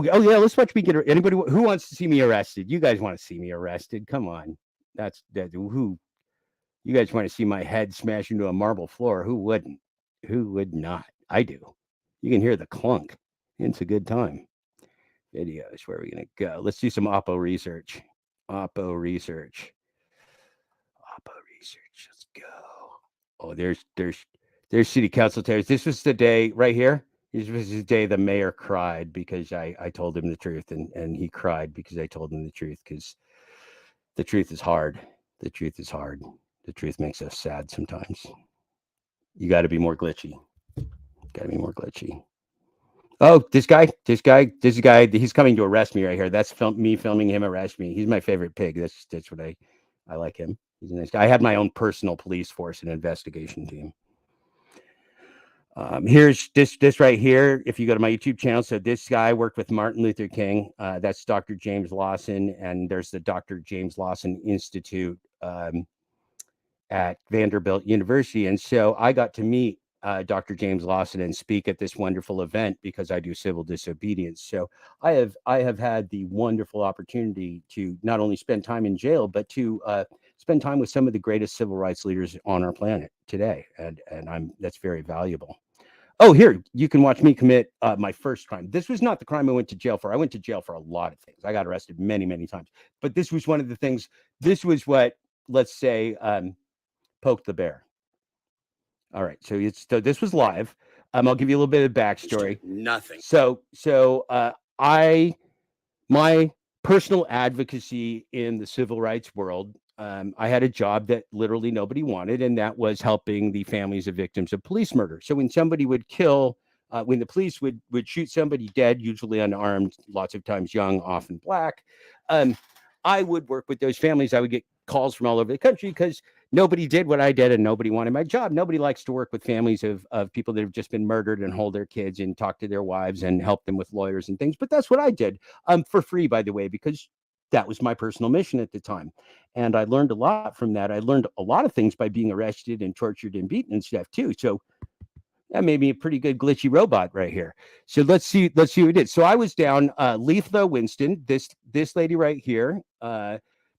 yeah, let's watch me get. Anybody who wants to see me arrested? You guys want to see me arrested? Come on, that's who. You guys want to see my head smash into a marble floor? Who wouldn't? Who would not? I do. You can hear the clunk. It's a good time. Videos. Where are we gonna go? Let's do some Oppo research. Oppo research. Let's go. Oh, there's city council chairs. This was the day right here. This was the day the mayor cried because I told him the truth, and he cried because I told him the truth, because the truth is hard. The truth is hard. The truth makes us sad sometimes. You got to be more glitchy. Oh, this guy, he's coming to arrest me right here. That's me filming him arrest me. He's my favorite pig. That's what I like him. He's a nice guy. I have my own personal police force and investigation team. Here's this right here. If you go to my YouTube channel, so this guy worked with Martin Luther King. That's Dr. James Lawson, and there's the Dr. James Lawson Institute at Vanderbilt University. And so I got to meet Dr. James Lawson and speak at this wonderful event because I do civil disobedience. So I have had the wonderful opportunity to not only spend time in jail, but to spend time with some of the greatest civil rights leaders on our planet today. And that's very valuable. Oh, here, you can watch me commit my first crime. This was not the crime I went to jail for. I went to jail for a lot of things. I got arrested many, many times. But this was one of the things. This was what, let's say, poked the bear. All right. So this was live. I'll give you a little bit of backstory.
Nothing.
So my personal advocacy in the civil rights world, I had a job that literally nobody wanted, and that was helping the families of victims of police murder. So when somebody would kill, when the police would shoot somebody dead, usually unarmed, lots of times young, often black, I would work with those families. I would get calls from all over the country because nobody did what I did and nobody wanted my job. Nobody likes to work with families of people that have just been murdered and hold their kids and talk to their wives and help them with lawyers and things. But that's what I did, for free, by the way, because that was my personal mission at the time. And I learned a lot from that. I learned a lot of things by being arrested and tortured and beaten and stuff too. So that made me a pretty good glitchy robot right here. So let's see what we did. So I was down Letha Winston, this lady right here.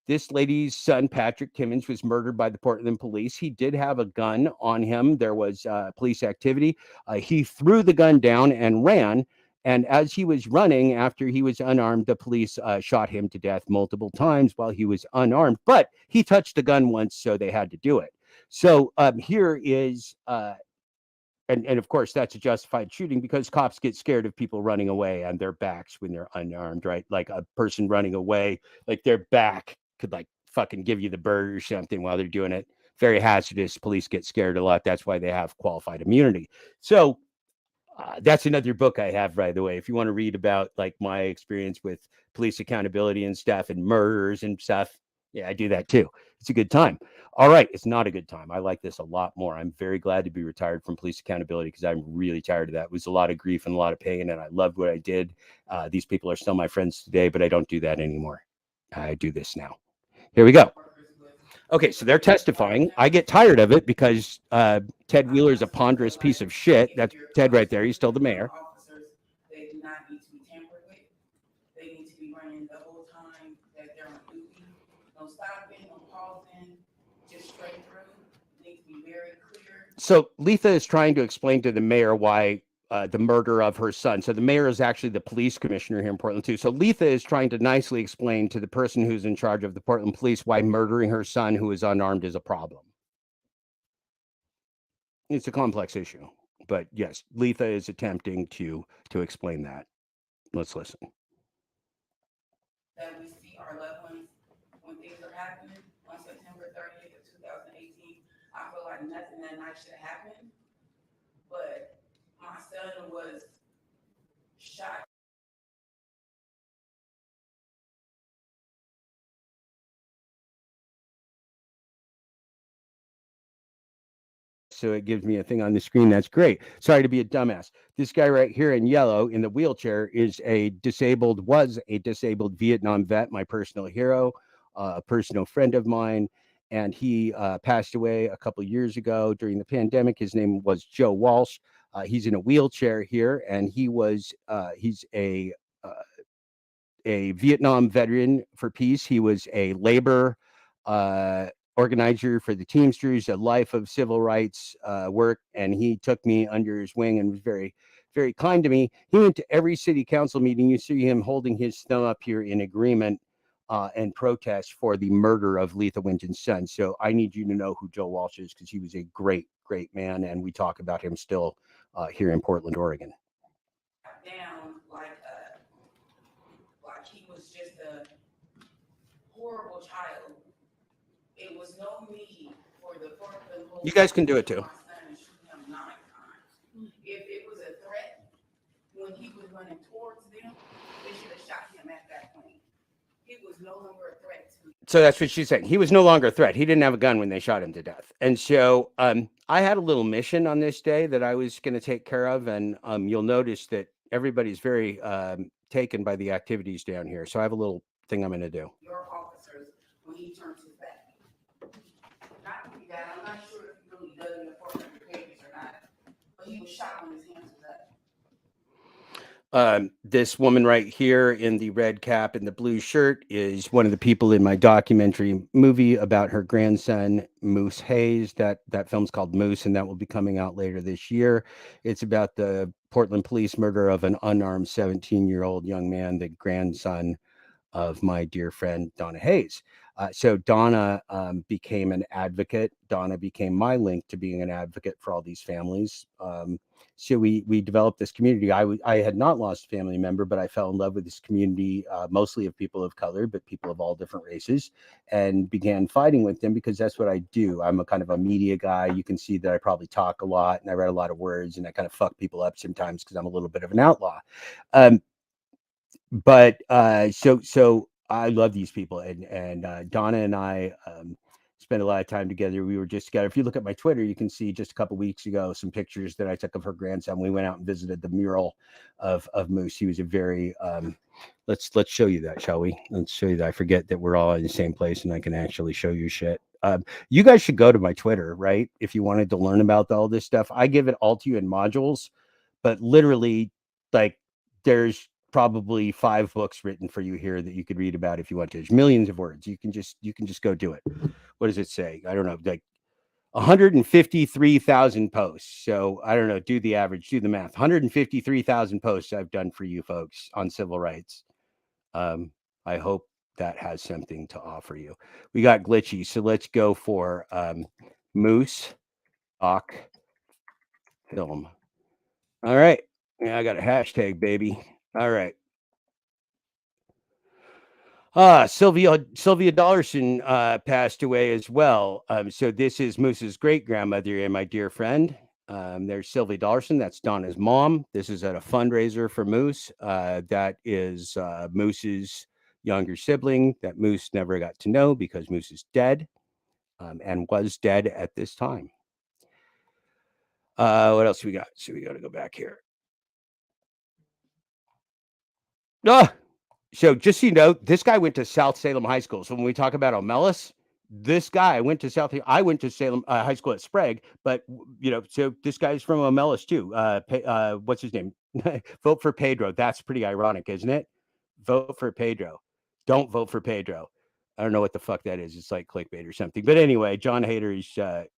This lady's son, Patrick Timmons, was murdered by the Portland police. He did have a gun on him. There was police activity. He threw the gun down and ran. And as he was running, after he was unarmed, the police shot him to death multiple times while he was unarmed. But he touched the gun once, so they had to do it. So here is, and of course, that's a justified shooting because cops get scared of people running away on their backs when they're unarmed, right? Like a person running away, like their back could like fucking give you the bird or something while they're doing it. Very hazardous. Police get scared a lot. That's why they have qualified immunity. So that's another book I have, by the way. If you want to read about like my experience with police accountability and stuff and murders and stuff, yeah, I do that too. It's a good time. All right, it's not a good time. I like this a lot more. I'm very glad to be retired from police accountability because I'm really tired of that. It was a lot of grief and a lot of pain, and I loved what I did. These people are still my friends today, but I don't do that anymore. I do this now. Here we go. Okay, so they're testifying. I get tired of it because Ted Wheeler is a ponderous piece of shit. That's Ted right there. He's still the mayor.
Officers, they do not need to be tampered with. They need to be running the whole time that they're on duty. No stopping, no pausing, just straight through. It needs to be very clear
So Letha is trying to explain to the mayor why the murder of her son. So the mayor is actually the police commissioner here in Portland too. So Letha is trying to nicely explain to the person who's in charge of the Portland police why murdering her son, who is unarmed, is a problem. It's a complex issue, but yes, Letha is attempting to explain that. Let's listen.
That we see our loved ones when things are happening on September 30th of 2018. I feel like nothing that night should have happened, but my son was shot.
So it gives me a thing on the screen. That's great. Sorry to be a dumbass. This guy right here in yellow in the wheelchair was a disabled Vietnam vet, my personal hero, a personal friend of mine. And he passed away a couple years ago during the pandemic. His name was Joe Walsh. He's in a wheelchair here, and he's a Vietnam veteran for peace. He was a labor organizer for the Teamsters, a life of civil rights work, and he took me under his wing and was very, very kind to me. He went to every city council meeting. You see him holding his thumb up here in agreement and protest for the murder of Letha Winton's son. So I need you to know who Joe Walsh is, because he was a great, great man, and we talk about him still here in Portland, Oregon.
Down like he was just a horrible child. It was no need for the Portland police.
You guys can do it too.
My son and shoot him 9 times. If it was a threat when he was running towards them, they should have shot him at that point. He was no longer a threat to me.
So that's what she's saying. He was no longer a threat. He didn't have a gun when they shot him to death. And so I had a little mission on this day that I was going to take care of. And you'll notice that everybody's very taken by the activities down here. So I have a little thing I'm going to do.
Your officers, when he turned his back. Not only that, I'm not sure if he really dug in the 400 pages or not, but he was shot when his hands was up.
This woman right here in the red cap and the blue shirt is one of the people in my documentary movie about her grandson, Moose Hayes. That film's called Moose, and that will be coming out later this year. It's about the Portland police murder of an unarmed 17-year-old young man, the grandson of my dear friend, Donna Hayes. So Donna became an advocate. Donna became my link to being an advocate for all these families. So we developed this community. I had not lost a family member, but I fell in love with this community, mostly of people of color, but people of all different races, and began fighting with them because that's what I do. I'm a kind of a media guy. You can see that I probably talk a lot and I write a lot of words, and I kind of fuck people up sometimes because I'm a little bit of an outlaw. But so I love these people, and Donna and I spent a lot of time together. We were just together. If you look at my Twitter, you can see just a couple weeks ago some pictures that I took of her grandson. We went out and visited the mural of Moose. He was a very let's show you that, shall we? Let's show you that. I forget that we're all in the same place and I can actually show you shit. You guys should go to my Twitter, right? If you wanted to learn about all this stuff. I give it all to you in modules, but literally, like, there's probably 5 books written for you here that you could read about if you want to. There's millions of words. You can just go do it. What does it say? I don't know, like 153,000 posts. So I don't know, do the average, do the math. 153,000 posts I've done for you folks on civil rights. I hope that has something to offer you. We got glitchy, so let's go for Moose Doc Film. All right. Yeah, I got a hashtag, baby. All right. Sylvia Dollarson passed away as well. So this is Moose's great grandmother and my dear friend. There's Sylvia Dollarson. That's Donna's mom. This is at a fundraiser for Moose. That is Moose's younger sibling that Moose never got to know because Moose is dead and was dead at this time. What else we got? So we got to go back here. So just so you know, this guy went to South Salem High School. So when we talk about O'Mellis, this guy went to I went to Salem High School at Sprague, but so this guy's from O'Mellis too. What's his name? Vote for Pedro. That's pretty ironic, isn't it? Vote for Pedro. Don't vote for Pedro. I don't know what the fuck that is. It's like clickbait or something. But anyway, John Hader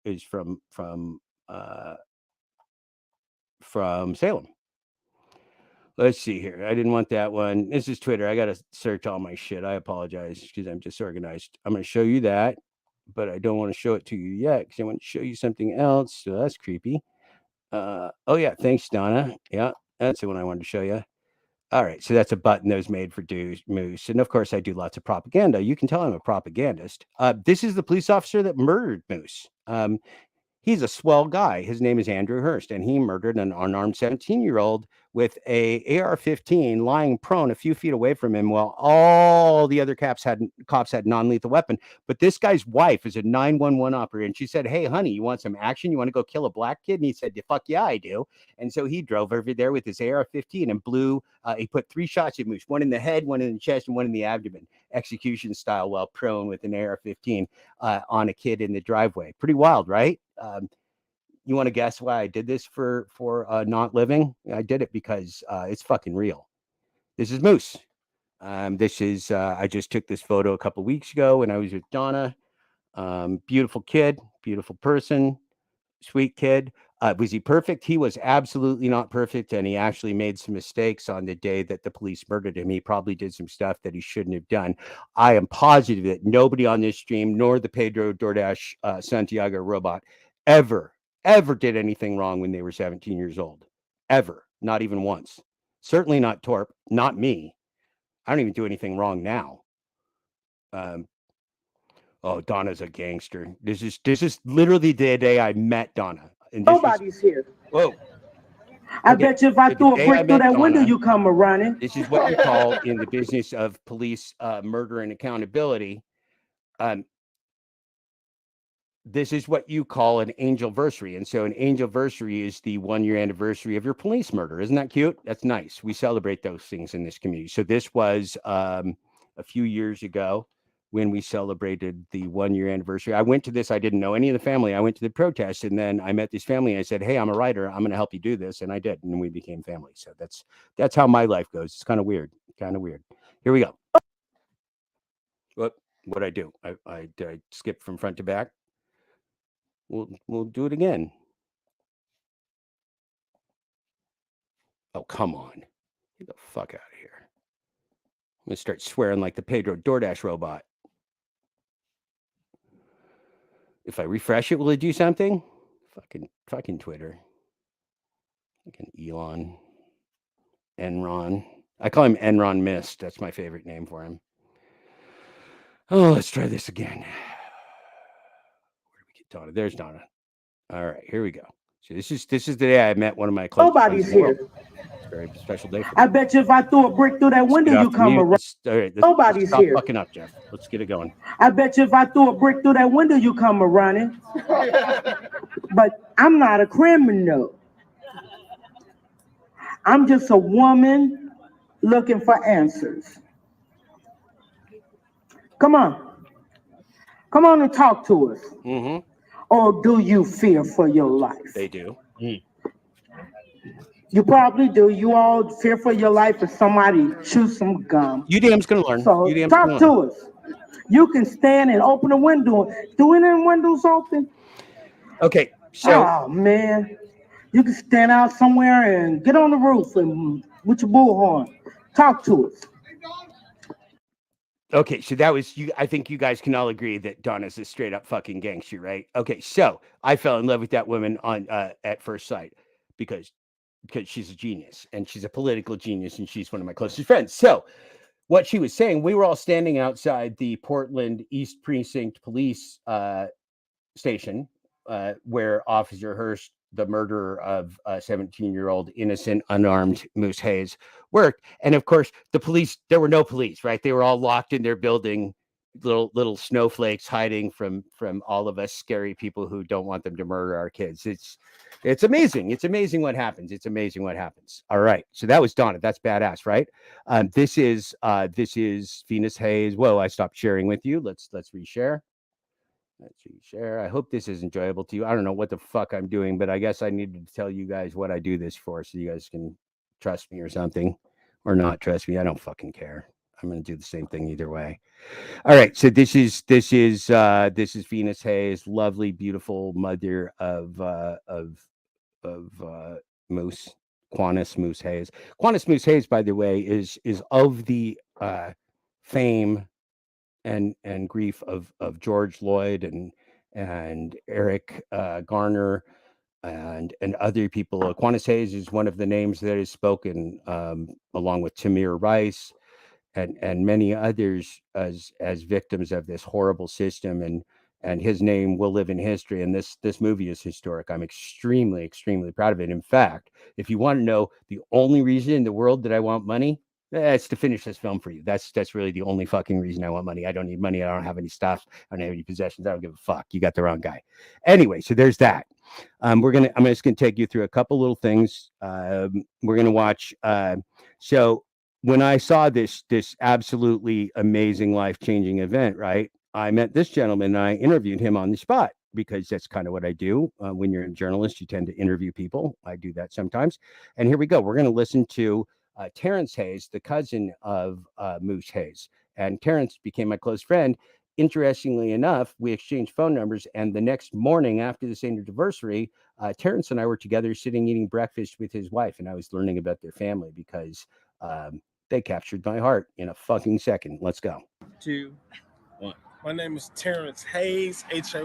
is from from Salem. Let's see here. I didn't want that one. This is Twitter. I got to search all my shit. I apologize because I'm disorganized. I'm going to show you that, but I don't want to show it to you yet because I want to show you something else. So that's creepy. Oh, yeah. Thanks, Donna. Yeah, that's the one I wanted to show you. All right. So that's a button that was made for Moose. And of course, I do lots of propaganda. You can tell I'm a propagandist. This is the police officer that murdered Moose. He's a swell guy. His name is Andrew Hurst, and he murdered an unarmed 17-year-old with a AR-15 lying prone a few feet away from him while all the other cops had non-lethal weapon. But this guy's wife is a 911 operator, and she said, "Hey, honey, you want some action? You want to go kill a black kid?" And he said, "Fuck yeah, I do." And so he drove over there with his AR-15 and blew. He put 3 shots at Moose, one in the head, one in the chest, and one in the abdomen, execution style, while prone with an AR-15 on a kid in the driveway. Pretty wild, right? You want to guess why I did this for not living? I did it because it's fucking real. This is Moose. This is I just took this photo a couple weeks ago when I was with Donna. Beautiful kid, beautiful person, sweet kid. Was he perfect? He was absolutely not perfect, and he actually made some mistakes on the day that the police murdered him. He probably did some stuff that he shouldn't have done. I am positive that nobody on this stream, nor the Pedro DoorDash Santiago robot, ever did anything wrong when they were 17 years old. Ever. Not even once. Certainly not Torp. Not me. I don't even do anything wrong now. Oh, Donna's a gangster. This is literally the day I met Donna. And
Nobody's here.
Whoa.
I
Okay.
bet you if I
The
threw a
day I
brick through
met
that window,
Donna,
you come a running.
This is what you call in the business of police murder and accountability. This is what you call an angelversary. And so an angelversary is the 1-year anniversary of your police murder. Isn't that cute? That's nice. We celebrate those things in this community. So this was a few years ago when we celebrated the 1-year anniversary. I went to this. I didn't know any of the family. I went to the protest, and then I met this family. And I said, "Hey, I'm a writer. I'm going to help you do this." And I did. And we became family. So that's how my life goes. It's kind of weird. Kind of weird. Here we go. What'd I do? I skipped from front to back. We'll do it again. Oh, come on. Get the fuck out of here. I'm going to start swearing like the Pedro DoorDash robot. If I refresh it, will it do something? Fucking Twitter. Fucking Elon. Enron. I call him Enron Mist. That's my favorite name for him. Oh, let's try this again. Where do we get Donna? There's Donna. All right, here we go. So this is the day I met one of my close
Nobody's
friends in the world.
here.
It's a very special day for me.
I bet you if I threw a brick through that window, you come a running.
All right,
Nobody's
stop
here.
fucking up, Jeff. Let's get it going.
I bet you if I threw a brick through that window, you come a running. But I'm not a criminal. I'm just a woman looking for answers. Come on. Come on and talk to us.
Mm-hmm.
Or do you fear for your life?
They do.
You probably do. You all fear for your life if somebody chews some gum.
UDM's going to learn.
So
UDM's
talk
gonna
to
learn.
us. You can stand and open a window. Do any windows open?
Okay, so
Oh man, you can stand out somewhere and get on the roof and with your bullhorn. Talk to us.
okay, so that was you. I think you guys can all agree that Donna's a straight up fucking gangster, right? Okay, so I fell in love with that woman on at first sight because she's a genius and she's a political genius and she's one of my closest friends. So what she was saying, we were all standing outside the Portland East Precinct Police station where Officer Hurst, the murderer of a 17-year-old innocent, unarmed Moose Hayes, worked. And of course, the police, there were no police, right? They were all locked in their building, little snowflakes hiding from all of us scary people who don't want them to murder our kids. It's amazing. It's amazing what happens. It's amazing what happens. All right. So that was Donna. That's badass, right? This is Venus Hayes. Whoa, I stopped sharing with you. Let's reshare. Let's reshare. I hope this is enjoyable to you. I don't know what the fuck I'm doing, but I guess I needed to tell you guys what I do this for so you guys can trust me or something or not trust me. I don't fucking care. I'm going to do the same thing either way. All right. So this is Venus Hayes, lovely, beautiful mother of Moose, Quantus Moose Hayes. Quantus Moose Hayes, by the way, is of the fame and grief of George Lloyd and Eric Garner and other people. Quantus Hayes is one of the names that is spoken along with Tamir Rice and many others as victims of this horrible system, and his name will live in history. And this movie is historic. I'm extremely proud of it. In fact, if you want to know the only reason in the world that I want money, it's to finish this film for you. That's really the only fucking reason I want money. I don't need money. I don't have any stuff. I don't have any possessions. I don't give a fuck. You got the wrong guy. Anyway, so there's that. I'm just gonna take you through a couple little things. We're gonna watch. So when I saw this absolutely amazing, life-changing event, right? I met this gentleman and I interviewed him on the spot because that's kind of what I do. When you're a journalist, you tend to interview people. I do that sometimes. And here we go. We're going to listen to Terrence Hayes, the cousin of Moose Hayes. And Terrence became my close friend. Interestingly enough, we exchanged phone numbers. And the next morning after this anniversary, Terrence and I were together sitting eating breakfast with his wife. And I was learning about their family because they captured my heart in a fucking second. Let's go.
2, 1. My name is Terrence Hayes, Hays.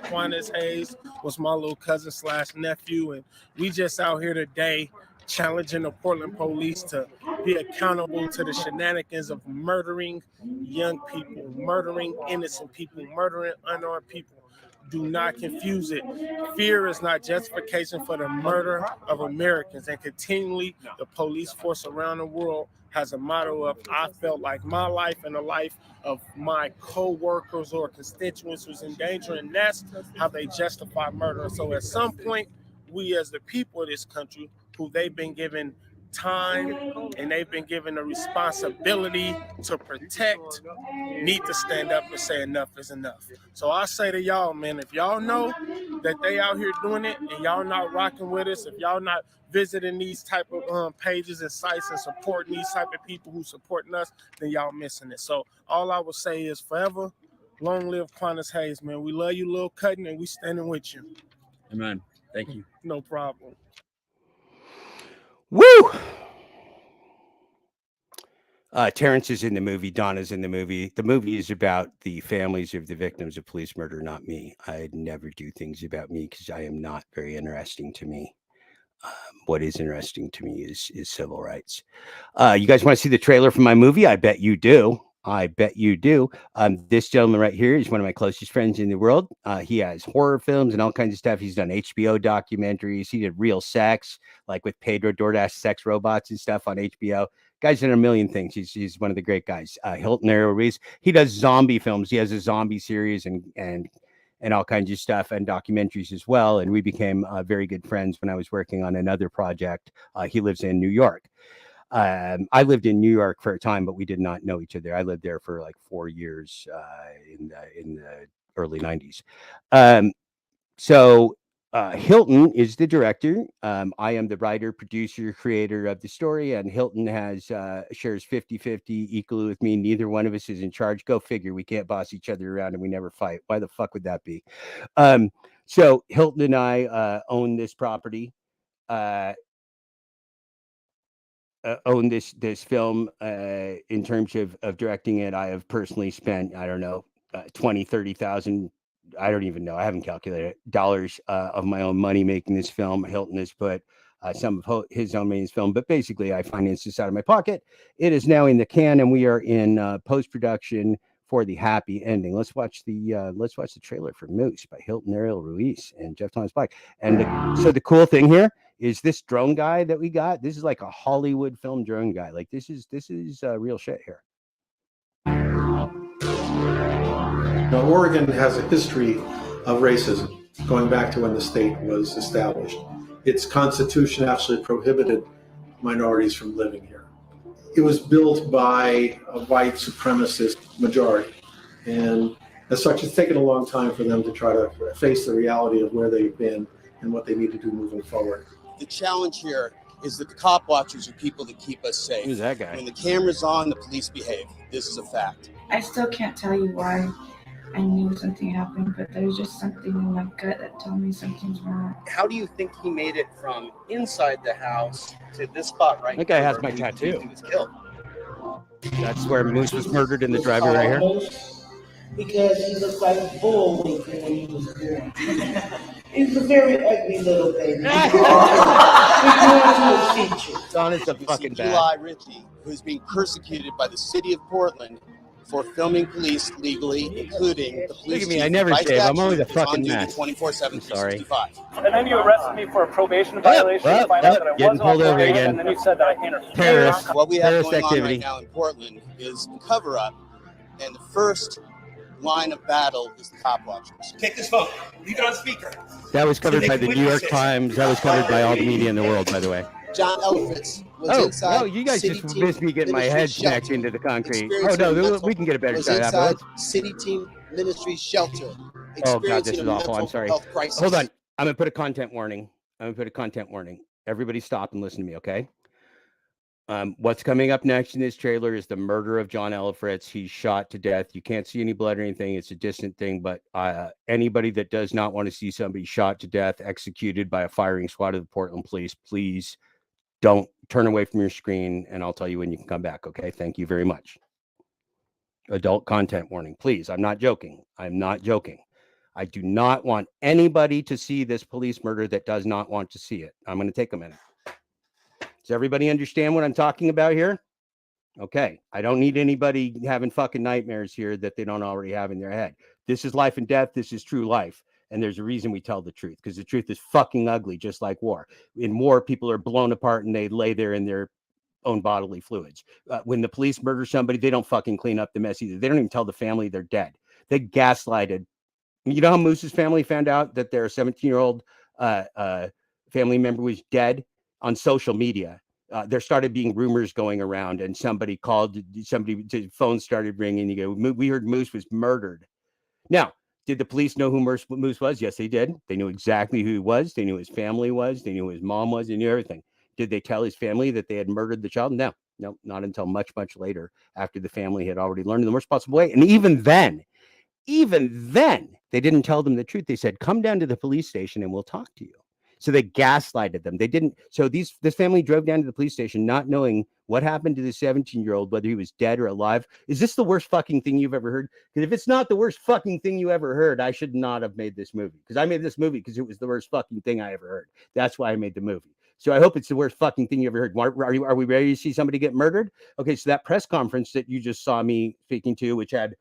Quantus Hayes was my little cousin / nephew. And we just out here today challenging the Portland police to be accountable to the shenanigans of murdering young people, murdering innocent people, murdering unarmed people. Do not confuse it. Fear is not justification for the murder of Americans. And continually, the police force around the world has a motto of, I felt like my life and the life of my co-workers or constituents was in danger, and that's how they justify murder. So at some point, we as the people of this country, who they've been given time and they've been given a responsibility to protect, need to stand up and say enough is enough. So I say to y'all, man, if y'all know that they out here doing it and y'all not rocking with us, if y'all not visiting these type of pages and sites and supporting these type of people who supporting us, then y'all missing it. So all I would say is forever, long live Quantus Hayes, man. We love you, Lil Cutting, and we standing with you.
Amen. Thank you.
No problem.
Woo! Terrence is in the movie. Donna's in the movie. The movie is about the families of the victims of police murder, not me. I'd never do things about me because I am not very interesting to me. What is interesting to me is civil rights. You guys want to see the trailer for my movie? I bet you do. This gentleman right here is one of my closest friends in the world. He has horror films and all kinds of stuff. He's done HBO documentaries. He did Real Sex, like with Pedro DoorDash sex robots and stuff on HBO. Guy's done a million things. He's one of the great guys. Hilton Errol Reese. He does zombie films. He has a zombie series and all kinds of stuff and documentaries as well. And we became very good friends when I was working on another project. He lives in New York. I lived in New York for a time, but we did not know each other. I lived there for like 4 years in the early 90s. So Hilton is the director. I am the writer, producer, creator of the story, and Hilton shares 50-50 equally with me. Neither one of us is in charge. Go figure. We can't boss each other around and we never fight. Why the fuck would that be? So Hilton and I own this property. Own this film. In terms of directing it, I have personally spent, I don't know, 20, 30,000, I don't even know, I haven't calculated it, dollars of my own money making this film. Hilton has put some of his own money in this film, but basically I financed this out of my pocket. It is now in the can and we are in post-production for the happy ending. Let's watch the trailer for Moose by Hilton Errol Ruiz and Jeff Thomas Black. And so the cool thing here is this drone guy that we got. This is like a Hollywood film drone guy. Like this is real shit here.
Now, Oregon has a history of racism going back to when the state was established. Its constitution actually prohibited minorities from living here. It was built by a white supremacist majority. And as such, it's taken a long time for them to try to face the reality of where they've been and what they need to do moving forward.
The challenge here is that the cop watchers are people that keep us safe.
Who's that guy?
When the camera's on, the police behave. This is a fact.
I still can't tell you why I knew something happened, but there's just something in my gut that told me something's wrong.
How do you think he made it from inside the house to this spot right
That guy
here
has
where
my
he
tattoo.
was killed?
That's where Moose was murdered in the driveway right here.
Because he looked like Bullwinkle when he was born. He's a very ugly little baby.
Don is a
You see
fucking bad.
Eli Ritchie, who's being persecuted by the city of Portland for filming police legally, including the police
Look at me,
chief
I never
by
shave. I'm
statute
always a
is on
fucking
duty
mess.
24/7,
I'm sorry.
365.
And then you arrested me for a probation violation.
well,
You find out that I
getting
wasn't
pulled
on
over
probation,
again.
and then you said that I interfered.
Terrorist.
What we have
Terrorist
going
activity.
on right now in Portland is a cover-up, and the first line of battle is the cop watchers.
Take this phone. Leave it on speaker.
That was covered
So
by
they
the
can
New York
witness it.
Times. That was covered by all the media in the world, by the way.
John Elfritz was
Oh,
inside.
no, you guys
City
just
Team
missed me getting my
Ministry
head smacked
shelter,
into the concrete. Oh,
experiencing
no,
mental-
we can get a better
was
shot
inside
afterwards.
City Team Ministry shelter.
Oh, God,
experiencing
this is
a
awful. I'm
mental
sorry.
health crisis.
Hold on. I'm going to put a content warning. Everybody stop and listen to me, okay? What's coming up next in this trailer is the murder of John Elfritz. He's shot to death. You can't see any blood or anything. It's a distant thing, but anybody that does not want to see somebody shot to death, executed by a firing squad of the Portland police, please don't turn away from your screen, and I'll tell you when you can come back, okay? Thank you very much. Adult content warning, please. I'm not joking. I do not want anybody to see this police murder that does not want to see it. I'm going to take a minute. Does everybody understand what I'm talking about here? Okay. I don't need anybody having fucking nightmares here that they don't already have in their head. This is life and death. This is true life. And there's a reason we tell the truth, because the truth is fucking ugly, just like war. In war, people are blown apart and they lay there in their own bodily fluids. When the police murder somebody, they don't fucking clean up the mess either. They don't even tell the family they're dead. They gaslighted. You know how Moose's family found out that their 17-year-old family member was dead? On social media. There started being rumors going around, and somebody called, the phone started ringing. You go, we heard Moose was murdered. Now, did the police know who Moose was? Yes, they did. They knew exactly who he was. They knew his family was. They knew who his mom was. They knew everything. Did they tell his family that they had murdered the child? No, not until much, much later, after the family had already learned in the worst possible way. And even then, they didn't tell them the truth. They said, come down to the police station and we'll talk to you. So they gaslighted them. They didn't. So this family drove down to the police station not knowing what happened to the 17-year-old, whether he was dead or alive. Is this the worst fucking thing you've ever heard? Because if it's not the worst fucking thing you ever heard, I should not have made this movie. Because I made this movie because it was the worst fucking thing I ever heard. That's why I made the movie. So I hope it's the worst fucking thing you ever heard. Are we ready to see somebody get murdered? Okay, so that press conference that you just saw me speaking to, which had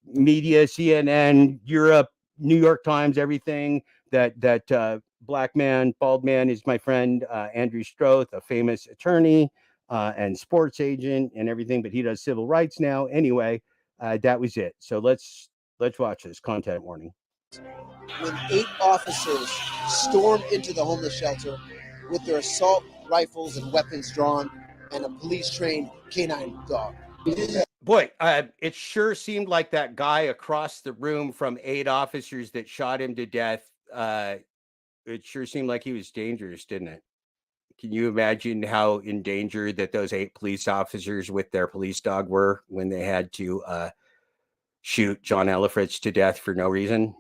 media, CNN, Europe, New York Times, everything, that black man, bald man is my friend, Andrew Stroth, a famous attorney and sports agent and everything, but he does civil rights now. Anyway, that was it. So let's watch this content warning.
When 8 officers stormed into the homeless shelter with their assault rifles and weapons drawn and a police-trained canine dog.
Boy, it sure seemed like that guy across the room from 8 officers that shot him to death. It sure seemed like he was dangerous, didn't it? Can you imagine how in danger that those 8 police officers with their police dog were when they had to shoot John Elfritz to death for no reason?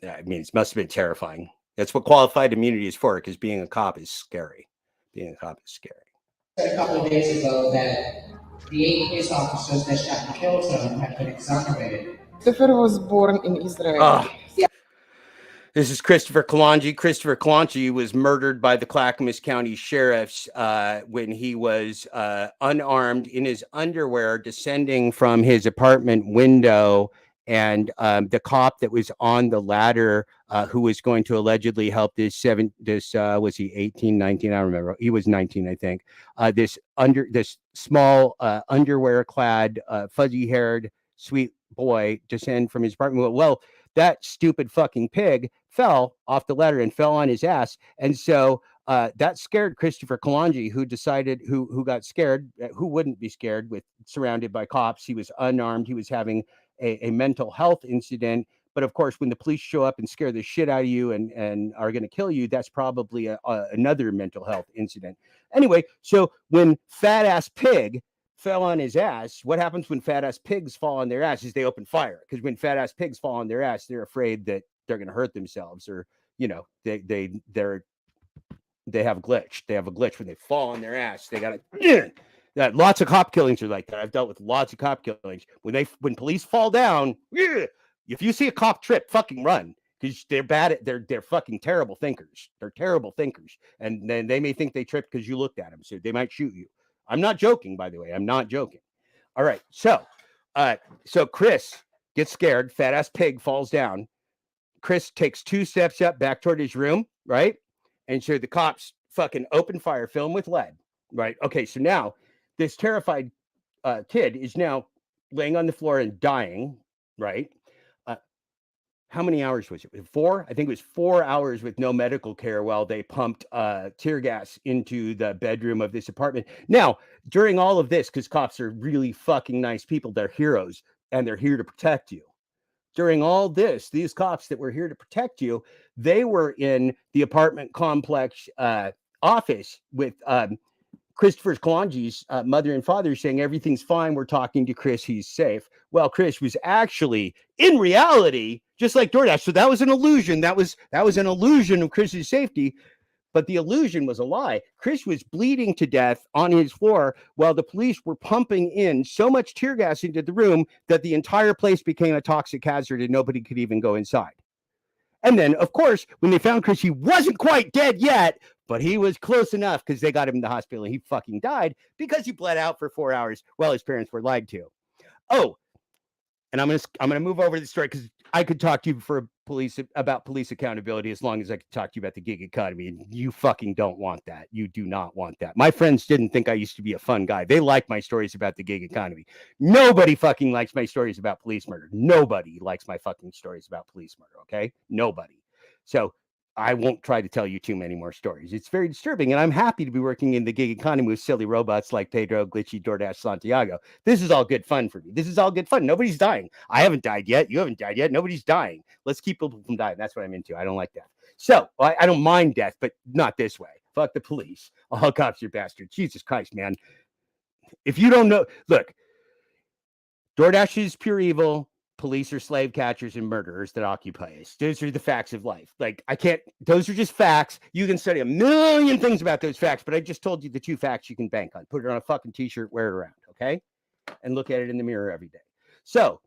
I mean, it must have been terrifying. That's what qualified immunity is for, because being a cop is scary. A
couple of days ago that the 8 police officers that shot and killed him had been exonerated. Christopher was born in Israel.
This is Christopher Kalonji. Christopher Kalonji was murdered by the Clackamas County sheriffs when he was unarmed in his underwear, descending from his apartment window. And the cop that was on the ladder, who was going to allegedly help was he 18, 19? I don't remember. He was 19, I think. This small underwear clad, fuzzy haired, sweet boy descend from his apartment. Well, that stupid fucking pig fell off the ladder and fell on his ass. And so that scared Christopher Kalonji, who got scared, who wouldn't be scared surrounded by cops. He was unarmed. He was having a mental health incident, But of course, when the police show up and scare the shit out of you and are going to kill you, that's probably another mental health incident. Anyway, so when Fat Ass Pig fell on his ass, what happens when fat ass pigs fall on their ass is they open fire. Because when fat ass pigs fall on their ass, they're afraid that they're going to hurt themselves, or they have glitch. They have a glitch when they fall on their ass. They got to. Lots of cop killings are like that. I've dealt with lots of cop killings. When police fall down, if you see a cop trip, fucking run, because they're bad at they're fucking terrible thinkers. They're terrible thinkers, and then they may think they tripped because you looked at them, so they might shoot you. I'm not joking, by the way. I'm not joking. All right, so Chris gets scared. Fat ass pig falls down. Chris takes 2 steps up back toward his room, right? And so the cops fucking open fire, fill him with lead, right? Okay, so now this terrified kid is now laying on the floor and dying, right? How many hours was it? 4? I think it was 4 hours with no medical care while they pumped tear gas into the bedroom of this apartment. Now, during all of this, because cops are really fucking nice people, they're heroes, and they're here to protect you. During all this, these cops that were here to protect you, they were in the apartment complex office with Christopher Kalanji's mother and father saying everything's fine. We're talking to Chris. He's safe. Well, Chris was actually, in reality, just like DoorDash. So that was an illusion. That was an illusion of Chris's safety. But the illusion was a lie. Chris was bleeding to death on his floor while the police were pumping in so much tear gas into the room that the entire place became a toxic hazard and nobody could even go inside. And then, of course, when they found Chris, he wasn't quite dead yet, but he was close enough because they got him to the hospital and he fucking died because he bled out for 4 hours while his parents were lied to. Oh, and I'm gonna move over to the story because I could talk to you about police accountability as long as I could talk to you about the gig economy, and you fucking don't want that. You do not want that. My friends didn't think I used to be a fun guy. They like my stories about the gig economy. Nobody fucking likes my stories about police murder. Nobody likes my fucking stories about police murder. Okay, nobody. So I won't try to tell you too many more stories. It's very disturbing, and I'm happy to be working in the gig economy with silly robots like Pedro, Glitchy, DoorDash, Santiago. This is all good fun for me. This is all good fun. Nobody's dying. I haven't died yet. You haven't died yet. Nobody's dying. Let's keep people from dying. That's what I'm into. I don't like death. So I don't mind death, but not this way. Fuck the police. All cops are bastards. Jesus Christ, man. If you don't know, look, DoorDash is pure evil. Police are slave catchers and murderers that occupy us. Those are the facts of life. Those are just facts. You can study a million things about those facts, but I just told you the 2 facts you can bank on. Put it on a fucking t-shirt, wear it around, okay? And look at it in the mirror every day. So,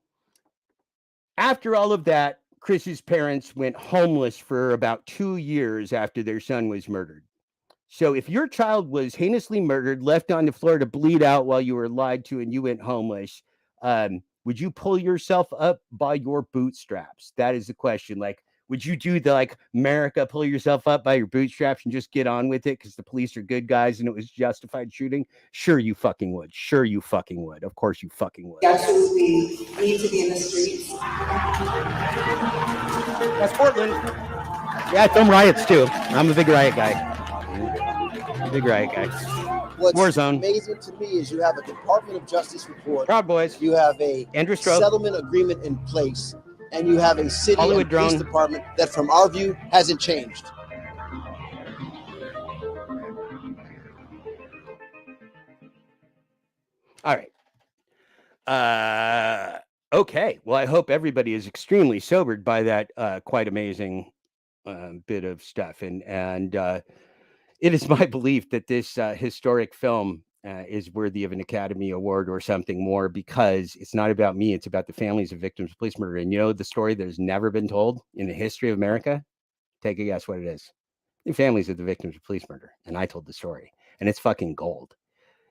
after all of that, Chris's parents went homeless for about 2 years after their son was murdered. So, if your child was heinously murdered, left on the floor to bleed out while you were lied to and you went homeless, would you pull yourself up by your bootstraps? That is the question. Would you do the America, pull yourself up by your bootstraps and just get on with it because the police are good guys and it was justified shooting? Sure you fucking would. Sure you fucking would. Of course you fucking would.
Absolutely need to be in the streets.
That's Portland. Yeah, I film riots too. I'm a big riot guy.
What's
Warzone.
amazing to me is you have a Department of Justice report.
Proud Boys.
You have a
Andrew Stroh.
settlement agreement in place, and you have a city
Hollywood
and police
drone.
department that, from our view, hasn't changed.
All right. Okay. Well, I hope everybody is extremely sobered by that quite amazing bit of stuff. And it is my belief that this historic film is worthy of an Academy Award or something more, because it's not about me. It's about the families of victims of police murder. And you know the story that has never been told in the history of America? Take a guess what it is. The families of the victims of police murder. And I told the story. And it's fucking gold.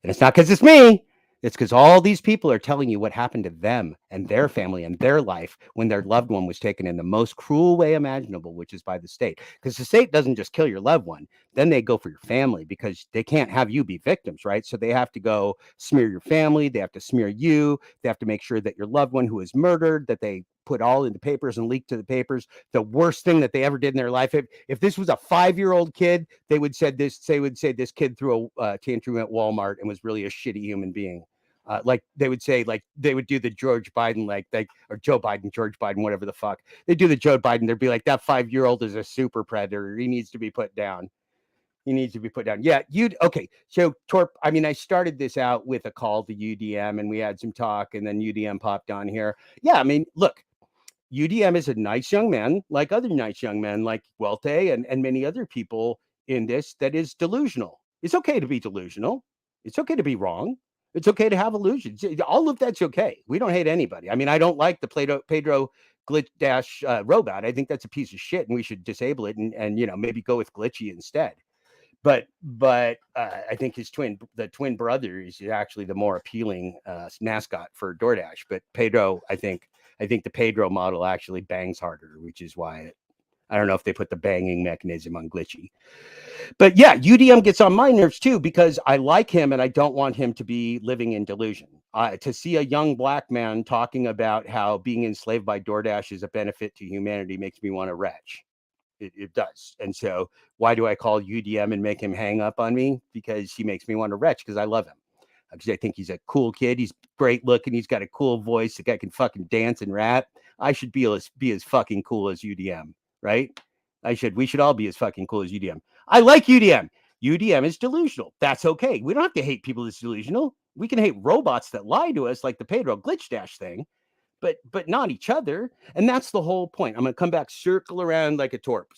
And it's not because it's me. It's because all these people are telling you what happened to them and their family and their life when their loved one was taken in the most cruel way imaginable, which is by the state. Because the state doesn't just kill your loved one. Then they go for your family because they can't have you be victims, right? So they have to go smear your family. They have to smear you. They have to make sure that your loved one who was murdered, that they put all in the papers and leak to the papers the worst thing that they ever did in their life. If this was a 5-year-old kid, they would say this kid threw a tantrum at Walmart and was really a shitty human being. Like they would say, like they would do the George Biden, or Joe Biden, George Biden, whatever the fuck. They do the Joe Biden. They'd be like, that 5-year-old is a super predator. He needs to be put down. He needs to be put down. Yeah, okay. So Torp, I mean, I started this out with a call to UDM and we had some talk and then UDM popped on here. Yeah, I mean, look, UDM is a nice young man, like other nice young men, like Welte and many other people in this, that is delusional. It's okay to be delusional. It's okay to be wrong. It's okay to have illusions. All of that's okay. We don't hate anybody. I mean, I don't like the Pedro Glitch Dash robot. I think that's a piece of shit and we should disable it and maybe go with Glitchy instead. But I think the twin brother is actually the more appealing mascot for DoorDash. But Pedro, I think the Pedro model actually bangs harder, which is why I don't know if they put the banging mechanism on Glitchy. But yeah, UDM gets on my nerves too, because I like him and I don't want him to be living in delusion. To see a young black man talking about how being enslaved by DoorDash is a benefit to humanity makes me want to retch. It does. And so why do I call UDM and make him hang up on me? Because he makes me want to retch, because I love him. Because I think he's a cool kid. He's great looking. He's got a cool voice. The guy can fucking dance and rap. I should be as fucking cool as UDM, right? We should all be as fucking cool as UDM. I like UDM. UDM is delusional. That's okay. We don't have to hate people that's delusional. We can hate robots that lie to us, like the Pedro Glitch Dash thing. But not each other. And that's the whole point. I'm going to come back, circle around like a torp.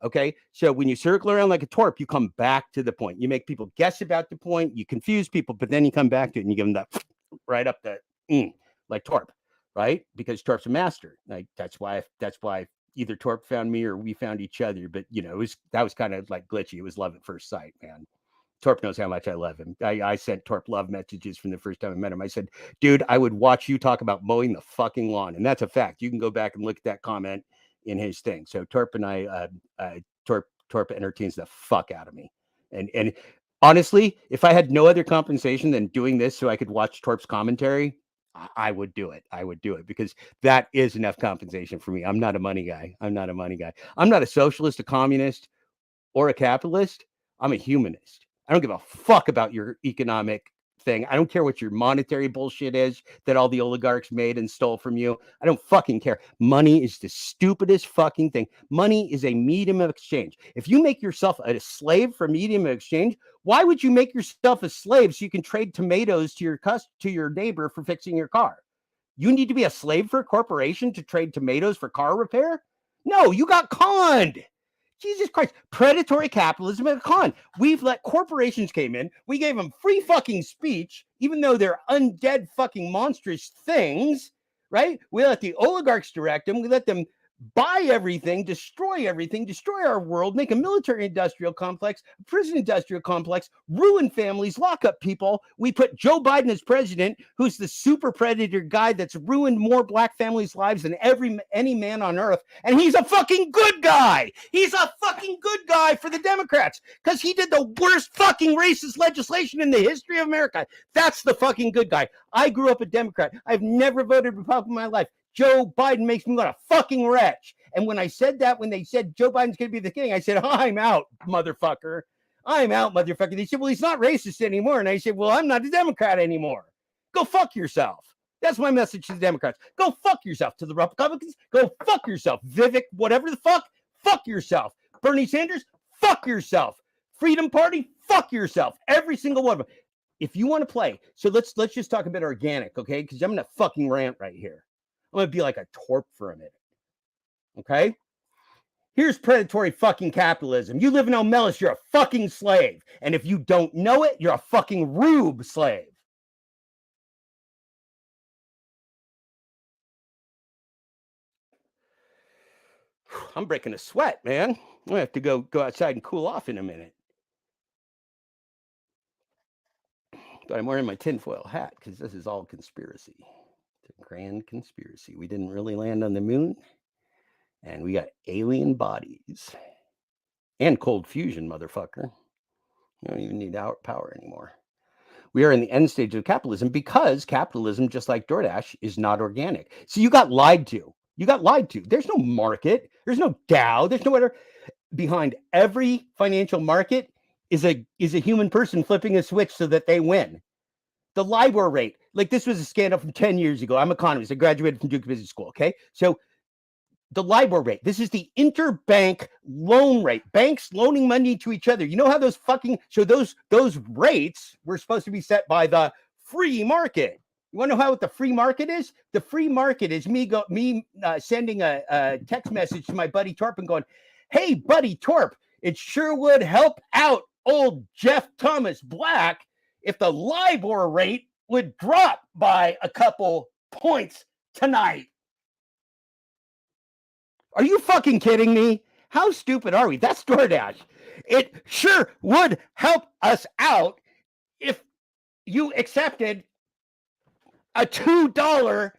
Okay. So when you circle around like a torp, you come back to the point. You make people guess about the point. You confuse people, but then you come back to it and you give them that right up the like Torp, right? Because Torp's a master. Like that's why either Torp found me or we found each other. But that was kind of like Glitchy. It was love at first sight, man. Torp knows how much I love him. I sent Torp love messages from the first time I met him. I said, dude, I would watch you talk about mowing the fucking lawn. And that's a fact. You can go back and look at that comment in his thing. So Torp and Torp entertains the fuck out of me. And honestly, if I had no other compensation than doing this so I could watch Torp's commentary, I would do it. I would do it because that is enough compensation for me. I'm not a money guy. I'm not a socialist, a communist, or a capitalist. I'm a humanist. I don't give a fuck about your economic thing. I don't care what your monetary bullshit is that all the oligarchs made and stole from you. I don't fucking care. Money is the stupidest fucking thing. Money is a medium of exchange. If you make yourself a slave for medium of exchange, why would you make yourself a slave so you can trade tomatoes to your neighbor for fixing your car? You need to be a slave for a corporation to trade tomatoes for car repair? No, you got conned. Jesus Christ, predatory capitalism at a con. We've let corporations came in. We gave them free fucking speech, even though they're undead fucking monstrous things, right? We let the oligarchs direct them. We let them buy everything, destroy our world, make a military industrial complex, a prison industrial complex, ruin families, lock up people. We put Joe Biden as president, who's the super predator guy that's ruined more black families' lives than any man on earth. And he's a fucking good guy. He's a fucking good guy for the Democrats because he did the worst fucking racist legislation in the history of America. That's the fucking good guy. I grew up a Democrat. I've never voted Republican in my life. Joe Biden makes me want to fucking retch. And when I said that, when they said Joe Biden's going to be the king, I said, I'm out, motherfucker. I'm out, motherfucker. They said, well, he's not racist anymore. And I said, well, I'm not a Democrat anymore. Go fuck yourself. That's my message to the Democrats. Go fuck yourself. To the Republicans, go fuck yourself. Vivek, whatever the fuck yourself. Bernie Sanders, fuck yourself. Freedom Party, fuck yourself. Every single one of them. If you want to play, so let's just talk about organic, okay? Because I'm going to fucking rant right here. I'm going to be like a Torp for a minute. Okay? Here's predatory fucking capitalism. You live in O'Mellis, you're a fucking slave. And if you don't know it, you're a fucking rube slave. I'm breaking a sweat, man. I'm going to have to go outside and cool off in a minute. But I'm wearing my tinfoil hat because this is all conspiracy. A grand conspiracy. We didn't really land on the moon, and we got alien bodies and cold fusion, motherfucker. You don't even need our power anymore. We are in the end stage of capitalism because capitalism, just like DoorDash, is not organic. So you got lied to. There's no market. There's no Dow. There's no other. Behind every financial market is a human person flipping a switch so that they win. the LIBOR rate. Like, this was a scandal from 10 years ago. I'm an economist. I graduated from Duke Business School. Okay. So the LIBOR rate, this is the interbank loan rate. Banks loaning money to each other. You know how those those rates were supposed to be set by the free market. You want to know what the free market is? The free market is me sending a text message to my buddy Torp and going, "Hey, buddy Torp, it sure would help out old Jeff Thomas Black if the LIBOR rate would drop by a couple points tonight." Are you fucking kidding me? How stupid are we? That's DoorDash. It sure would help us out if you accepted a $2,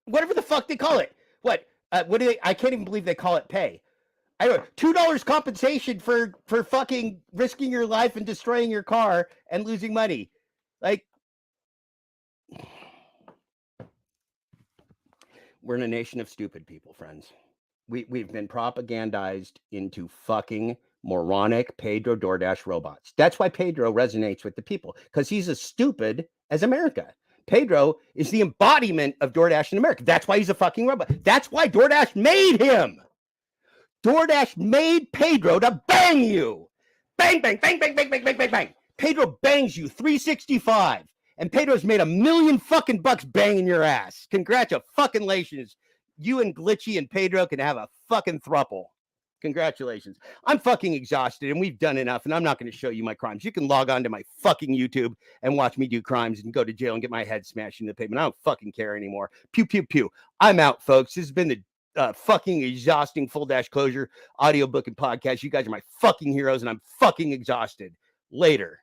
whatever the fuck they call it. What do they? I can't even believe they call it pay. I don't know, $2 compensation for fucking risking your life and destroying your car and losing money. Like, we're in a nation of stupid people, friends. We've been propagandized into fucking moronic Pedro DoorDash robots. That's why Pedro resonates with the people, because he's as stupid as America. Pedro is the embodiment of DoorDash in America. That's why he's a fucking robot. That's why DoorDash made him. DoorDash made Pedro to bang you. Bang, bang, bang, bang, bang, bang, bang, bang, bang. Pedro bangs you 365. And Pedro's made $1 million fucking bucks banging your ass. Congratulations. You and Glitchy and Pedro can have a fucking throuple. Congratulations. I'm fucking exhausted and we've done enough, and I'm not going to show you my crimes. You can log on to my fucking YouTube and watch me do crimes and go to jail and get my head smashed into the pavement. I don't fucking care anymore. Pew, pew, pew. I'm out, folks. This has been the fucking exhausting Full Dash Closure audiobook and podcast. You guys are my fucking heroes and I'm fucking exhausted. Later.